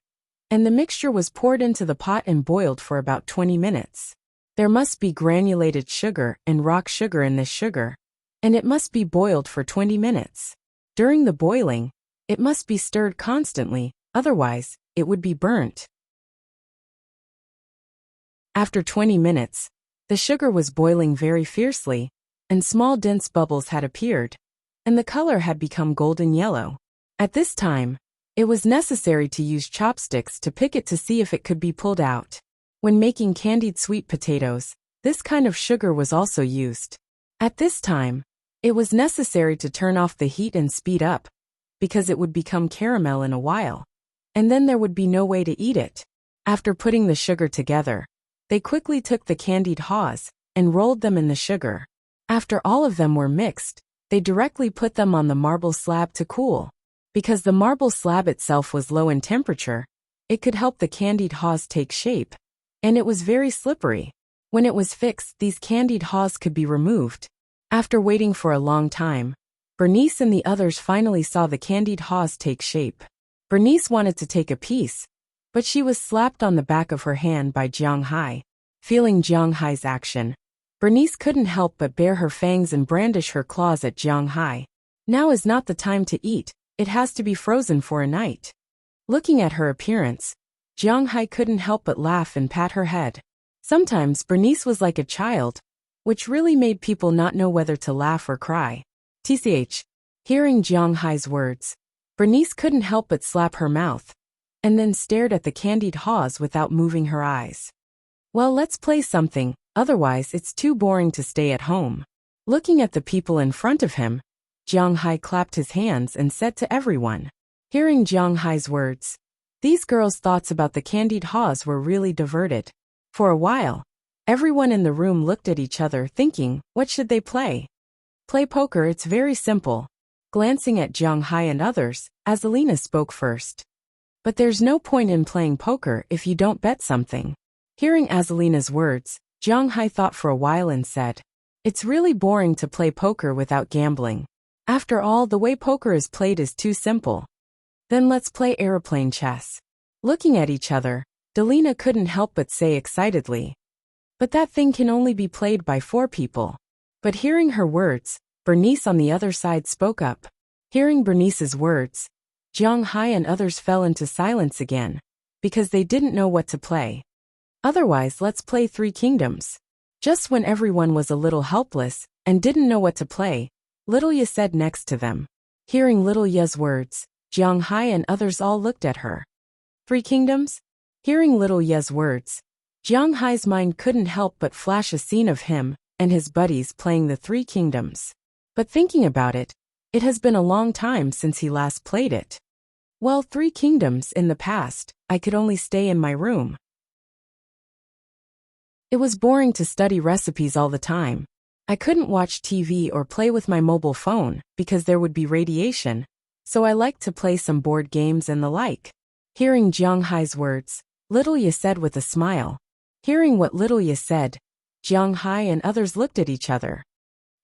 and the mixture was poured into the pot and boiled for about 20 minutes. There must be granulated sugar and rock sugar in this sugar, and it must be boiled for 20 minutes. During the boiling, it must be stirred constantly, otherwise, it would be burnt. After 20 minutes, the sugar was boiling very fiercely, and small dense bubbles had appeared, and the color had become golden yellow. At this time, it was necessary to use chopsticks to pick it to see if it could be pulled out. When making candied sweet potatoes, this kind of sugar was also used. At this time, it was necessary to turn off the heat and speed up, because it would become caramel in a while, and then there would be no way to eat it. After putting the sugar together, they quickly took the candied haws and rolled them in the sugar. After all of them were mixed, they directly put them on the marble slab to cool. Because the marble slab itself was low in temperature, it could help the candied haws take shape, and it was very slippery. When it was fixed, these candied haws could be removed. After waiting for a long time, Bernice and the others finally saw the candied haws take shape. Bernice wanted to take a piece, but she was slapped on the back of her hand by Jiang Hai. Feeling Jiang Hai's action, Bernice couldn't help but bare her fangs and brandish her claws at Jiang Hai. Now is not the time to eat, it has to be frozen for a night. Looking at her appearance, Jiang Hai couldn't help but laugh and pat her head. Sometimes Bernice was like a child, which really made people not know whether to laugh or cry. Tch, Hearing Jiang Hai's words, Bernice couldn't help but slap her mouth, and then stared at the candied haws without moving her eyes. Well, let's play something, otherwise it's too boring to stay at home. Looking at the people in front of him, Jiang Hai clapped his hands and said to everyone. Hearing Jiang Hai's words, these girls' thoughts about the candied haws were really diverted. For a while, everyone in the room looked at each other thinking, what should they play? Play poker, it's very simple. Glancing at Jiang Hai and others, Azalina spoke first. But there's no point in playing poker if you don't bet something. Hearing Azalina's words, Jiang Hai thought for a while and said, it's really boring to play poker without gambling. After all, the way poker is played is too simple. Then let's play aeroplane chess. Looking at each other, Delina couldn't help but say excitedly. But that thing can only be played by 4 people. But hearing her words, Bernice on the other side spoke up. Hearing Bernice's words, Jiang Hai and others fell into silence again, because they didn't know what to play. Otherwise, let's play 3 kingdoms. Just when everyone was a little helpless and didn't know what to play, Little Ye said next to them. Hearing Little Ye's words, Jiang Hai and others all looked at her. 3 kingdoms? Hearing Little Ye's words, Jiang Hai's mind couldn't help but flash a scene of him and his buddies playing the 3 kingdoms. But thinking about it, it has been a long time since he last played it. Well, 3 kingdoms in the past, I could only stay in my room. It was boring to study recipes all the time. I couldn't watch TV or play with my mobile phone because there would be radiation, so I liked to play some board games and the like. Hearing Jiang Hai's words, Little Ye said with a smile. Hearing what Little Ye said, Jiang Hai and others looked at each other.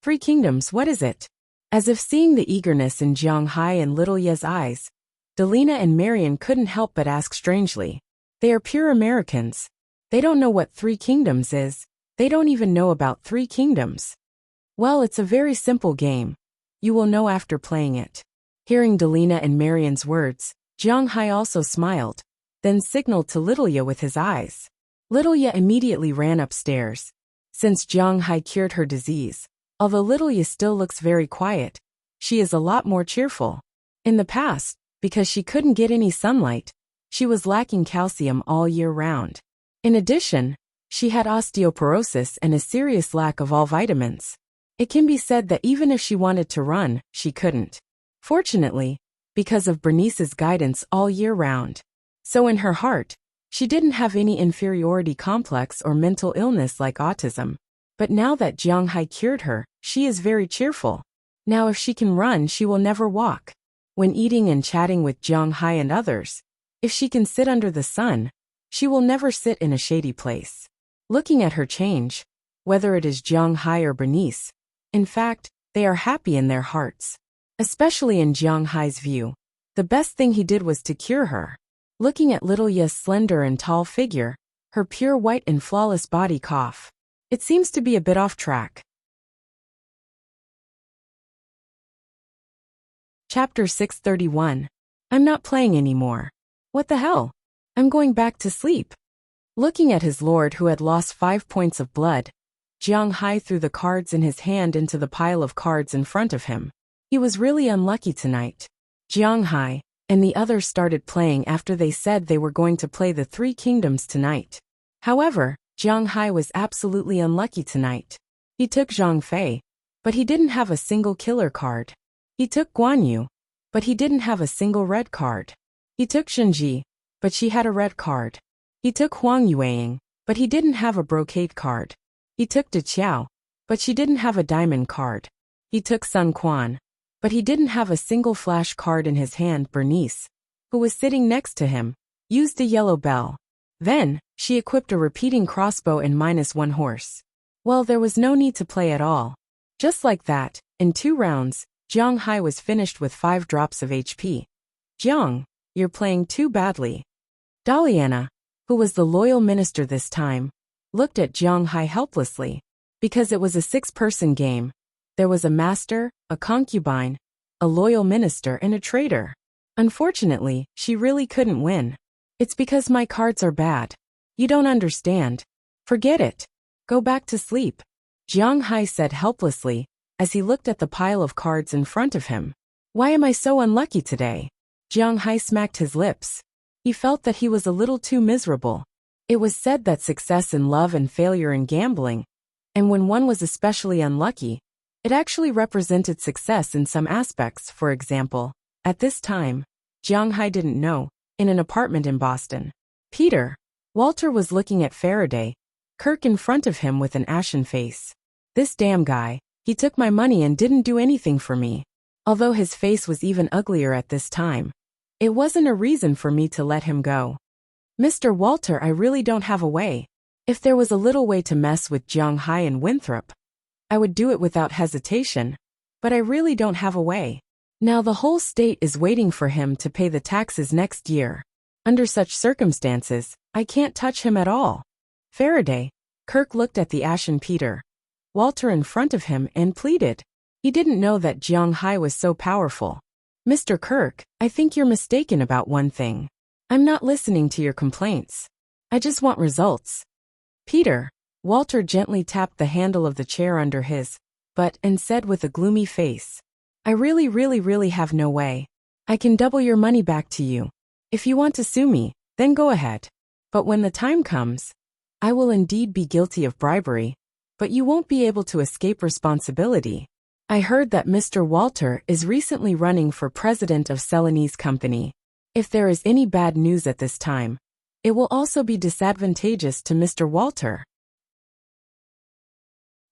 3 kingdoms, what is it? As if seeing the eagerness in Jiang Hai and Little Ye's eyes, Delina and Marian couldn't help but ask strangely. They are pure Americans. They don't know what 3 kingdoms is. They don't even know about 3 kingdoms. Well, it's a very simple game. You will know after playing it. Hearing Delina and Marian's words, Jiang Hai also smiled, then signaled to Little Ye with his eyes. Little Ye immediately ran upstairs. Since Jiang Hai cured her disease, although Little Ye still looks very quiet, she is a lot more cheerful. In the past, because she couldn't get any sunlight, she was lacking calcium all year round. In addition, she had osteoporosis and a serious lack of all vitamins. It can be said that even if she wanted to run, she couldn't. Fortunately, because of Bernice's guidance all year round. So in her heart, she didn't have any inferiority complex or mental illness like autism. But now that Jiang Hai cured her, she is very cheerful. Now if she can run, she will never walk. When eating and chatting with Jiang Hai and others, if she can sit under the sun, she will never sit in a shady place. Looking at her change, whether it is Jiang Hai or Bernice, in fact, they are happy in their hearts. Especially in Jiang Hai's view, the best thing he did was to cure her. Looking at Little Ye's slender and tall figure, her pure white and flawless body cough, it seems to be a bit off track. Chapter 631. I'm not playing anymore. What the hell? I'm going back to sleep. Looking at his lord who had lost 5 points of blood, Jiang Hai threw the cards in his hand into the pile of cards in front of him. He was really unlucky tonight. Jiang Hai and the others started playing after they said they were going to play the 3 kingdoms tonight. However, Jiang Hai was absolutely unlucky tonight. He took Zhang Fei, but he didn't have a single killer card. He took Guan Yu, but he didn't have a single red card. He took Shenji, but she had a red card. He took Huang Yueying, but he didn't have a brocade card. He took De Qiao, but she didn't have a diamond card. He took Sun Quan, but he didn't have a single flash card in his hand. Bernice, who was sitting next to him, used a yellow bell. Then, she equipped a repeating crossbow and -1 horse. Well, there was no need to play at all. Just like that, in 2 rounds, Jiang Hai was finished with 5 drops of HP. Jiang, you're playing too badly. Daliana, who was the loyal minister this time, looked at Jiang Hai helplessly. Because it was a 6-person game, there was a master, a concubine, a loyal minister and a traitor. Unfortunately, she really couldn't win. It's because my cards are bad. You don't understand. Forget it. Go back to sleep. Jiang Hai said helplessly, as he looked at the pile of cards in front of him. Why am I so unlucky today? Jiang Hai smacked his lips. He felt that he was a little too miserable. It was said that success in love and failure in gambling, and when one was especially unlucky, it actually represented success in some aspects. For example, at this time, Jiang Hai didn't know, in an apartment in Boston, Peter, Walter was looking at Faraday, Kirk in front of him with an ashen face. This damn guy, he took my money and didn't do anything for me. Although his face was even uglier at this time, it wasn't a reason for me to let him go. Mr. Walter, I really don't have a way. If there was a little way to mess with Jiang Hai and Winthrop, I would do it without hesitation, but I really don't have a way. Now the whole state is waiting for him to pay the taxes next year. Under such circumstances, I can't touch him at all. Faraday, Kirk looked at the ashen Peter, Walter in front of him and pleaded. He didn't know that Jiang Hai was so powerful. Mr. Kirk, I think you're mistaken about one thing. I'm not listening to your complaints. I just want results. Peter, Walter gently tapped the handle of the chair under his butt and said with a gloomy face, I really have no way. I can double your money back to you. If you want to sue me, then go ahead. But when the time comes, I will indeed be guilty of bribery, but you won't be able to escape responsibility. I heard that Mr. Walter is recently running for president of Celanese Company. If there is any bad news at this time, it will also be disadvantageous to Mr. Walter.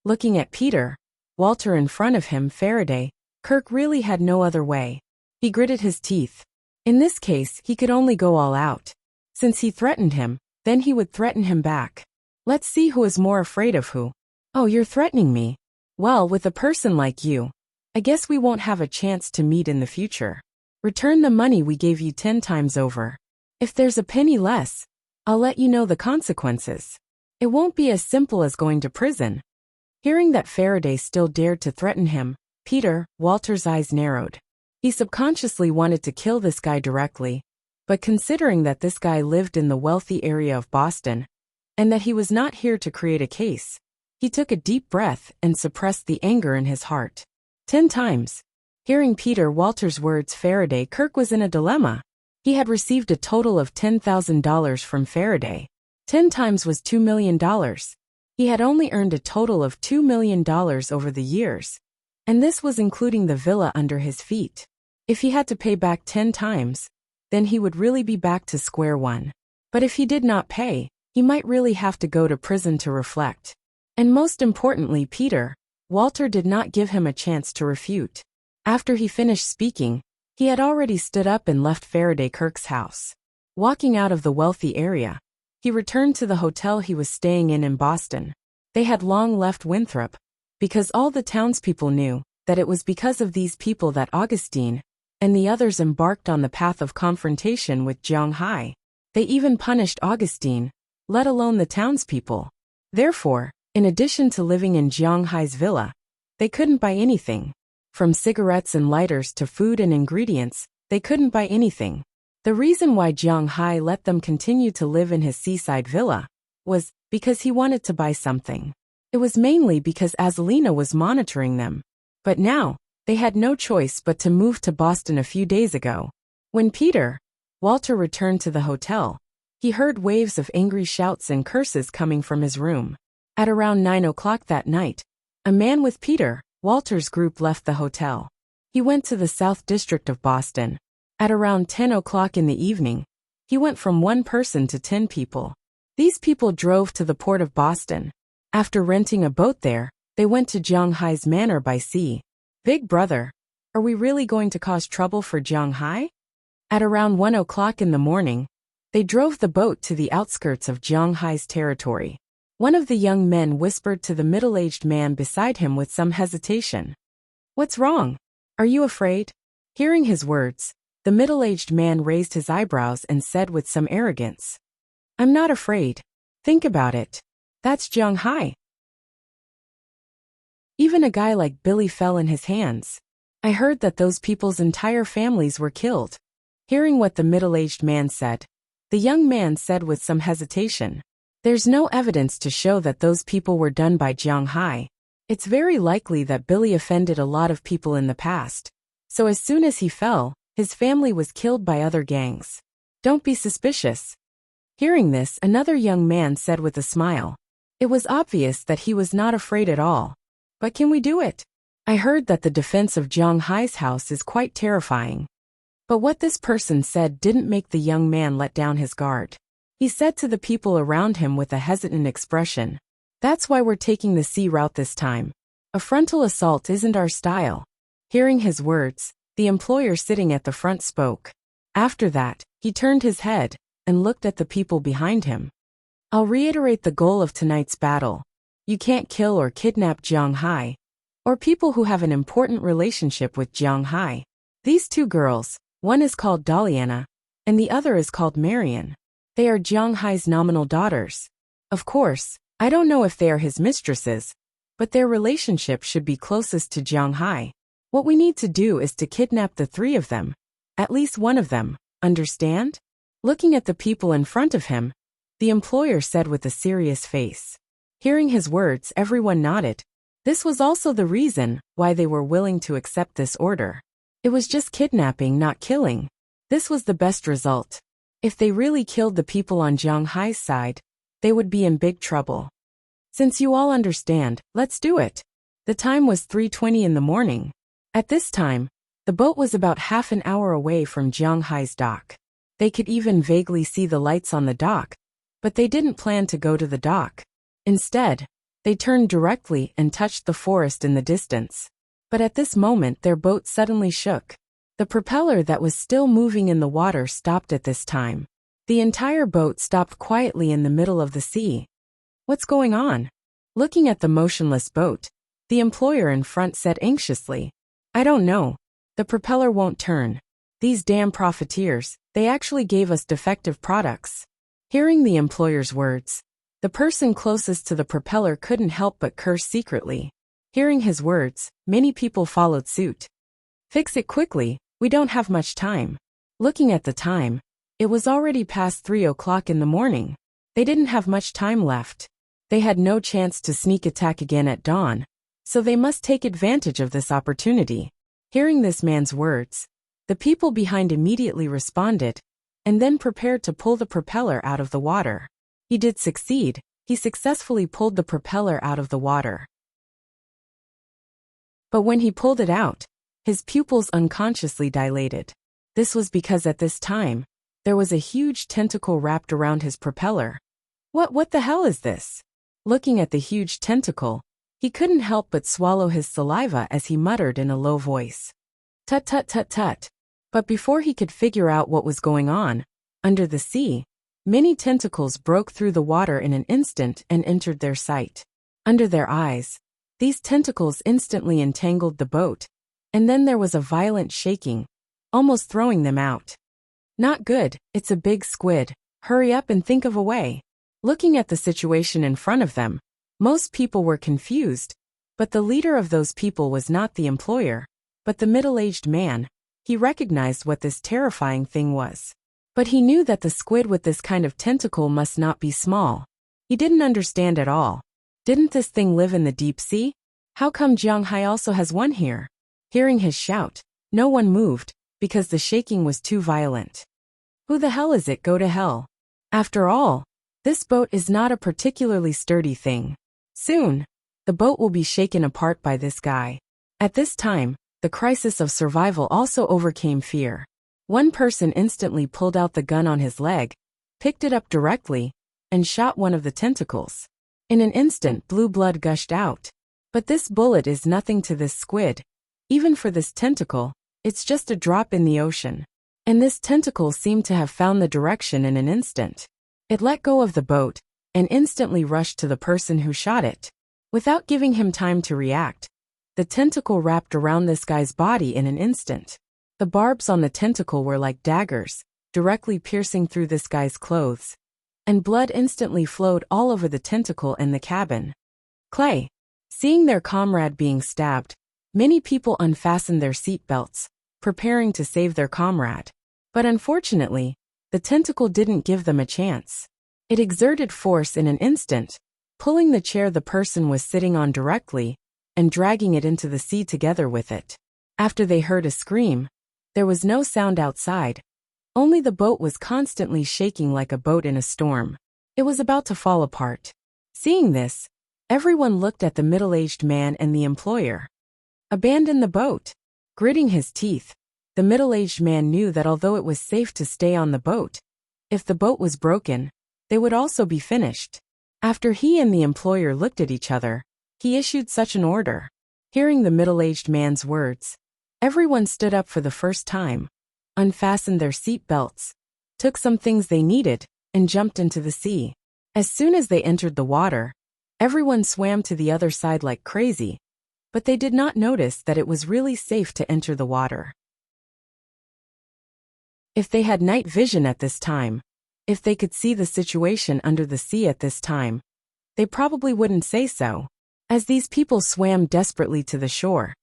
Looking at Peter, Walter in front of him, Faraday, Kirk really had no other way. He gritted his teeth. In this case, he could only go all out. Since he threatened him, then he would threaten him back. Let's see who is more afraid of who. Oh, you're threatening me? Well, with a person like you, I guess we won't have a chance to meet in the future. Return the money we gave you 10 times over. If there's a penny less, I'll let you know the consequences. It won't be as simple as going to prison. Hearing that Faraday still dared to threaten him, Peter, Walter's eyes narrowed. He subconsciously wanted to kill this guy directly, but considering that this guy lived in the wealthy area of Boston, and that he was not here to create a case, he took a deep breath and suppressed the anger in his heart. 10 times. Hearing Peter Walter's words, Faraday, Kirk was in a dilemma. He had received a total of $10,000 from Faraday. 10 times was $2 million. He had only earned a total of $2 million over the years, and this was including the villa under his feet. If he had to pay back 10 times, then he would really be back to square one. But if he did not pay, he might really have to go to prison to reflect. And most importantly, Walter did not give him a chance to refute. After he finished speaking, he had already stood up and left Faraday Kirk's house. Walking out of the wealthy area, he returned to the hotel he was staying in Boston. They had long left Winthrop, because all the townspeople knew that it was because of these people that Augustine and the others embarked on the path of confrontation with Jiang Hai. They even punished Augustine, let alone the townspeople. Therefore, in addition to living in Jiang Hai's villa, they couldn't buy anything. From cigarettes and lighters to food and ingredients, they couldn't buy anything. The reason why Jiang Hai let them continue to live in his seaside villa was because he wanted to buy something. It was mainly because Azalina was monitoring them. But now, they had no choice but to move to Boston a few days ago. When Walter returned to the hotel, he heard waves of angry shouts and curses coming from his room. At around 9 o'clock that night, a man with Walter's group left the hotel. He went to the South District of Boston. At around 10 o'clock in the evening, he went from 1 person to 10 people. These people drove to the port of Boston. After renting a boat there, they went to Jiang Hai's manor by sea. Big brother, are we really going to cause trouble for Jiang Hai? At around 1 o'clock in the morning, they drove the boat to the outskirts of Jiang Hai's territory. One of the young men whispered to the middle-aged man beside him with some hesitation. What's wrong? Are you afraid? Hearing his words, the middle-aged man raised his eyebrows and said with some arrogance, I'm not afraid. Think about it. That's Jiang Hai. Even a guy like Billy fell in his hands. I heard that those people's entire families were killed. Hearing what the middle-aged man said, the young man said with some hesitation, There's no evidence to show that those people were done by Jiang Hai. It's very likely that Billy offended a lot of people in the past, So as soon as he fell, his family was killed by other gangs. Don't be suspicious. Hearing this, another young man said with a smile. It was obvious that he was not afraid at all. But can we do it? I heard that the defense of Jiang Hai's house is quite terrifying. But what this person said didn't make the young man let down his guard. He said to the people around him with a hesitant expression, "That's why we're taking the sea route this time. A frontal assault isn't our style." Hearing his words, the employer sitting at the front spoke. After that, he turned his head and looked at the people behind him. I'll reiterate the goal of tonight's battle. You can't kill or kidnap Jiang Hai, or people who have an important relationship with Jiang Hai. These two girls, one is called Daliana, and the other is called Marian. They are Jiang Hai's nominal daughters. Of course, I don't know if they are his mistresses, but their relationship should be closest to Jiang Hai. What we need to do is to kidnap the three of them. At least one of them, understand? Looking at the people in front of him, the employer said with a serious face. Hearing his words, everyone nodded. This was also the reason why they were willing to accept this order. It was just kidnapping, not killing. This was the best result. If they really killed the people on Jiang Hai's side, they would be in big trouble. Since you all understand, let's do it. The time was 3:20 in the morning. At this time, the boat was about half an hour away from Jiang Hai's dock. They could even vaguely see the lights on the dock, but they didn't plan to go to the dock. Instead, they turned directly and touched the forest in the distance. But at this moment their boat suddenly shook. The propeller that was still moving in the water stopped at this time. The entire boat stopped quietly in the middle of the sea. What's going on? Looking at the motionless boat, the employer in front said anxiously, I don't know. The propeller won't turn. These damn profiteers, they actually gave us defective products. Hearing the employer's words, the person closest to the propeller couldn't help but curse secretly. Hearing his words, many people followed suit. Fix it quickly, we don't have much time. Looking at the time, it was already past 3 o'clock in the morning. They didn't have much time left. They had no chance to sneak attack again at dawn, so they must take advantage of this opportunity. Hearing this man's words, the people behind immediately responded, and then prepared to pull the propeller out of the water. He did succeed. He successfully pulled the propeller out of the water. But when he pulled it out, his pupils unconsciously dilated. This was because at this time, there was a huge tentacle wrapped around his propeller. What the hell is this? Looking at the huge tentacle, he couldn't help but swallow his saliva as he muttered in a low voice. Tut tut tut tut. But before he could figure out what was going on, under the sea, many tentacles broke through the water in an instant and entered their sight. Under their eyes, these tentacles instantly entangled the boat, and then there was a violent shaking, almost throwing them out. Not good, it's a big squid. Hurry up and think of a way. Looking at the situation in front of them, most people were confused, but the leader of those people was not the employer, but the middle-aged man. He recognized what this terrifying thing was. But he knew that the squid with this kind of tentacle must not be small. He didn't understand at all. Didn't this thing live in the deep sea? How come Jiang Hai also has one here? Hearing his shout, no one moved, because the shaking was too violent. Who the hell is it? Go to hell. After all, this boat is not a particularly sturdy thing. Soon, the boat will be shaken apart by this guy. At this time, the crisis of survival also overcame fear. One person instantly pulled out the gun on his leg, picked it up directly, and shot one of the tentacles. In an instant, blue blood gushed out. But this bullet is nothing to this squid. Even for this tentacle, it's just a drop in the ocean. And this tentacle seemed to have found the direction in an instant. It let go of the boat, and instantly rushed to the person who shot it. Without giving him time to react, the tentacle wrapped around this guy's body in an instant. The barbs on the tentacle were like daggers, directly piercing through this guy's clothes. And blood instantly flowed all over the tentacle and the cabin. Clay. Seeing their comrade being stabbed, many people unfastened their seat belts, preparing to save their comrade. But unfortunately, the tentacle didn't give them a chance. It exerted force in an instant, pulling the chair the person was sitting on directly, and dragging it into the sea together with it. After they heard a scream, there was no sound outside. Only the boat was constantly shaking like a boat in a storm. It was about to fall apart. Seeing this, everyone looked at the middle-aged man and the employer. Abandon the boat. Gritting his teeth, the middle-aged man knew that although it was safe to stay on the boat, if the boat was broken, they would also be finished. After he and the employer looked at each other, he issued such an order. Hearing the middle-aged man's words, everyone stood up for the first time, unfastened their seat belts, took some things they needed, and jumped into the sea. As soon as they entered the water, everyone swam to the other side like crazy, but they did not notice that it was really safe to enter the water. If they had night vision at this time, if they could see the situation under the sea at this time, they probably wouldn't say so. As these people swam desperately to the shore,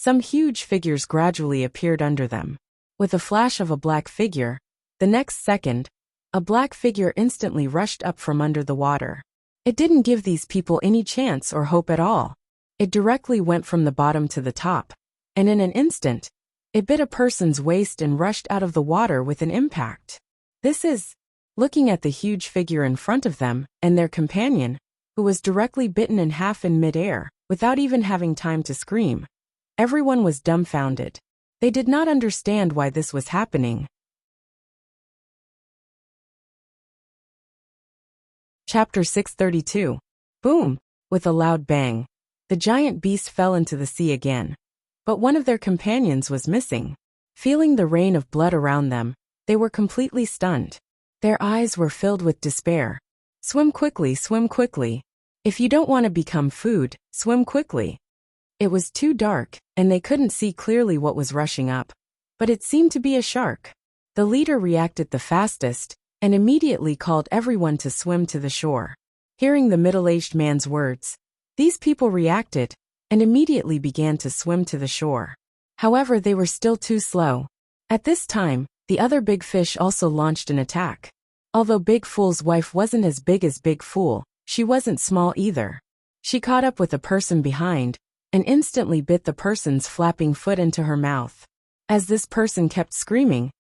some huge figures gradually appeared under them. With a flash of a black figure, the next second, a black figure instantly rushed up from under the water. It didn't give these people any chance or hope at all. It directly went from the bottom to the top, and in an instant, it bit a person's waist and rushed out of the water with an impact. Looking at the huge figure in front of them and their companion, who was directly bitten in half in midair, without even having time to scream, everyone was dumbfounded. They did not understand why this was happening. Chapter 632. Boom! With a loud bang, the giant beast fell into the sea again. But one of their companions was missing. Feeling the rain of blood around them, they were completely stunned. Their eyes were filled with despair. Swim quickly, swim quickly. If you don't want to become food, swim quickly. It was too dark, and they couldn't see clearly what was rushing up. But it seemed to be a shark. The leader reacted the fastest, and immediately called everyone to swim to the shore. Hearing the middle-aged man's words, these people reacted, and immediately began to swim to the shore. However, they were still too slow. At this time, the other big fish also launched an attack. Although Big Fool's wife wasn't as big as Big Fool, she wasn't small either. She caught up with the person behind, and instantly bit the person's flapping foot into her mouth. As this person kept screaming,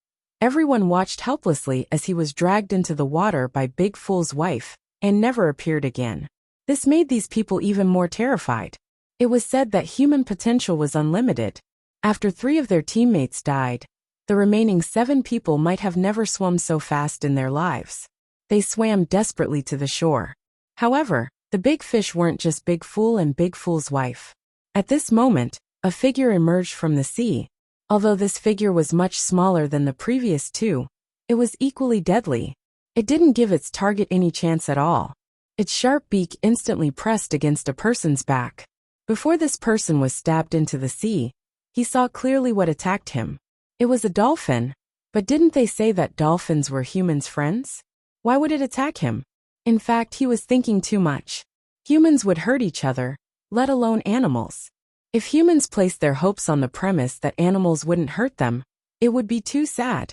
everyone watched helplessly as he was dragged into the water by Big Fool's wife, and never appeared again. This made these people even more terrified. It was said that human potential was unlimited. After 3 of their teammates died, the remaining 7 people might have never swum so fast in their lives. They swam desperately to the shore. However, the big fish weren't just Big Fool and Big Fool's wife. At this moment, a figure emerged from the sea. Although this figure was much smaller than the previous 2, it was equally deadly. It didn't give its target any chance at all. Its sharp beak instantly pressed against a person's back. Before this person was stabbed into the sea, he saw clearly what attacked him. It was a dolphin. But didn't they say that dolphins were humans' friends? Why would it attack him? In fact, he was thinking too much. Humans would hurt each other, let alone animals. If humans placed their hopes on the premise that animals wouldn't hurt them, it would be too sad.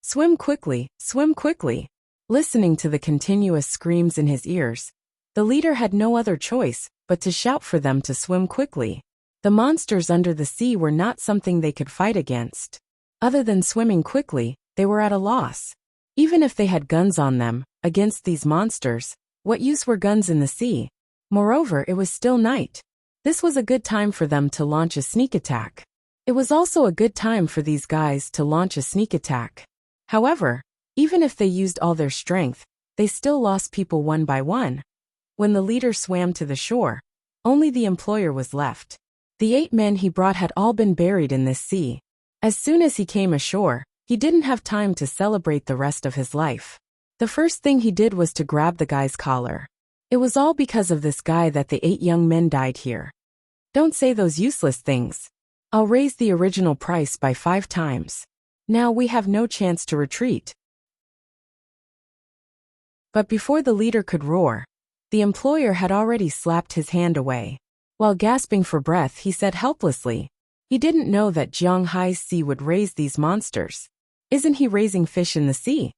Swim quickly, swim quickly. Listening to the continuous screams in his ears, the leader had no other choice but to shout for them to swim quickly. The monsters under the sea were not something they could fight against. Other than swimming quickly, they were at a loss. Even if they had guns on them, against these monsters, what use were guns in the sea? Moreover, it was still night. This was a good time for them to launch a sneak attack. It was also a good time for these guys to launch a sneak attack. However, even if they used all their strength, they still lost people one by one. When the leader swam to the shore, only the employer was left. The 8 men he brought had all been buried in this sea. As soon as he came ashore, he didn't have time to celebrate the rest of his life. The first thing he did was to grab the guy's collar. It was all because of this guy that the 8 young men died here. Don't say those useless things. I'll raise the original price by 5 times. Now we have no chance to retreat. But before the leader could roar, the employer had already slapped his hand away. While gasping for breath, he said helplessly, he didn't know that Jianghai's sea would raise these monsters. Isn't he raising fish in the sea?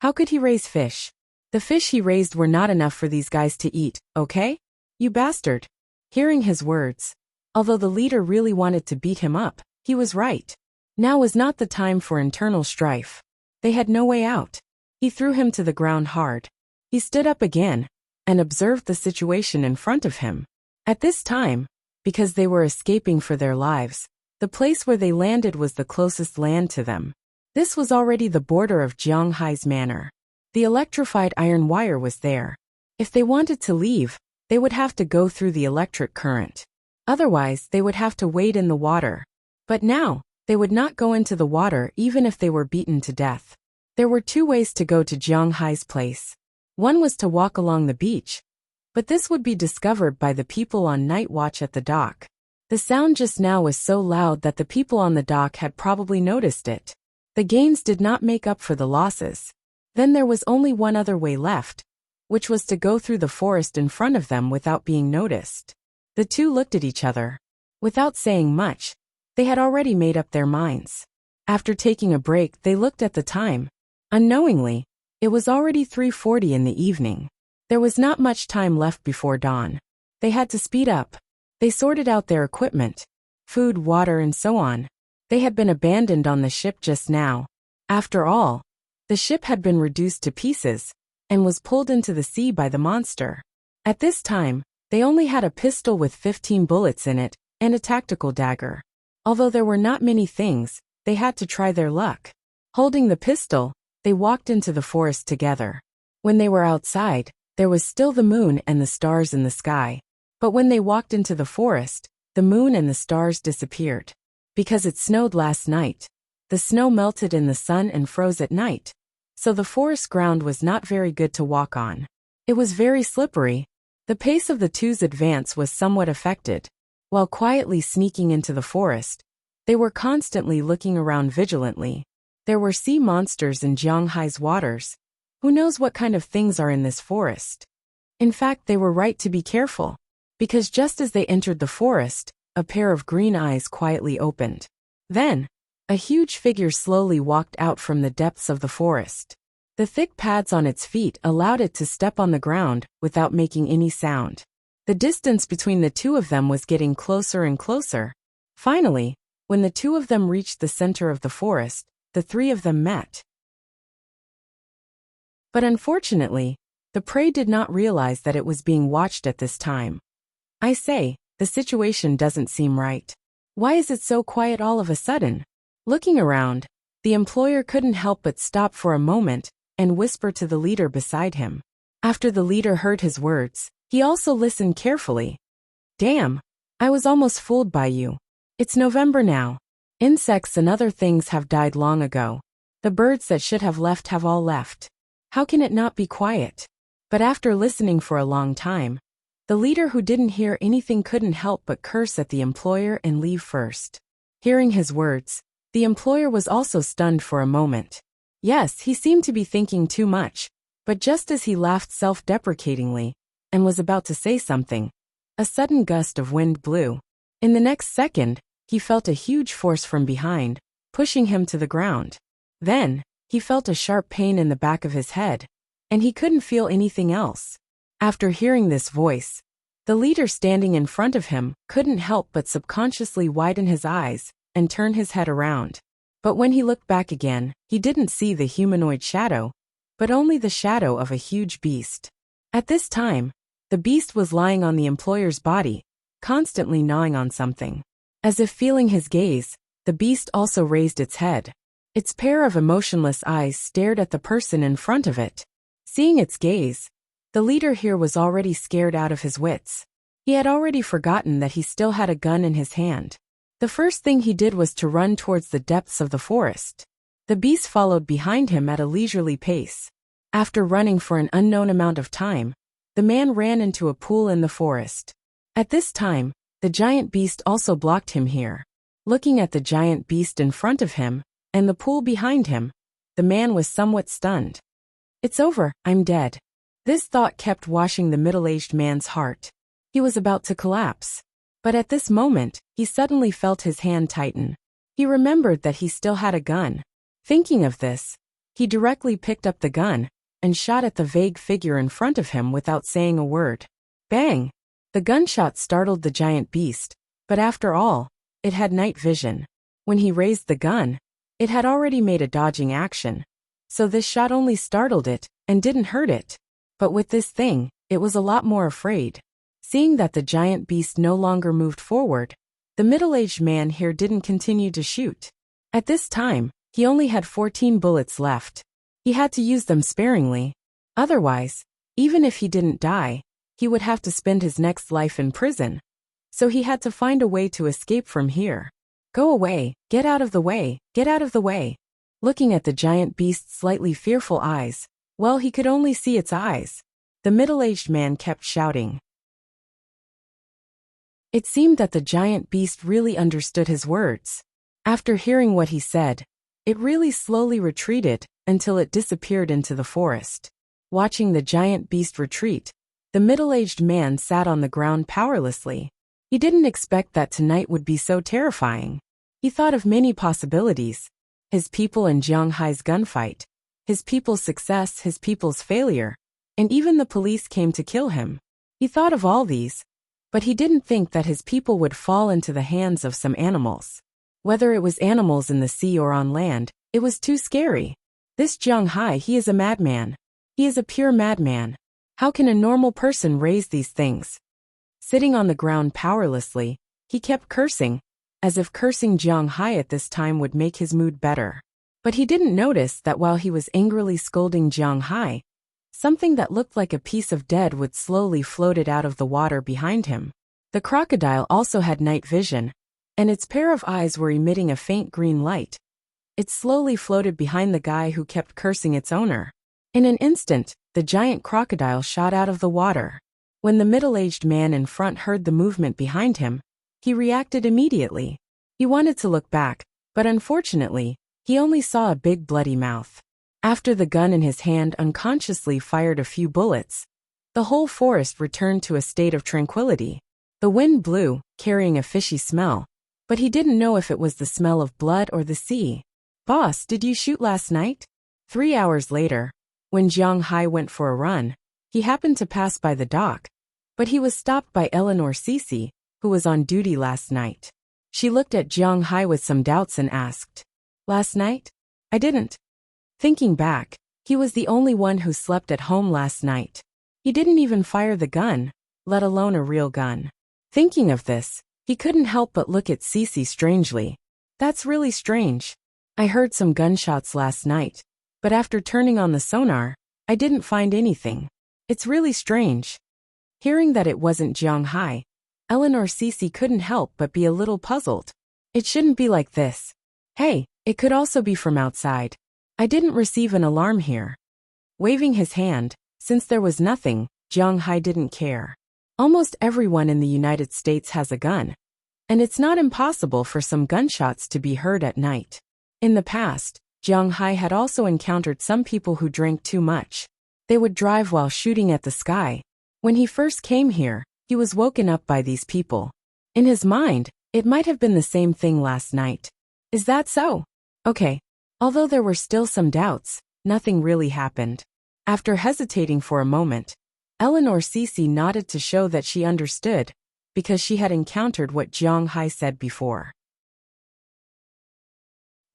How could he raise fish? The fish he raised were not enough for these guys to eat, okay? You bastard. Hearing his words, although the leader really wanted to beat him up, He was right. Now was not the time for internal strife. They had no way out. He threw him to the ground hard. He stood up again and observed the situation in front of him. At this time, because they were escaping for their lives, the place where they landed was the closest land to them. This was already the border of Jiang Hai's manor. The electrified iron wire was there. If they wanted to leave, they would have to go through the electric current. Otherwise, they would have to wade in the water. But now, they would not go into the water even if they were beaten to death. There were two ways to go to Jiang Hai's place. One was to walk along the beach, but this would be discovered by the people on night watch at the dock. The sound just now was so loud that the people on the dock had probably noticed it. The gains did not make up for the losses. Then there was only one other way left, which was to go through the forest in front of them without being noticed. The two looked at each other. Without saying much, they had already made up their minds. After taking a break, they looked at the time. Unknowingly, it was already 3:40 in the evening. There was not much time left before dawn. They had to speed up. They sorted out their equipment, food, water, and so on. They had been abandoned on the ship just now. After all, the ship had been reduced to pieces and was pulled into the sea by the monster. At this time, they only had a pistol with 15 bullets in it and a tactical dagger. Although there were not many things, they had to try their luck. Holding the pistol, they walked into the forest together. When they were outside, there was still the moon and the stars in the sky. But when they walked into the forest, the moon and the stars disappeared. Because it snowed last night, the snow melted in the sun and froze at night, so the forest ground was not very good to walk on. It was very slippery. The pace of the two's advance was somewhat affected. While quietly sneaking into the forest, they were constantly looking around vigilantly. There were sea monsters in Jiang Hai's waters. Who knows what kind of things are in this forest? In fact, they were right to be careful, because just as they entered the forest, a pair of green eyes quietly opened. Then, a huge figure slowly walked out from the depths of the forest. The thick pads on its feet allowed it to step on the ground without making any sound. The distance between the two of them was getting closer and closer. Finally, when the two of them reached the center of the forest, the three of them met. But unfortunately, the prey did not realize that it was being watched at this time. I say, the situation doesn't seem right. Why is it so quiet all of a sudden? Looking around, the employer couldn't help but stop for a moment and whisper to the leader beside him. After the leader heard his words, he also listened carefully. Damn, I was almost fooled by you. It's November now. Insects and other things have died long ago. The birds that should have left have all left. How can it not be quiet? But after listening for a long time, the leader who didn't hear anything couldn't help but curse at the employer and leave first. Hearing his words, the employer was also stunned for a moment. Yes, he seemed to be thinking too much, but just as he laughed self-deprecatingly and was about to say something, a sudden gust of wind blew. In the next second, he felt a huge force from behind, pushing him to the ground. Then, he felt a sharp pain in the back of his head, and he couldn't feel anything else. After hearing this voice, the leader standing in front of him couldn't help but subconsciously widen his eyes and turn his head around. But when he looked back again, he didn't see the humanoid shadow, but only the shadow of a huge beast. At this time, the beast was lying on the employer's body, constantly gnawing on something. As if feeling his gaze, the beast also raised its head. Its pair of emotionless eyes stared at the person in front of it. Seeing its gaze, the leader here was already scared out of his wits. He had already forgotten that he still had a gun in his hand. The first thing he did was to run towards the depths of the forest. The beast followed behind him at a leisurely pace. After running for an unknown amount of time, the man ran into a pool in the forest. At this time, the giant beast also blocked him here. Looking at the giant beast in front of him, and the pool behind him, the man was somewhat stunned. It's over, I'm dead. This thought kept washing the middle-aged man's heart. He was about to collapse. But at this moment, he suddenly felt his hand tighten. He remembered that he still had a gun. Thinking of this, he directly picked up the gun and shot at the vague figure in front of him without saying a word. Bang! The gunshot startled the giant beast, but after all, it had night vision. When he raised the gun, it had already made a dodging action, so this shot only startled it and didn't hurt it. But with this thing, it was a lot more afraid. Seeing that the giant beast no longer moved forward, the middle-aged man here didn't continue to shoot. At this time, he only had 14 bullets left. He had to use them sparingly. Otherwise, even if he didn't die, he would have to spend his next life in prison. So he had to find a way to escape from here. Go away, get out of the way, get out of the way. Looking at the giant beast's slightly fearful eyes, well, he could only see its eyes. The middle-aged man kept shouting. It seemed that the giant beast really understood his words. After hearing what he said, it really slowly retreated until it disappeared into the forest. Watching the giant beast retreat, the middle-aged man sat on the ground powerlessly. He didn't expect that tonight would be so terrifying. He thought of many possibilities. His people and Jiang Hai's gunfight, his people's success, his people's failure, and even the police came to kill him. He thought of all these, but he didn't think that his people would fall into the hands of some animals. Whether it was animals in the sea or on land, it was too scary. This Jiang Hai, he is a madman. He is a pure madman. How can a normal person raise these things? Sitting on the ground powerlessly, he kept cursing, as if cursing Jiang Hai at this time would make his mood better. But he didn't notice that while he was angrily scolding Jiang Hai, something that looked like a piece of dead wood slowly floated out of the water behind him. The crocodile also had night vision, and its pair of eyes were emitting a faint green light. It slowly floated behind the guy who kept cursing its owner. In an instant, the giant crocodile shot out of the water. When the middle-aged man in front heard the movement behind him, he reacted immediately. He wanted to look back, but unfortunately, he only saw a big bloody mouth. After the gun in his hand unconsciously fired a few bullets, the whole forest returned to a state of tranquility. The wind blew, carrying a fishy smell, but he didn't know if it was the smell of blood or the sea. "Boss, did you shoot last night?" 3 hours later, when Jiang Hai went for a run, he happened to pass by the dock, but he was stopped by Eleanor Cece, who was on duty last night. She looked at Jiang Hai with some doubts and asked, "Last night? I didn't." Thinking back, he was the only one who slept at home last night. He didn't even fire the gun, let alone a real gun. Thinking of this, he couldn't help but look at Cece strangely. "That's really strange. I heard some gunshots last night, but after turning on the sonar, I didn't find anything. It's really strange." Hearing that it wasn't Jiang Hai, Eleanor Cece couldn't help but be a little puzzled. "It shouldn't be like this. Hey, it could also be from outside. I didn't receive an alarm here." Waving his hand, since there was nothing, Jiang Hai didn't care. Almost everyone in the United States has a gun, and it's not impossible for some gunshots to be heard at night. In the past, Jiang Hai had also encountered some people who drank too much. They would drive while shooting at the sky. When he first came here, he was woken up by these people. In his mind, it might have been the same thing last night. Is that so? Okay. Although there were still some doubts, nothing really happened. After hesitating for a moment, Eleanor Cece nodded to show that she understood, because she had encountered what Jiang Hai said before.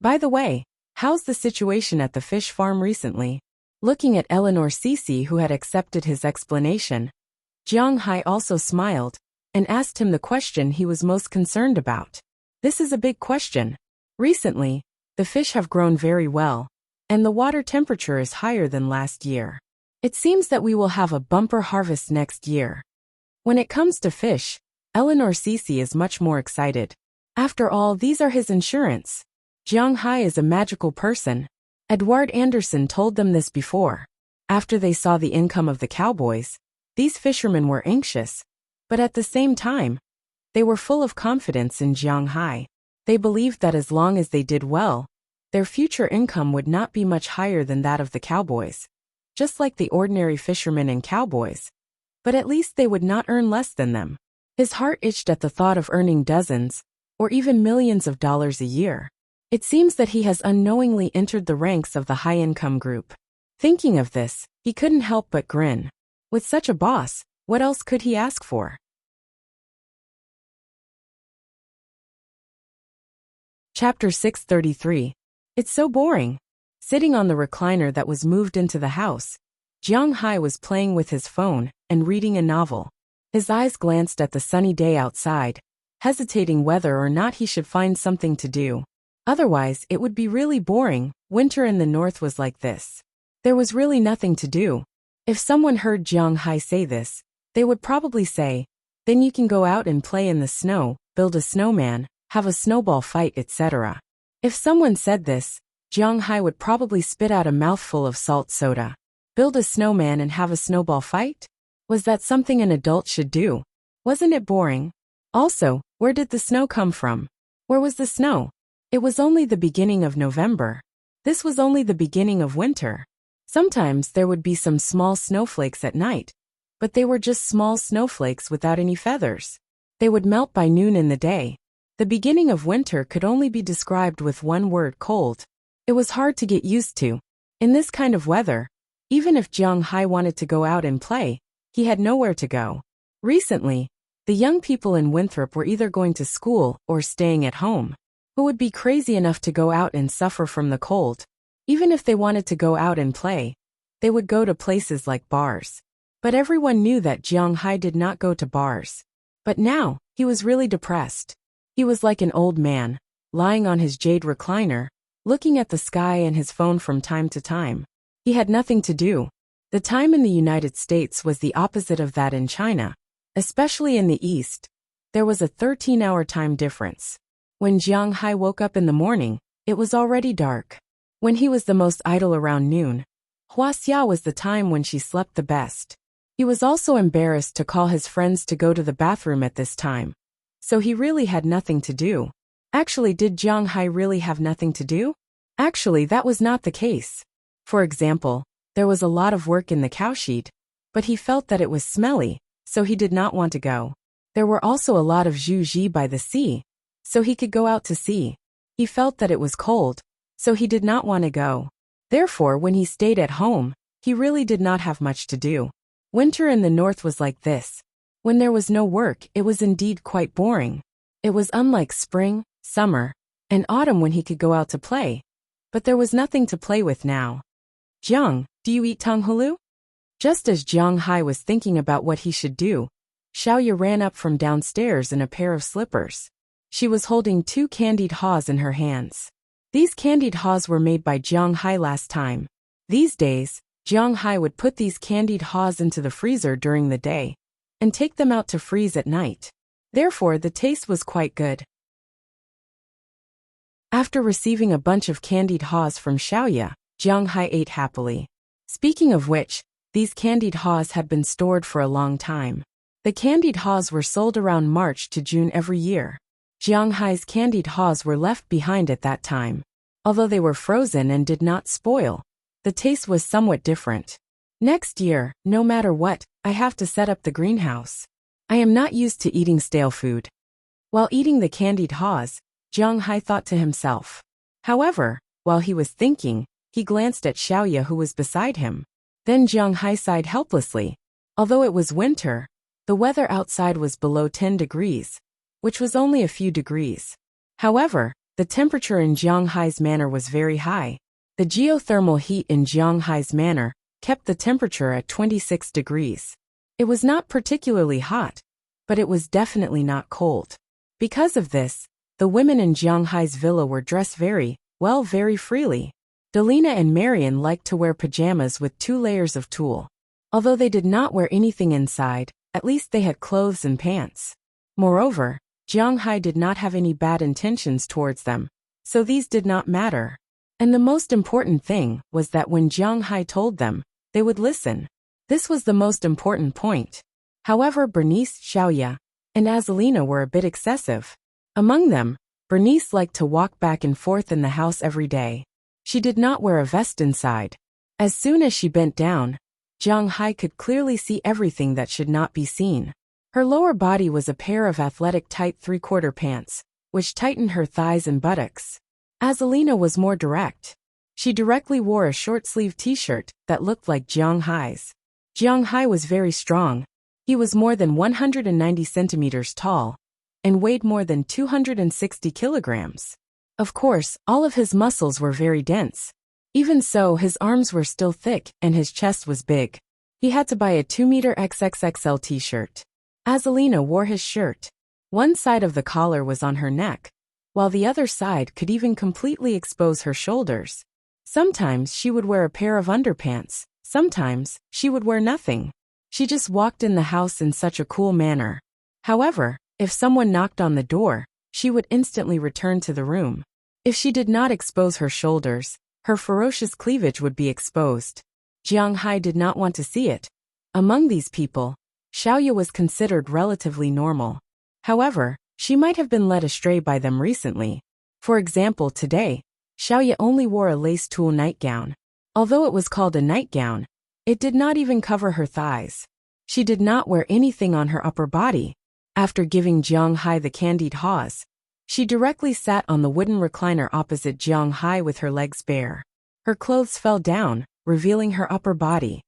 "By the way, how's the situation at the fish farm recently?" Looking at Eleanor Cece, who had accepted his explanation, Jiang Hai also smiled and asked him the question he was most concerned about. "This is a big question. Recently, the fish have grown very well, and the water temperature is higher than last year. It seems that we will have a bumper harvest next year." When it comes to fish, Eleanor Cece is much more excited. After all, these are his insurance. Jiang Hai is a magical person. Edward Anderson told them this before. After they saw the income of the cowboys, these fishermen were anxious, but at the same time, they were full of confidence in Jiang Hai. They believed that as long as they did well, their future income would not be much higher than that of the cowboys, just like the ordinary fishermen and cowboys, but at least they would not earn less than them. His heart itched at the thought of earning dozens, or even millions of dollars a year. It seems that he has unknowingly entered the ranks of the high-income group. Thinking of this, he couldn't help but grin. With such a boss, what else could he ask for? Chapter 633. It's so boring. Sitting on the recliner that was moved into the house, Jiang Hai was playing with his phone and reading a novel. His eyes glanced at the sunny day outside, hesitating whether or not he should find something to do. Otherwise, it would be really boring. Winter in the north was like this. There was really nothing to do. If someone heard Jiang Hai say this, they would probably say, "Then you can go out and play in the snow, build a snowman, have a snowball fight, etc." If someone said this, Jiang Hai would probably spit out a mouthful of salt soda. Build a snowman and have a snowball fight? Was that something an adult should do? Wasn't it boring? Also, where did the snow come from? Where was the snow? It was only the beginning of November. This was only the beginning of winter. Sometimes there would be some small snowflakes at night, but they were just small snowflakes without any feathers. They would melt by noon in the day. The beginning of winter could only be described with one word: cold. It was hard to get used to. In this kind of weather, even if Jiang Hai wanted to go out and play, he had nowhere to go. Recently, the young people in Winthrop were either going to school or staying at home. Who would be crazy enough to go out and suffer from the cold? Even if they wanted to go out and play, they would go to places like bars. But everyone knew that Jiang Hai did not go to bars. But now, he was really depressed. He was like an old man, lying on his jade recliner, looking at the sky and his phone from time to time. He had nothing to do. The time in the United States was the opposite of that in China. Especially in the East, there was a 13-hour time difference. When Jiang Hai woke up in the morning, it was already dark. When he was the most idle around noon, Huaxia was the time when she slept the best. He was also embarrassed to call his friends to go to the bathroom at this time. So he really had nothing to do. Actually, did Jiang Hai really have nothing to do? Actually, that was not the case. For example, there was a lot of work in the cowshed, but he felt that it was smelly, so he did not want to go. There were also a lot of zhuji by the sea, so he could go out to sea. He felt that it was cold, so he did not want to go. Therefore, when he stayed at home, he really did not have much to do. Winter in the north was like this. When there was no work, it was indeed quite boring. It was unlike spring, summer, and autumn when he could go out to play. But there was nothing to play with now. "Jiang, do you eat tanghulu?" Just as Jiang Hai was thinking about what he should do, Xiaoya ran up from downstairs in a pair of slippers. She was holding 2 candied haws in her hands. These candied haws were made by Jiang Hai last time. These days, Jiang Hai would put these candied haws into the freezer during the day and take them out to freeze at night. Therefore, the taste was quite good. After receiving a bunch of candied haws from Xiaoya, Jiang Hai ate happily. Speaking of which, these candied haws had been stored for a long time. The candied haws were sold around March to June every year. Jiang Hai's candied haws were left behind at that time. Although they were frozen and did not spoil, the taste was somewhat different. Next year, no matter what, I have to set up the greenhouse. I am not used to eating stale food. While eating the candied haws, Jiang Hai thought to himself. However, while he was thinking, he glanced at Xiaoya who was beside him. Then Jiang Hai sighed helplessly. Although it was winter, the weather outside was below 10 degrees, which was only a few degrees. However, the temperature in Jiang Hai's manor was very high. The geothermal heat in Jiang Hai's manor kept the temperature at 26 degrees. It was not particularly hot, but it was definitely not cold. Because of this, the women in Jiang Hai's villa were dressed very freely. Delina and Marian liked to wear pajamas with 2 layers of tulle. Although they did not wear anything inside, at least they had clothes and pants. Moreover, Jiang Hai did not have any bad intentions towards them, so these did not matter. And the most important thing was that when Jiang Hai told them, they would listen. This was the most important point. However, Bernice, Xiaoya, and Azalina were a bit excessive. Among them, Bernice liked to walk back and forth in the house every day. She did not wear a vest inside. As soon as she bent down, Jiang Hai could clearly see everything that should not be seen. Her lower body was a pair of athletic tight 3/4 pants, which tightened her thighs and buttocks. Azalina was more direct. She directly wore a short-sleeved t-shirt that looked like Jiang Hai's. Jiang Hai was very strong. He was more than 190 centimeters tall and weighed more than 260 kilograms. Of course, all of his muscles were very dense. Even so, his arms were still thick and his chest was big. He had to buy a 2-meter XXXL t-shirt. Azalina wore his shirt. One side of the collar was on her neck, while the other side could even completely expose her shoulders. Sometimes she would wear a pair of underpants, sometimes she would wear nothing. She just walked in the house in such a cool manner. However, if someone knocked on the door, she would instantly return to the room. If she did not expose her shoulders, her ferocious cleavage would be exposed. Jiang Hai did not want to see it. Among these people, Xiaoya was considered relatively normal. However, she might have been led astray by them recently. For example, today, Xiaoya only wore a lace tulle nightgown. Although it was called a nightgown, it did not even cover her thighs. She did not wear anything on her upper body. After giving Jiang Hai the candied haws, she directly sat on the wooden recliner opposite Jiang Hai with her legs bare. Her clothes fell down, revealing her upper body.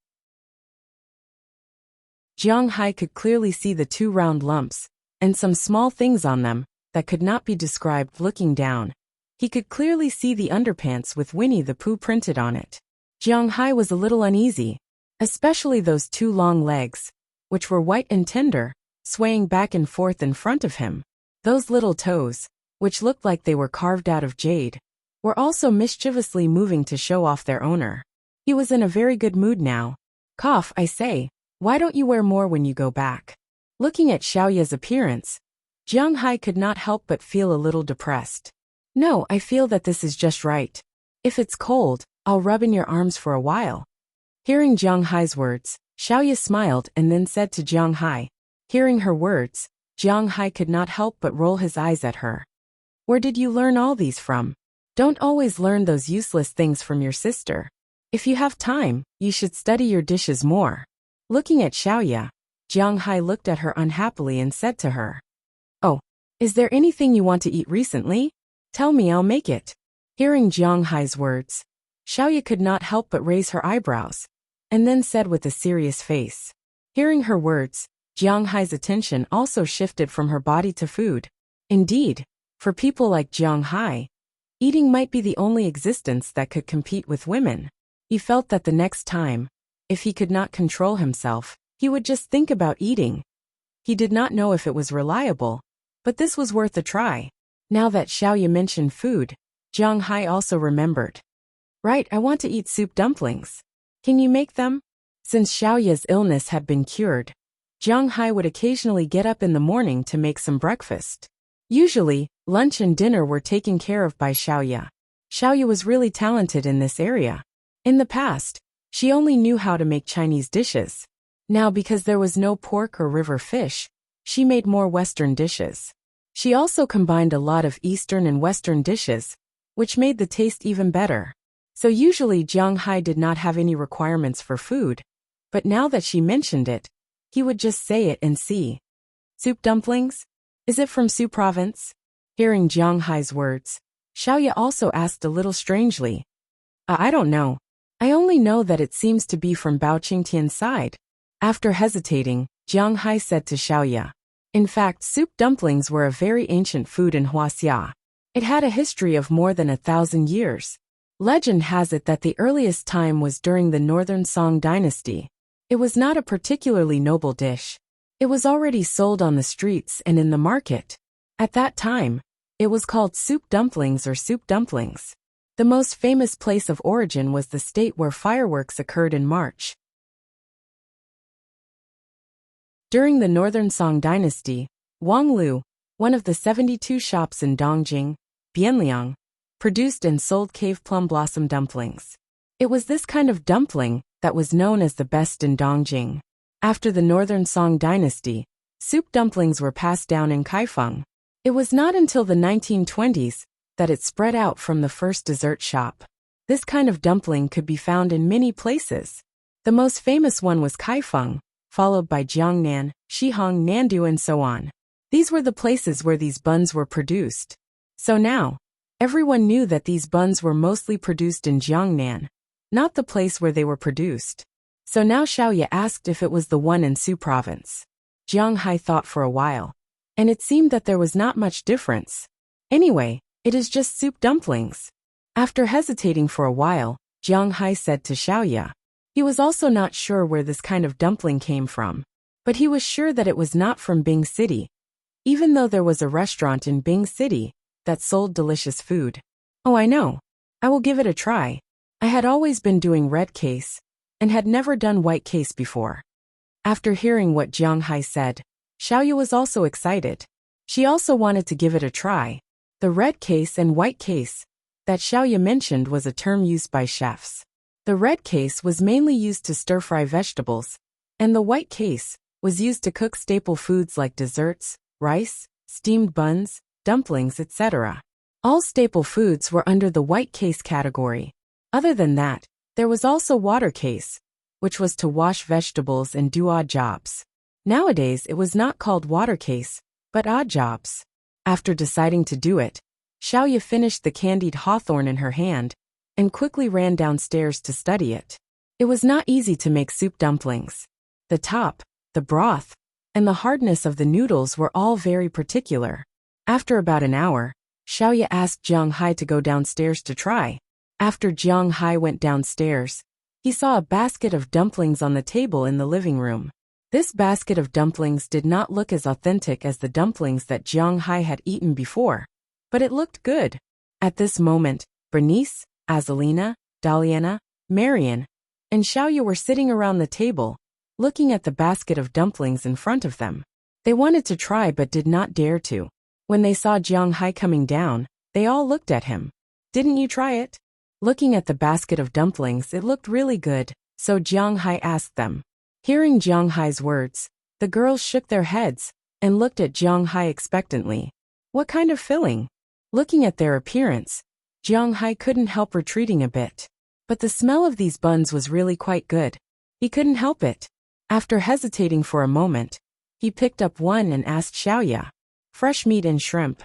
Jiang Hai could clearly see the 2 round lumps, and some small things on them, that could not be described looking down. He could clearly see the underpants with Winnie the Pooh printed on it. Jiang Hai was a little uneasy, especially those 2 long legs, which were white and tender, swaying back and forth in front of him. Those little toes, which looked like they were carved out of jade, were also mischievously moving to show off their owner. He was in a very good mood now. Cough, I say, why don't you wear more when you go back? Looking at Xiaoya's appearance, Jiang Hai could not help but feel a little depressed. No, I feel that this is just right. If it's cold, I'll rub in your arms for a while. Hearing Jiang Hai's words, Xiaoya smiled and then said to Jiang Hai. Hearing her words, Jiang Hai could not help but roll his eyes at her. Where did you learn all these from? Don't always learn those useless things from your sister. If you have time, you should study your dishes more. Looking at Xiaoya, Jiang Hai looked at her unhappily and said to her. Oh, is there anything you want to eat recently? Tell me, I'll make it. Hearing Jiang Hai's words, Xiaoya could not help but raise her eyebrows, and then said with a serious face. Hearing her words, Jiang Hai's attention also shifted from her body to food. Indeed, for people like Jiang Hai, eating might be the only existence that could compete with women. He felt that the next time, if he could not control himself, he would just think about eating. He did not know if it was reliable, but this was worth a try. Now that Xiaoya mentioned food, Jiang Hai also remembered. Right, I want to eat soup dumplings. Can you make them? Since Xiaoya's illness had been cured, Jiang Hai would occasionally get up in the morning to make some breakfast. Usually, lunch and dinner were taken care of by Xiaoya. Xiaoya was really talented in this area. In the past, she only knew how to make Chinese dishes. Now, because there was no pork or river fish, she made more Western dishes. She also combined a lot of Eastern and Western dishes, which made the taste even better. So usually Jiang Hai did not have any requirements for food, but now that she mentioned it, he would just say it and see. Soup dumplings? Is it from Su province? Hearing Jiang Hai's words, Xiaoya also asked a little strangely. I don't know. I only know that it seems to be from Baoqingtian's side. After hesitating, Jiang Hai said to Xiaoya. In fact, soup dumplings were a very ancient food in Huaxia. It had a history of more than 1,000 years. Legend has it that the earliest time was during the Northern Song dynasty. It was not a particularly noble dish. It was already sold on the streets and in the market. At that time, it was called soup dumplings or soup dumplings. The most famous place of origin was the state where fireworks occurred in March. During the Northern Song dynasty, Wang Lu, one of the 72 shops in Dongjing, Bianliang, produced and sold cave plum blossom dumplings. It was this kind of dumpling that was known as the best in Dongjing. After the Northern Song dynasty, soup dumplings were passed down in Kaifeng. It was not until the 1920s that it spread out from the first dessert shop. This kind of dumpling could be found in many places. The most famous one was Kaifeng, followed by Jiangnan, Shihong, Nandu and so on. These were the places where these buns were produced. So now, everyone knew that these buns were mostly produced in Jiangnan, not the place where they were produced. So now Xiaoya asked if it was the one in Su province. Jiang Hai thought for a while, and it seemed that there was not much difference. Anyway, It is just soup dumplings. After hesitating for a while, Jiang Hai said to Xiaoya. He was also not sure where this kind of dumpling came from. But he was sure that it was not from Bing City, even though there was a restaurant in Bing City that sold delicious food. Oh, I know. I will give it a try. I had always been doing red case and had never done white case before. After hearing what Jiang Hai said, Xiaoya was also excited. She also wanted to give it a try. The red case and white case that Xiaoya mentioned was a term used by chefs. The red case was mainly used to stir-fry vegetables, and the white case was used to cook staple foods like desserts, rice, steamed buns, dumplings, etc. All staple foods were under the white case category. Other than that, there was also water case, which was to wash vegetables and do odd jobs. Nowadays it was not called water case, but odd jobs. After deciding to do it, Xiaoya finished the candied hawthorn in her hand and quickly ran downstairs to study it. It was not easy to make soup dumplings. The top, the broth, and the hardness of the noodles were all very particular. After about an hour, Xiaoya asked Jiang Hai to go downstairs to try. After Jiang Hai went downstairs, he saw a basket of dumplings on the table in the living room. This basket of dumplings did not look as authentic as the dumplings that Jiang Hai had eaten before, but it looked good. At this moment, Bernice, Azalina, Daliana, Marian, and Xiaoya were sitting around the table, looking at the basket of dumplings in front of them. They wanted to try but did not dare to. When they saw Jiang Hai coming down, they all looked at him. Didn't you try it? Looking at the basket of dumplings, it looked really good, so Jiang Hai asked them. Hearing Jiang Hai's words, the girls shook their heads and looked at Jiang Hai expectantly. What kind of filling? Looking at their appearance, Jiang Hai couldn't help retreating a bit. But the smell of these buns was really quite good. He couldn't help it. After hesitating for a moment, he picked up one and asked Xiaoya. Fresh meat and shrimp.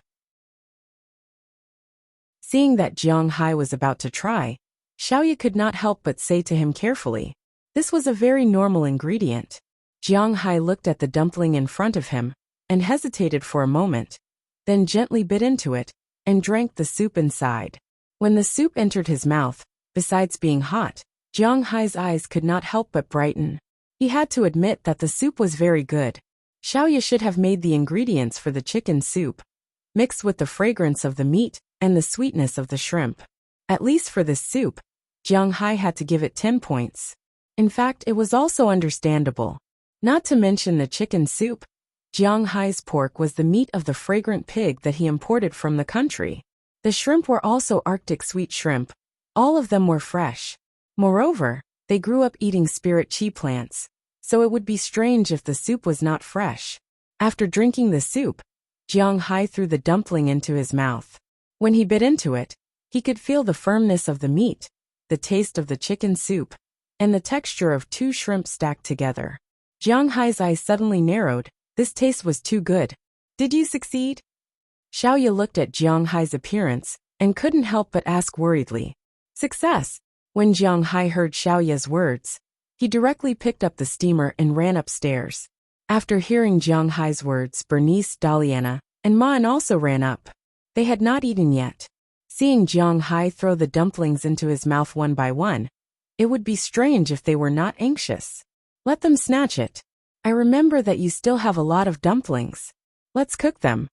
Seeing that Jiang Hai was about to try, Xiaoya could not help but say to him carefully. This was a very normal ingredient. Jiang Hai looked at the dumpling in front of him and hesitated for a moment, then gently bit into it and drank the soup inside. When the soup entered his mouth, besides being hot, Jiang Hai's eyes could not help but brighten. He had to admit that the soup was very good. Xiaoya should have made the ingredients for the chicken soup, mixed with the fragrance of the meat and the sweetness of the shrimp. At least for this soup, Jiang Hai had to give it 10 points. In fact, it was also understandable. Not to mention the chicken soup, Jiang Hai's pork was the meat of the fragrant pig that he imported from the country. The shrimp were also Arctic sweet shrimp. All of them were fresh. Moreover, they grew up eating spirit tea plants, so it would be strange if the soup was not fresh. After drinking the soup, Jiang Hai threw the dumpling into his mouth. When he bit into it, he could feel the firmness of the meat, the taste of the chicken soup, and the texture of 2 shrimp stacked together. Jiang Hai's eyes suddenly narrowed. This taste was too good. Did you succeed? Xiaoya looked at Jiang Hai's appearance and couldn't help but ask worriedly. Success! When Jiang Hai heard Xiaoya's words, he directly picked up the steamer and ran upstairs. After hearing Jiang Hai's words, Bernice, Daliana, and Maan also ran up. They had not eaten yet. Seeing Jiang Hai throw the dumplings into his mouth one by one, it would be strange if they were not anxious. Let them snatch it. I remember that you still have a lot of dumplings. Let's cook them.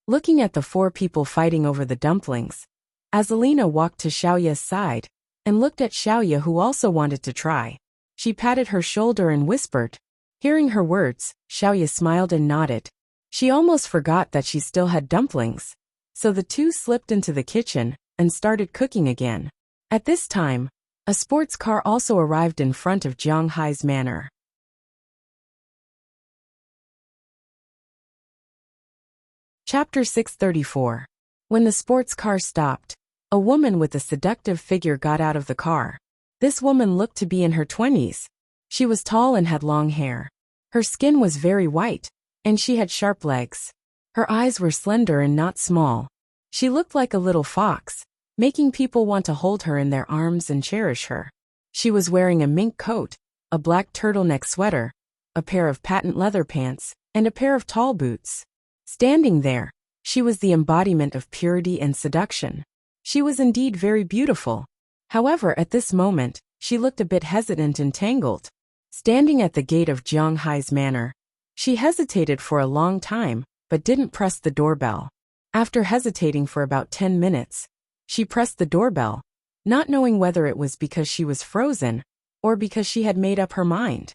Looking at the 4 people fighting over the dumplings, Azalina walked to Xiaoya's side and looked at Xiaoya, who also wanted to try. She patted her shoulder and whispered. Hearing her words, Xiaoya smiled and nodded. She almost forgot that she still had dumplings, so the two slipped into the kitchen and started cooking again. At this time, a sports car also arrived in front of Jiang Hai's manor. Chapter 634. When the sports car stopped, a woman with a seductive figure got out of the car. This woman looked to be in her 20s. She was tall and had long hair. Her skin was very white, and she had sharp legs. Her eyes were slender and not small. She looked like a little fox, making people want to hold her in their arms and cherish her. She was wearing a mink coat, a black turtleneck sweater, a pair of patent leather pants, and a pair of tall boots. Standing there, She was the embodiment of purity and seduction. She was indeed very beautiful. However, at this moment, she looked a bit hesitant and tangled. Standing at the gate of Jiang Hai's manor, she hesitated for a long time, but didn't press the doorbell. After hesitating for about 10 minutes, she pressed the doorbell, not knowing whether it was because she was frozen or because she had made up her mind.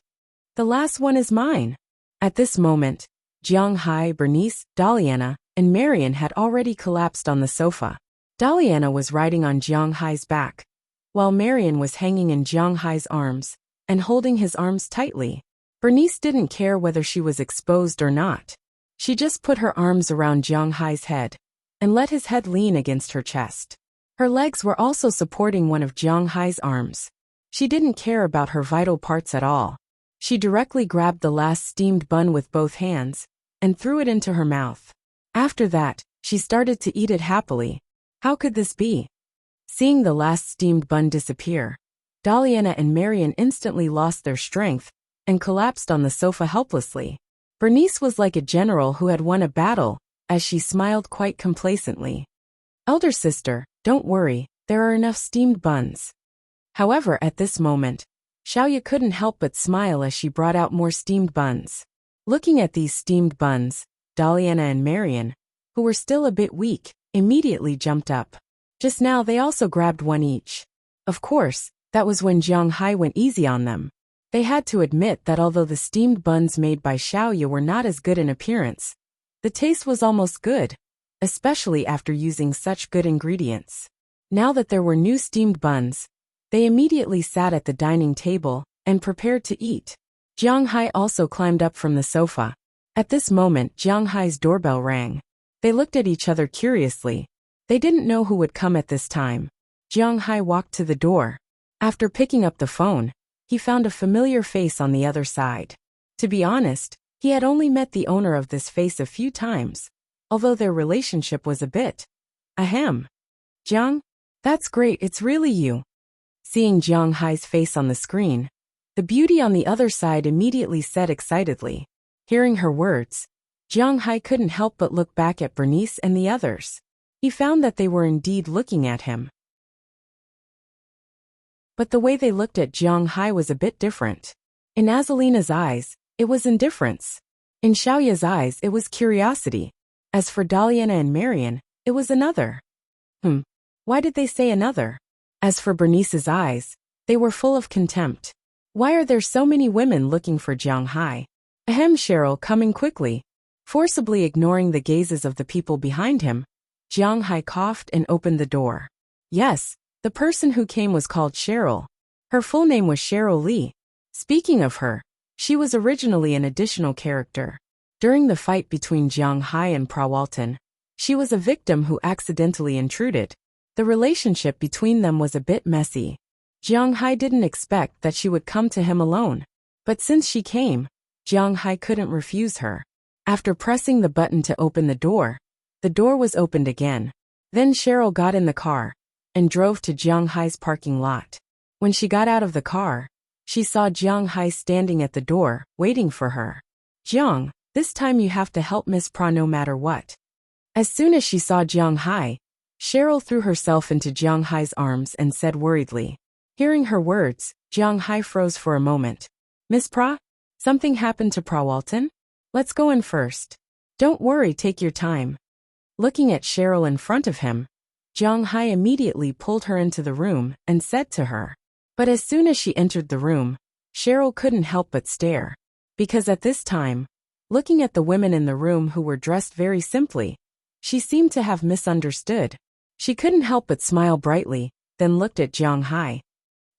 The last one is mine. At this moment, Jiang Hai, Bernice, Daliana, and Marian had already collapsed on the sofa. Daliana was riding on Jiang Hai's back, while Marian was hanging in Jiang Hai's arms and holding his arms tightly. Bernice didn't care whether she was exposed or not. She just put her arms around Jiang Hai's head and let his head lean against her chest. Her legs were also supporting one of Jiang Hai's arms. She didn't care about her vital parts at all. She directly grabbed the last steamed bun with both hands and threw it into her mouth. After that, she started to eat it happily. How could this be? Seeing the last steamed bun disappear, Daliana and Marian instantly lost their strength and collapsed on the sofa helplessly. Bernice was like a general who had won a battle, as she smiled quite complacently. Elder sister, don't worry, there are enough steamed buns. However, at this moment, Xiaoya couldn't help but smile as she brought out more steamed buns. Looking at these steamed buns, Daliana and Marian, who were still a bit weak, immediately jumped up. Just now they also grabbed one each. Of course, that was when Jiang Hai went easy on them. They had to admit that although the steamed buns made by Xiaoya were not as good in appearance, the taste was almost good, especially after using such good ingredients. Now that there were new steamed buns, they immediately sat at the dining table and prepared to eat. Jiang Hai also climbed up from the sofa. At this moment, Jiang Hai's doorbell rang. They looked at each other curiously. They didn't know who would come at this time. Jiang Hai walked to the door. After picking up the phone, he found a familiar face on the other side. To be honest, he had only met the owner of this face a few times, although their relationship was a bit. Ahem. Jiang? That's great, it's really you. Seeing Jiang Hai's face on the screen, the beauty on the other side immediately said excitedly. Hearing her words, Jiang Hai couldn't help but look back at Bernice and the others. He found that they were indeed looking at him. But the way they looked at Jiang Hai was a bit different. In Azalina's eyes, it was indifference. In Xiaoya's eyes, it was curiosity. As for Daliana and Marian, it was another. Why did they say another? As for Bernice's eyes, they were full of contempt. Why are there so many women looking for Jiang Hai? Ahem, Cheryl, coming quickly. Forcibly ignoring the gazes of the people behind him, Jiang Hai coughed and opened the door. Yes, the person who came was called Cheryl. Her full name was Cheryl Lee. Speaking of her, she was originally an additional character. During the fight between Jiang Hai and Prawalton, she was a victim who accidentally intruded. The relationship between them was a bit messy. Jiang Hai didn't expect that she would come to him alone. But since she came, Jiang Hai couldn't refuse her. After pressing the button to open the door was opened again. Then Cheryl got in the car and drove to Jiang Hai's parking lot. When she got out of the car, she saw Jiang Hai standing at the door, waiting for her. Jiang, this time you have to help Miss Pra no matter what. As soon as she saw Jiang Hai, Cheryl threw herself into Jiang Hai's arms and said worriedly. Hearing her words, Jiang Hai froze for a moment. Miss Pra? Something happened to Prawalton? Let's go in first. Don't worry, take your time. Looking at Cheryl in front of him, Jiang Hai immediately pulled her into the room and said to her. But as soon as she entered the room, Cheryl couldn't help but stare. Because at this time, looking at the women in the room who were dressed very simply, she seemed to have misunderstood. She couldn't help but smile brightly, then looked at Jiang Hai.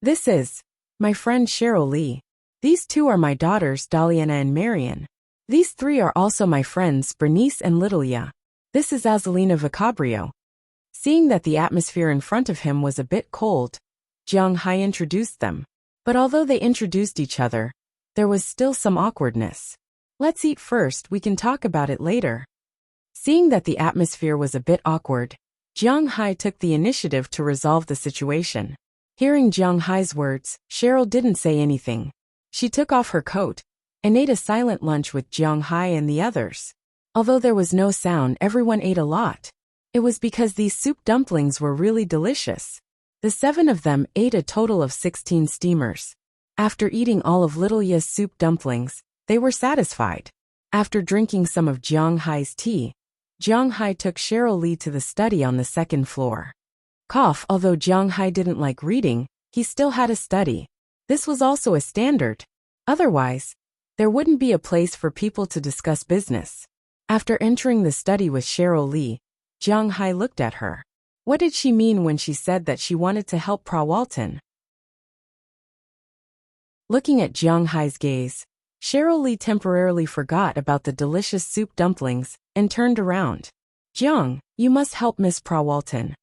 This is my friend Cheryl Lee. These two are my daughters Daliana and Marian. These three are also my friends Bernice and Littleya. This is Azalina Vicabrio. Seeing that the atmosphere in front of him was a bit cold, Jiang Hai introduced them. But although they introduced each other, there was still some awkwardness. Let's eat first, we can talk about it later. Seeing that the atmosphere was a bit awkward, Jiang Hai took the initiative to resolve the situation. Hearing Jiang Hai's words, Cheryl didn't say anything. She took off her coat and ate a silent lunch with Jiang Hai and the others. Although there was no sound, everyone ate a lot. It was because these soup dumplings were really delicious. The 7 of them ate a total of 16 steamers. After eating all of Little Ya's soup dumplings, they were satisfied. After drinking some of Jiang Hai's tea, Jiang Hai took Cheryl Lee to the study on the second floor. Although Jiang Hai didn't like reading, he still had a study. This was also a standard. Otherwise, there wouldn't be a place for people to discuss business. After entering the study with Cheryl Lee, Jiang Hai looked at her. What did she mean when she said that she wanted to help Prawalton? Looking at Jiang Hai's gaze, Cheryl Lee temporarily forgot about the delicious soup dumplings and turned around. Jiang, you must help Miss Prawalton.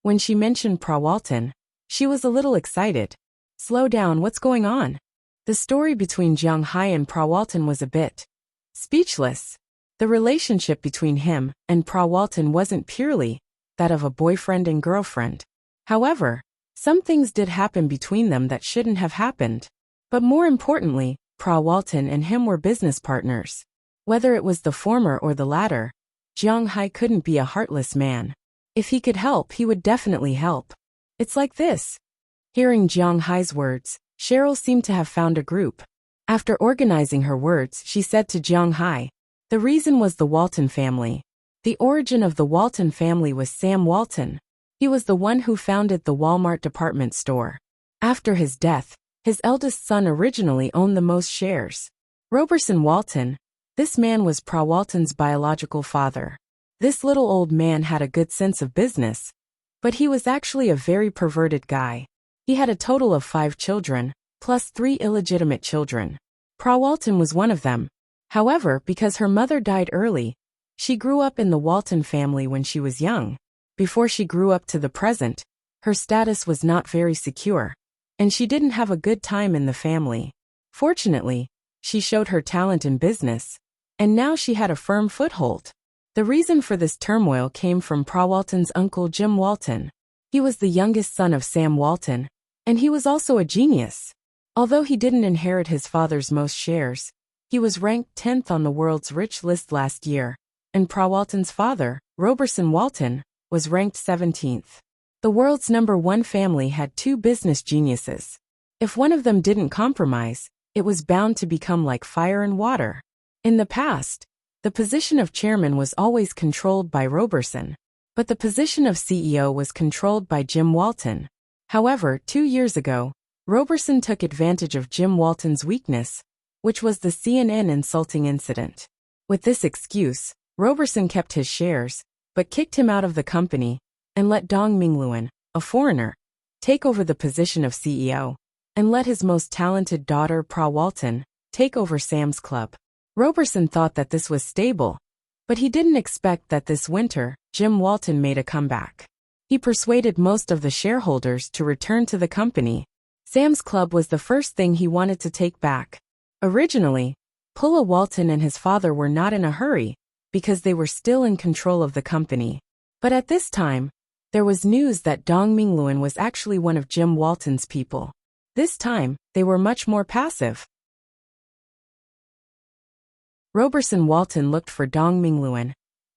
When she mentioned Prawalton, she was a little excited. Slow down, what's going on? The story between Jiang Hai and Prawalton was a bit speechless. The relationship between him and Prawalton wasn't purely that of a boyfriend and girlfriend. However, some things did happen between them that shouldn't have happened. But more importantly, Prawalton and him were business partners. Whether it was the former or the latter, Jiang Hai couldn't be a heartless man. If he could help, he would definitely help. It's like this. Hearing Jiang Hai's words, Cheryl seemed to have found a group. After organizing her words, she said to Jiang Hai, the reason was the Walton family. The origin of the Walton family was Sam Walton. He was the one who founded the Walmart department store. After his death, his eldest son originally owned the most shares. Roberson Walton. This man was Prawalton's biological father. This little old man had a good sense of business, but he was actually a very perverted guy. He had a total of 5 children, plus 3 illegitimate children. Prawalton was one of them. However, because her mother died early, she grew up in the Walton family when she was young. Before she grew up to the present, her status was not very secure, and she didn't have a good time in the family. Fortunately, she showed her talent in business, and now she had a firm foothold. The reason for this turmoil came from Prawalton's uncle Jim Walton. He was the youngest son of Sam Walton, and he was also a genius. Although he didn't inherit his father's most shares, he was ranked 10th on the world's rich list last year, and Prawalton's father, Roberson Walton, was ranked 17th. The world's #1 family had 2 business geniuses. If one of them didn't compromise, it was bound to become like fire and water. In the past, the position of chairman was always controlled by Roberson, but the position of CEO was controlled by Jim Walton. However, 2 years ago, Roberson took advantage of Jim Walton's weakness, which was the CNN insulting incident. With this excuse, Roberson kept his shares, but kicked him out of the company, and let Dong Mingluan, a foreigner, take over the position of CEO, and let his most talented daughter Prawalton take over Sam's Club. Roberson thought that this was stable, but he didn't expect that this winter, Jim Walton made a comeback. He persuaded most of the shareholders to return to the company. Sam's Club was the first thing he wanted to take back. Originally, Pulla Walton and his father were not in a hurry, because they were still in control of the company. But at this time, there was news that Dong Mingluan was actually one of Jim Walton's people. This time, they were much more passive. Roberson Walton looked for Dong Mingluan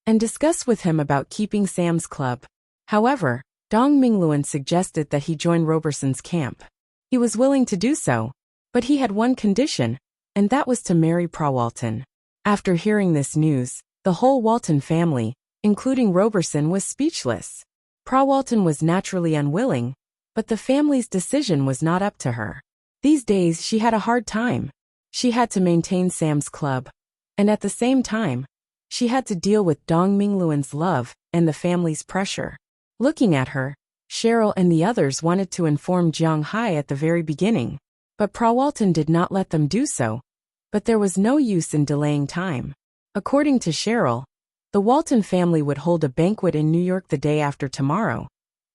and discussed with him about keeping Sam's Club. However, Dong Mingluan suggested that he join Roberson's camp. He was willing to do so, but he had one condition, and that was to marry Prawalton. After hearing this news, the whole Walton family, including Roberson, was speechless. Prawalton was naturally unwilling, but the family's decision was not up to her. These days she had a hard time. She had to maintain Sam's Club, and at the same time, she had to deal with Dong Mingluan's love and the family's pressure. Looking at her, Cheryl and the others wanted to inform Jiang Hai at the very beginning, but Prawalton did not let them do so. But there was no use in delaying time. According to Cheryl, the Walton family would hold a banquet in New York the day after tomorrow,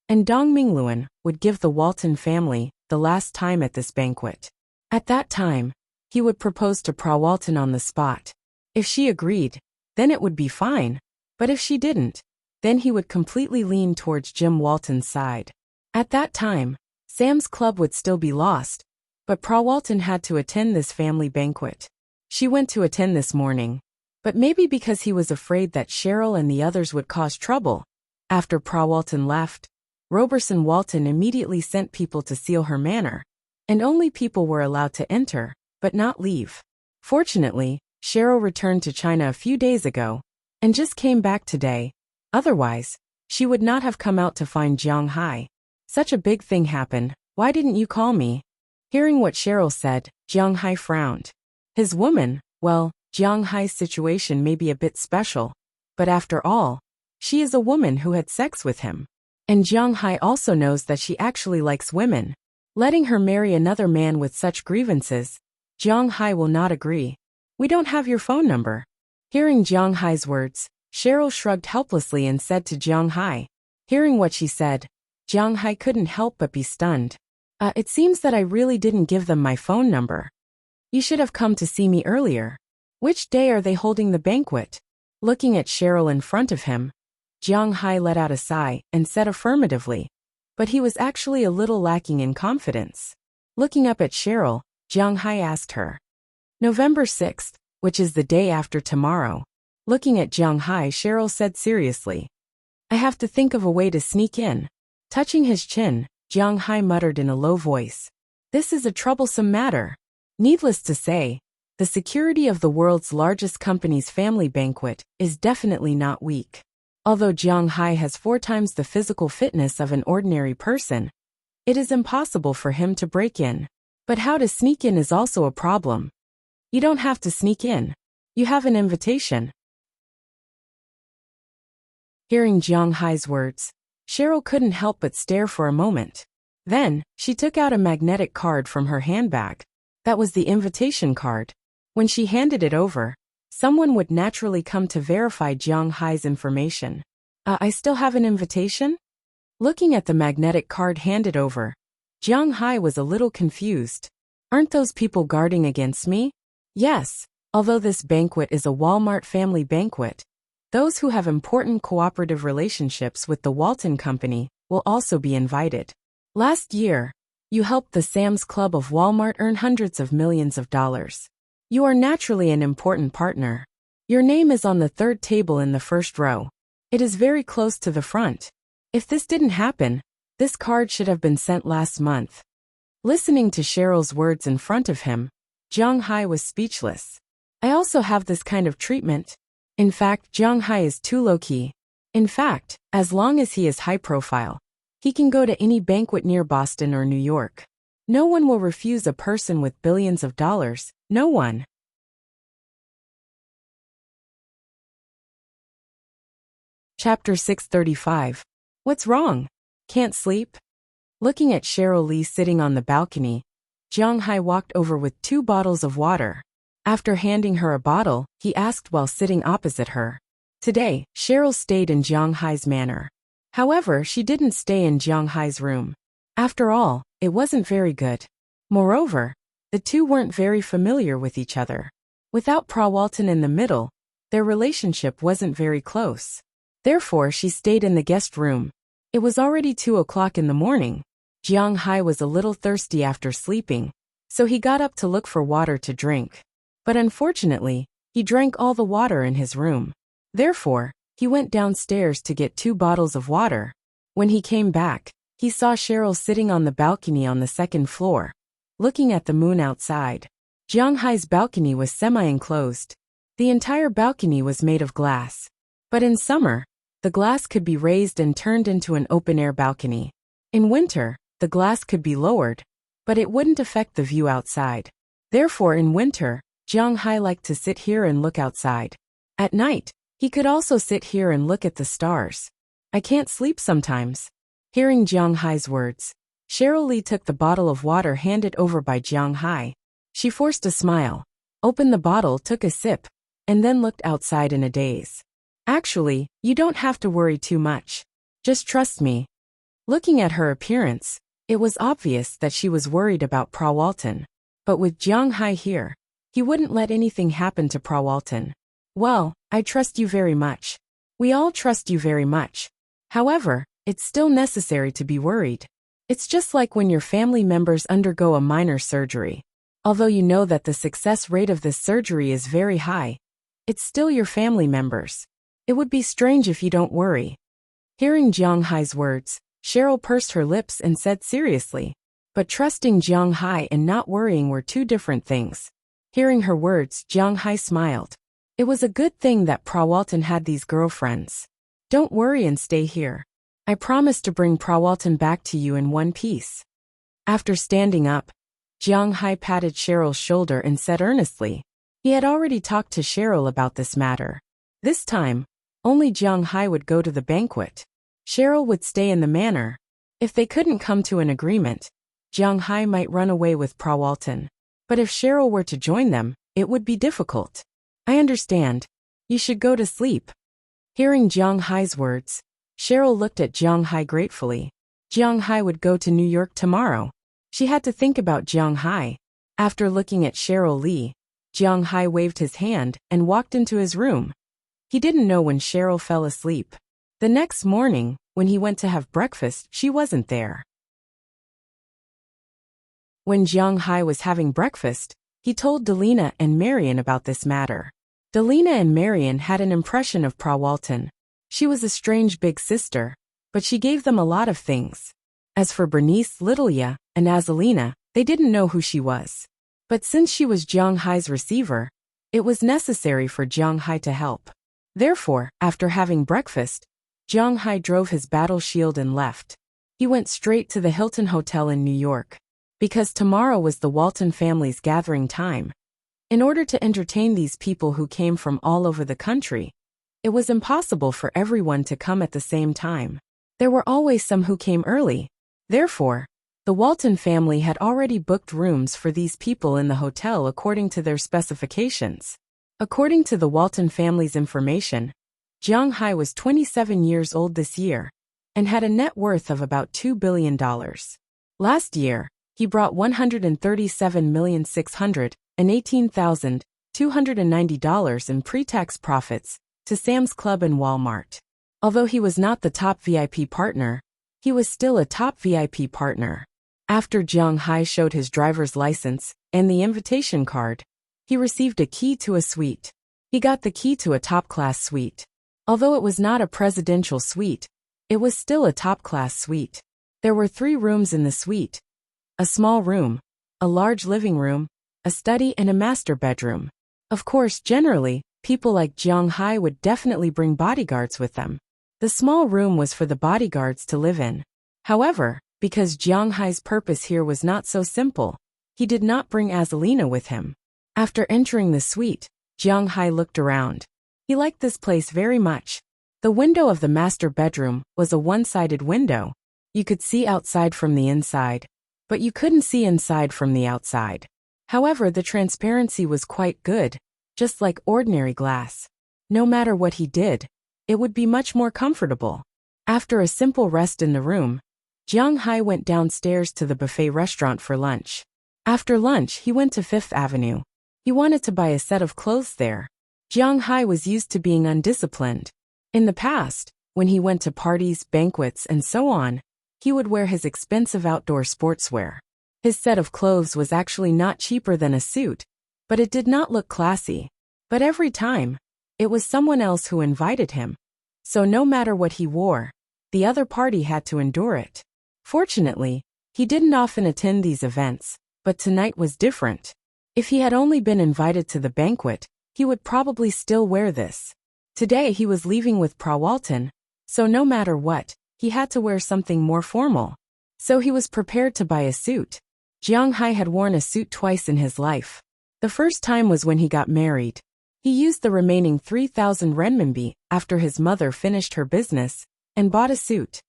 and Dong Mingluan would give the Walton family the last time at this banquet. At that time, he would propose to Prawalton on the spot. If she agreed, then it would be fine, but if she didn't, then he would completely lean towards Jim Walton's side. At that time, Sam's Club would still be lost, but Prawalton had to attend this family banquet. She went to attend this morning. But maybe because he was afraid that Cheryl and the others would cause trouble. After Walton left, Roberson Walton immediately sent people to seal her manor, and only people were allowed to enter, but not leave. Fortunately, Cheryl returned to China a few days ago, and just came back today. Otherwise, she would not have come out to find Jiang Hai. Such a big thing happened, why didn't you call me? Hearing what Cheryl said, Jiang Hai frowned. His woman, well, Jiang Hai's situation may be a bit special, but after all, she is a woman who had sex with him. And Jiang Hai also knows that she actually likes women. Letting her marry another man with such grievances, Jiang Hai will not agree. We don't have your phone number. Hearing Jiang Hai's words, Cheryl shrugged helplessly and said to Jiang Hai. Hearing what she said, Jiang Hai couldn't help but be stunned. It seems that I really didn't give them my phone number. You should have come to see me earlier. Which day are they holding the banquet? Looking at Cheryl in front of him, Jiang Hai let out a sigh and said affirmatively, but he was actually a little lacking in confidence. Looking up at Cheryl, Jiang Hai asked her. November 6th, which is the day after tomorrow. Looking at Jiang Hai, Cheryl said seriously. I have to think of a way to sneak in. Touching his chin, Jiang Hai muttered in a low voice. This is a troublesome matter. Needless to say, the security of the world's largest company's family banquet is definitely not weak. Although Jiang Hai has 4 times the physical fitness of an ordinary person, it is impossible for him to break in. But how to sneak in is also a problem. You don't have to sneak in. You have an invitation. Hearing Jiang Hai's words, Cheryl couldn't help but stare for a moment. Then, she took out a magnetic card from her handbag. That was the invitation card. When she handed it over, someone would naturally come to verify Jiang Hai's information. I still have an invitation? Looking at the magnetic card handed over, Jiang Hai was a little confused. Aren't those people guarding against me? Yes, although this banquet is a Walmart family banquet, those who have important cooperative relationships with the Walton Company will also be invited. Last year, you helped the Sam's Club of Walmart earn hundreds of millions of dollars. You are naturally an important partner. Your name is on the 3rd table in the 1st row. It is very close to the front. If this didn't happen, this card should have been sent last month. Listening to Cheryl's words in front of him, Jiang Hai was speechless. I also have this kind of treatment. In fact, Jiang Hai is too low-key. In fact, as long as he is high-profile, he can go to any banquet near Boston or New York. No one will refuse a person with billions of dollars, no one. Chapter 635. What's wrong? Can't sleep? Looking at Cheryl Lee sitting on the balcony, Jiang Hai walked over with 2 bottles of water. After handing her a bottle, he asked while sitting opposite her. Today, Cheryl stayed in Jiang Hai's manor. However, she didn't stay in Jiang Hai's room. After all, it wasn't very good. Moreover, the two weren't very familiar with each other. Without Walton in the middle, their relationship wasn't very close. Therefore, she stayed in the guest room. It was already 2 o'clock in the morning. Jiang Hai was a little thirsty after sleeping, so he got up to look for water to drink. But unfortunately, he drank all the water in his room. Therefore, he went downstairs to get 2 bottles of water. When he came back, he saw Cheryl sitting on the balcony on the 2nd floor, looking at the moon outside. Jiang Hai's balcony was semi-enclosed. The entire balcony was made of glass. But in summer, the glass could be raised and turned into an open-air balcony. In winter, the glass could be lowered, but it wouldn't affect the view outside. Therefore, in winter, Jiang Hai liked to sit here and look outside. At night, he could also sit here and look at the stars. I can't sleep sometimes. Hearing Jiang Hai's words, Cheryl Lee took the bottle of water handed over by Jiang Hai. She forced a smile, opened the bottle, took a sip, and then looked outside in a daze. Actually, you don't have to worry too much. Just trust me. Looking at her appearance, it was obvious that she was worried about Walton. But with Jiang Hai here, he wouldn't let anything happen to Walton. Well, I trust you very much. We all trust you very much. However, it's still necessary to be worried. It's just like when your family members undergo a minor surgery. Although you know that the success rate of this surgery is very high, It's still your family members. It would be strange if you don't worry. Hearing Jiang Hai's words, Cheryl pursed her lips and said seriously. But trusting Jiang Hai and not worrying were two different things. Hearing her words, Jiang Hai smiled. It was a good thing that Prawalton had these girlfriends. Don't worry and stay here. I promise to bring Prawalton back to you in one piece. After standing up, Jiang Hai patted Cheryl's shoulder and said earnestly. He had already talked to Cheryl about this matter. This time, only Jiang Hai would go to the banquet. Cheryl would stay in the manor. If they couldn't come to an agreement, Jiang Hai might run away with Prawalton. But if Cheryl were to join them, it would be difficult. I understand. You should go to sleep. Hearing Jiang Hai's words, Cheryl looked at Jiang Hai gratefully. Jiang Hai would go to New York tomorrow. She had to think about Jiang Hai. After looking at Cheryl Lee, Jiang Hai waved his hand and walked into his room. He didn't know when Cheryl fell asleep. The next morning, when he went to have breakfast, she wasn't there. When Jiang Hai was having breakfast, he told Delina and Marion about this matter. Delina and Marion had an impression of Prawalton. She was a strange big sister, but she gave them a lot of things. As for Bernice, Littleya, and Azalina, they didn't know who she was. But since she was Jiang Hai's receiver, it was necessary for Jiang Hai to help. Therefore, after having breakfast, Jiang Hai drove his battle shield and left. He went straight to the Hilton Hotel in New York. Because tomorrow was the Walton family's gathering time. In order to entertain these people who came from all over the country, it was impossible for everyone to come at the same time. There were always some who came early. Therefore, the Walton family had already booked rooms for these people in the hotel according to their specifications. According to the Walton family's information, Jiang Hai was 27 years old this year and had a net worth of about $2 billion. Last year, he brought $137,618,290 in pre-tax profits to Sam's Club and Walmart. Although he was not the top VIP partner, he was still a top VIP partner. After Jiang Hai showed his driver's license and the invitation card, he received a key to a suite. He got the key to a top-class suite. Although it was not a presidential suite, it was still a top-class suite. There were 3 rooms in the suite. A small room, a large living room, a study and a master bedroom. Of course, generally, people like Jiang Hai would definitely bring bodyguards with them. The small room was for the bodyguards to live in. However, because Jiang Hai's purpose here was not so simple, he did not bring Azalina with him. After entering the suite, Jiang Hai looked around. He liked this place very much. The window of the master bedroom was a one-sided window. You could see outside from the inside, but you couldn't see inside from the outside. However, the transparency was quite good, just like ordinary glass. No matter what he did, it would be much more comfortable. After a simple rest in the room, Jiang Hai went downstairs to the buffet restaurant for lunch. After lunch, he went to Fifth Avenue. He wanted to buy a set of clothes there. Jiang Hai was used to being undisciplined. In the past, when he went to parties, banquets, and so on, he would wear his expensive outdoor sportswear. His set of clothes was actually not cheaper than a suit, but it did not look classy. But every time, it was someone else who invited him. So no matter what he wore, the other party had to endure it. Fortunately, he didn't often attend these events, but tonight was different. If he had only been invited to the banquet, he would probably still wear this. Today he was leaving with Prawalton, so no matter what, he had to wear something more formal. So he was prepared to buy a suit. Jiang Hai had worn a suit twice in his life. The first time was when he got married. He used the remaining 3,000 renminbi after his mother finished her business and bought a suit.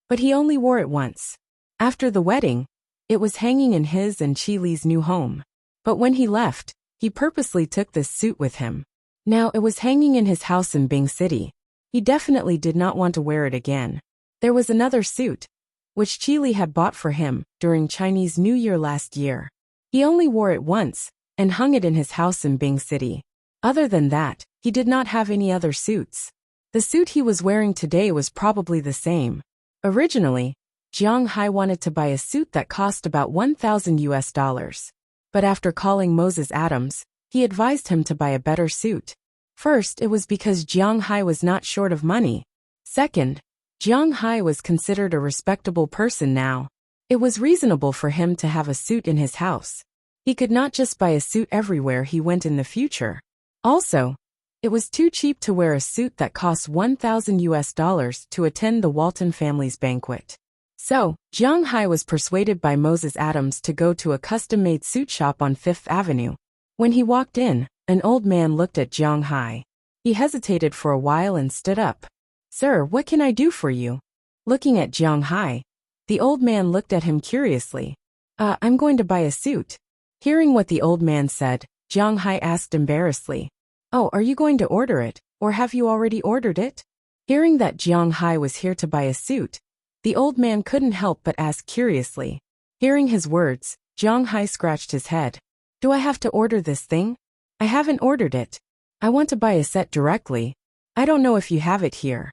But he only wore it once. After the wedding, it was hanging in his and Chi Li's new home. But when he left, he purposely took this suit with him. Now it was hanging in his house in Bing City. He definitely did not want to wear it again. There was another suit, which Chi Li had bought for him during Chinese New Year last year. He only wore it once and hung it in his house in Bing City. Other than that, he did not have any other suits. The suit he was wearing today was probably the same. Originally, Jiang Hai wanted to buy a suit that cost about $1,000. But after calling Moses Adams, He advised him to buy a better suit. First, it was because Jiang Hai was not short of money. Second, Jiang Hai was considered a respectable person now. It was reasonable for him to have a suit in his house. He could not just buy a suit everywhere he went in the future. Also, it was too cheap to wear a suit that cost $1,000 to attend the Walton family's banquet. So, Jiang Hai was persuaded by Moses Adams to go to a custom-made suit shop on Fifth Avenue. When he walked in, an old man looked at Jiang Hai. He hesitated for a while and stood up. "Sir, what can I do for you?" Looking at Jiang Hai, the old man looked at him curiously. I'm going to buy a suit." Hearing what the old man said, Jiang Hai asked embarrassedly, "Oh, are you going to order it, or have you already ordered it?" Hearing that Jiang Hai was here to buy a suit, the old man couldn't help but ask curiously. Hearing his words, Jiang Hai scratched his head. "Do I have to order this thing? I haven't ordered it. I want to buy a set directly. I don't know if you have it here."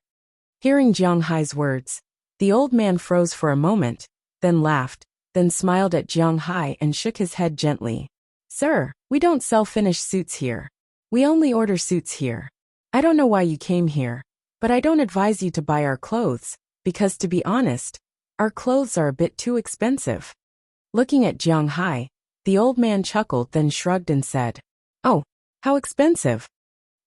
Hearing Jiang Hai's words, the old man froze for a moment, then laughed, then smiled at Jiang Hai and shook his head gently. "Sir, we don't sell finished suits here. We only order suits here. I don't know why you came here, but I don't advise you to buy our clothes, because to be honest, our clothes are a bit too expensive." Looking at Jiang Hai, the old man chuckled then shrugged and said, "Oh, how expensive?"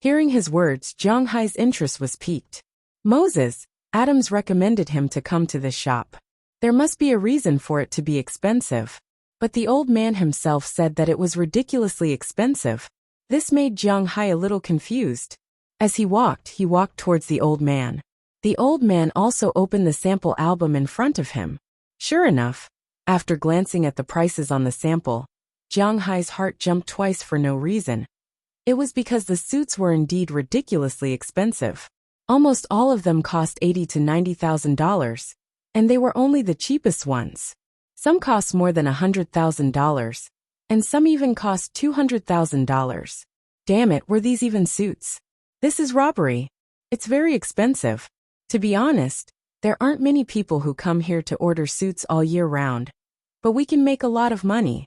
Hearing his words, Jiang Hai's interest was piqued. Moses Adams recommended him to come to this shop. There must be a reason for it to be expensive. But the old man himself said that it was ridiculously expensive. This made Jiang Hai a little confused. As he walked towards the old man. The old man also opened the sample album in front of him. Sure enough, after glancing at the prices on the sample, Jiang Hai's heart jumped twice for no reason. It was because the suits were indeed ridiculously expensive. Almost all of them cost $80,000 to $90,000, and they were only the cheapest ones. Some cost more than $100,000, and some even cost $200,000. Damn it, were these even suits? This is robbery. It's very expensive. To be honest, there aren't many people who come here to order suits all year round, but we can make a lot of money.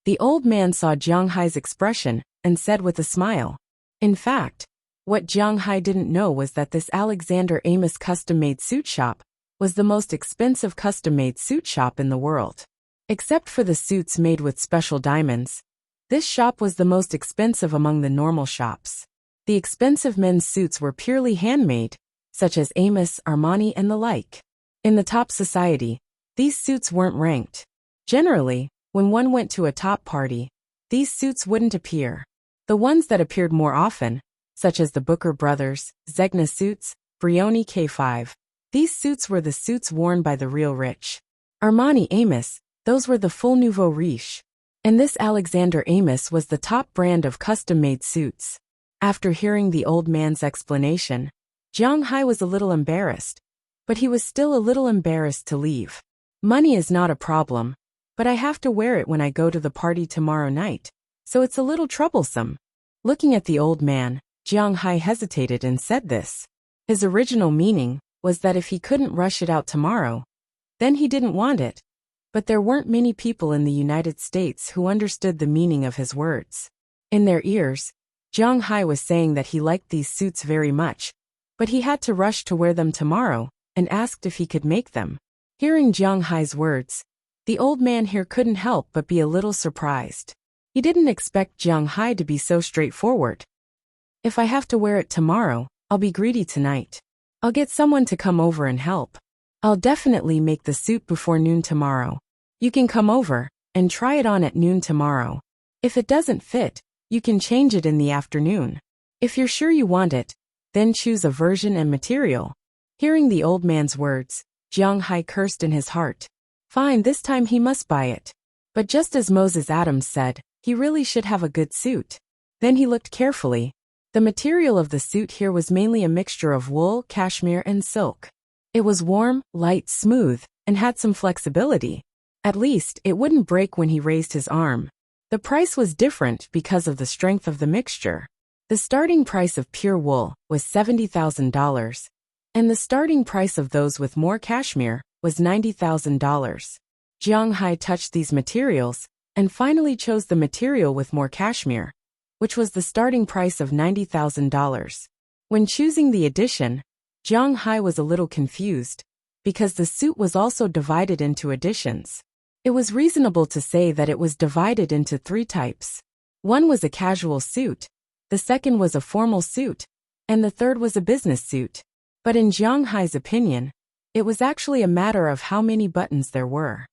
The old man saw Jiang Hai's expression and said with a smile. In fact, what Jiang Hai didn't know was that this Alexander Amos custom-made suit shop was the most expensive custom-made suit shop in the world. Except for the suits made with special diamonds, this shop was the most expensive among the normal shops. The expensive men's suits were purely handmade, such as Amos, Armani, and the like. In the top society, these suits weren't ranked. Generally, when one went to a top party, these suits wouldn't appear. The ones that appeared more often, such as the Booker Brothers, Zegna suits, Brioni K5, these suits were the suits worn by the real rich. Armani Amos, those were the full nouveau riche. And this Alexander Amos was the top brand of custom-made suits. After hearing the old man's explanation, Jiang Hai was a little embarrassed, but he was still a little embarrassed to leave. Money is not a problem, but I have to wear it when I go to the party tomorrow night, so it's a little troublesome. Looking at the old man, Jiang Hai hesitated and said this. His original meaning was that if he couldn't rush it out tomorrow, then he didn't want it. But there weren't many people in the United States who understood the meaning of his words. In their ears, Jiang Hai was saying that he liked these suits very much, but he had to rush to wear them tomorrow, and asked if he could make them. Hearing Jiang Hai's words, the old man here couldn't help but be a little surprised. He didn't expect Jiang Hai to be so straightforward. "If I have to wear it tomorrow, I'll be greedy tonight. I'll get someone to come over and help. I'll definitely make the suit before noon tomorrow. You can come over and try it on at noon tomorrow. If it doesn't fit, you can change it in the afternoon. If you're sure you want it, then choose a version and material." Hearing the old man's words, Jiang Hai cursed in his heart. Fine, this time he must buy it. But just as Moses Adams said, he really should have a good suit. Then he looked carefully. The material of the suit here was mainly a mixture of wool, cashmere, and silk. It was warm, light, smooth, and had some flexibility. At least, it wouldn't break when he raised his arm. The price was different because of the strength of the mixture. The starting price of pure wool was $70,000, and the starting price of those with more cashmere was $90,000. Jiang Hai touched these materials, and finally chose the material with more cashmere, which was the starting price of $90,000. When choosing the edition, Jiang Hai was a little confused, because the suit was also divided into editions. It was reasonable to say that it was divided into 3 types. One was a casual suit, the second was a formal suit, and the third was a business suit. But in Jiang Hai's opinion, it was actually a matter of how many buttons there were.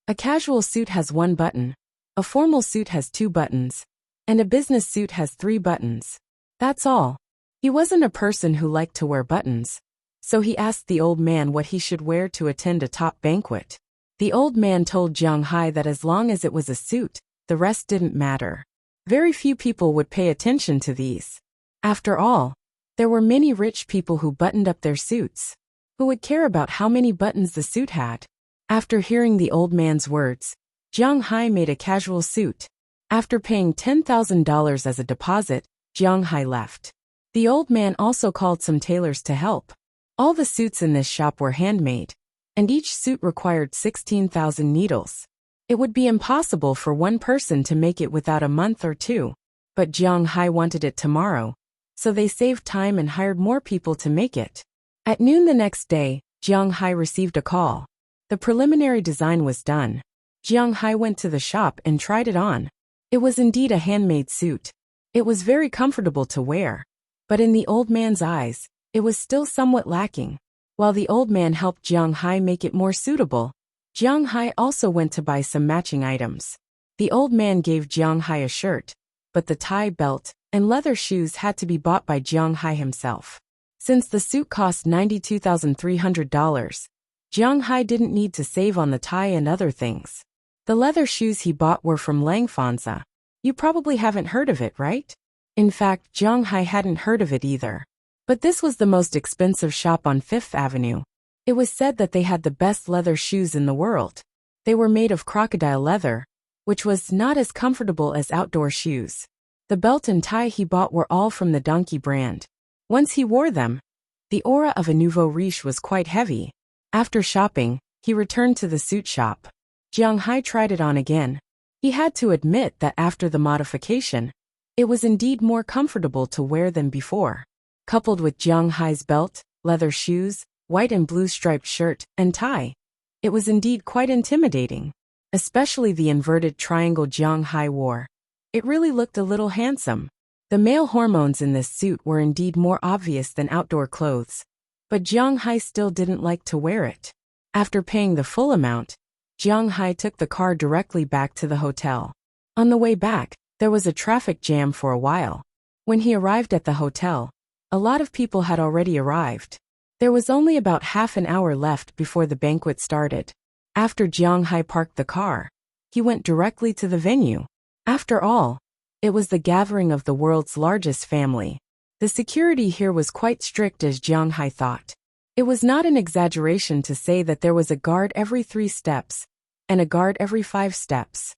A casual suit has 1 button, a formal suit has 2 buttons, and a business suit has 3 buttons. That's all. He wasn't a person who liked to wear buttons, so he asked the old man what he should wear to attend a top banquet. The old man told Jiang Hai that as long as it was a suit, the rest didn't matter. Very few people would pay attention to these. After all, there were many rich people who buttoned up their suits. Who would care about how many buttons the suit had? After hearing the old man's words, Jiang Hai made a casual suit. After paying $10,000 as a deposit, Jiang Hai left. The old man also called some tailors to help. All the suits in this shop were handmade, and each suit required 16,000 needles. It would be impossible for one person to make it without a month or 2, but Jiang Hai wanted it tomorrow, so they saved time and hired more people to make it. At noon the next day, Jiang Hai received a call. The preliminary design was done. Jiang Hai went to the shop and tried it on. It was indeed a handmade suit. It was very comfortable to wear, but in the old man's eyes, it was still somewhat lacking. While the old man helped Jiang Hai make it more suitable, Jiang Hai also went to buy some matching items. The old man gave Jiang Hai a shirt, but the tie, belt, and leather shoes had to be bought by Jiang Hai himself. Since the suit cost $92,300, Jiang Hai didn't need to save on the tie and other things. The leather shoes he bought were from Langfanza. You probably haven't heard of it, right? In fact, Jiang Hai hadn't heard of it either. But this was the most expensive shop on 5th Avenue. It was said that they had the best leather shoes in the world. They were made of crocodile leather, which was not as comfortable as outdoor shoes. The belt and tie he bought were all from the Donkey brand. Once he wore them, the aura of a nouveau riche was quite heavy. After shopping, he returned to the suit shop. Jiang Hai tried it on again. He had to admit that after the modification, it was indeed more comfortable to wear than before. Coupled with Jiang Hai's belt, leather shoes, white and blue striped shirt, and tie, it was indeed quite intimidating. Especially the inverted triangle Jiang Hai wore. It really looked a little handsome. The male hormones in this suit were indeed more obvious than outdoor clothes, but Jiang Hai still didn't like to wear it. After paying the full amount, Jiang Hai took the car directly back to the hotel. On the way back, there was a traffic jam for a while. When he arrived at the hotel, a lot of people had already arrived. There was only about half an hour left before the banquet started. After Jiang Hai parked the car, he went directly to the venue. After all, it was the gathering of the world's largest family. The security here was quite strict, as Jiang Hai thought. It was not an exaggeration to say that there was a guard every 3 steps, and a guard every 5 steps.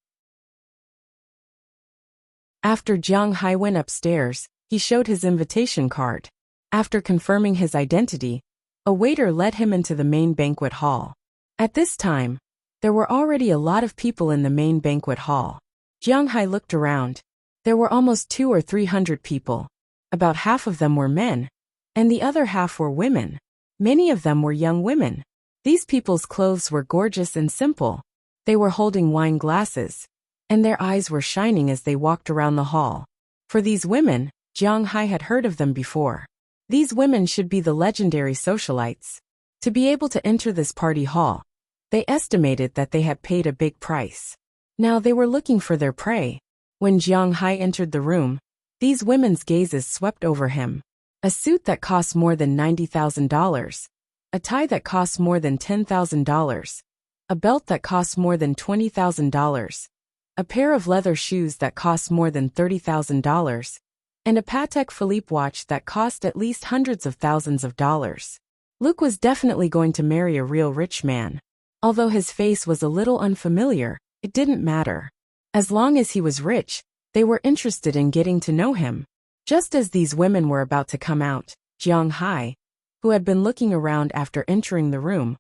After Jiang Hai went upstairs, he showed his invitation card. After confirming his identity, a waiter led him into the main banquet hall. At this time, there were already a lot of people in the main banquet hall. Jiang Hai looked around. There were almost 200 or 300 people. About half of them were men, and the other half were women. Many of them were young women. These people's clothes were gorgeous and simple. They were holding wine glasses, and their eyes were shining as they walked around the hall. For these women, Jiang Hai had heard of them before. These women should be the legendary socialites. To be able to enter this party hall, they estimated that they had paid a big price. Now they were looking for their prey. When Jiang Hai entered the room, these women's gazes swept over him. A suit that cost more than $90,000. A tie that cost more than $10,000. A belt that cost more than $20,000. A pair of leather shoes that cost more than $30,000. And a Patek Philippe watch that cost at least hundreds of thousands of dollars. Luke was definitely going to marry a real rich man. Although his face was a little unfamiliar, it didn't matter. As long as he was rich, they were interested in getting to know him. Just as these women were about to come out, Jiang Hai, who had been looking around after entering the room,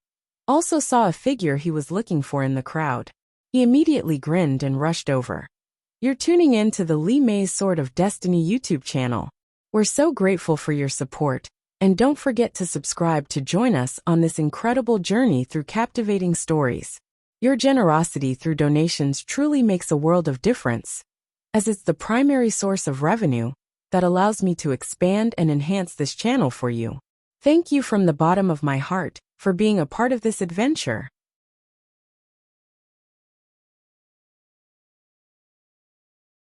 also saw a figure he was looking for in the crowd. He immediately grinned and rushed over. You're tuning in to the Lee May's Sword of Destiny YouTube channel. We're so grateful for your support, and don't forget to subscribe to join us on this incredible journey through captivating stories. Your generosity through donations truly makes a world of difference, as it's the primary source of revenue that allows me to expand and enhance this channel for you. Thank you from the bottom of my heart for being a part of this adventure.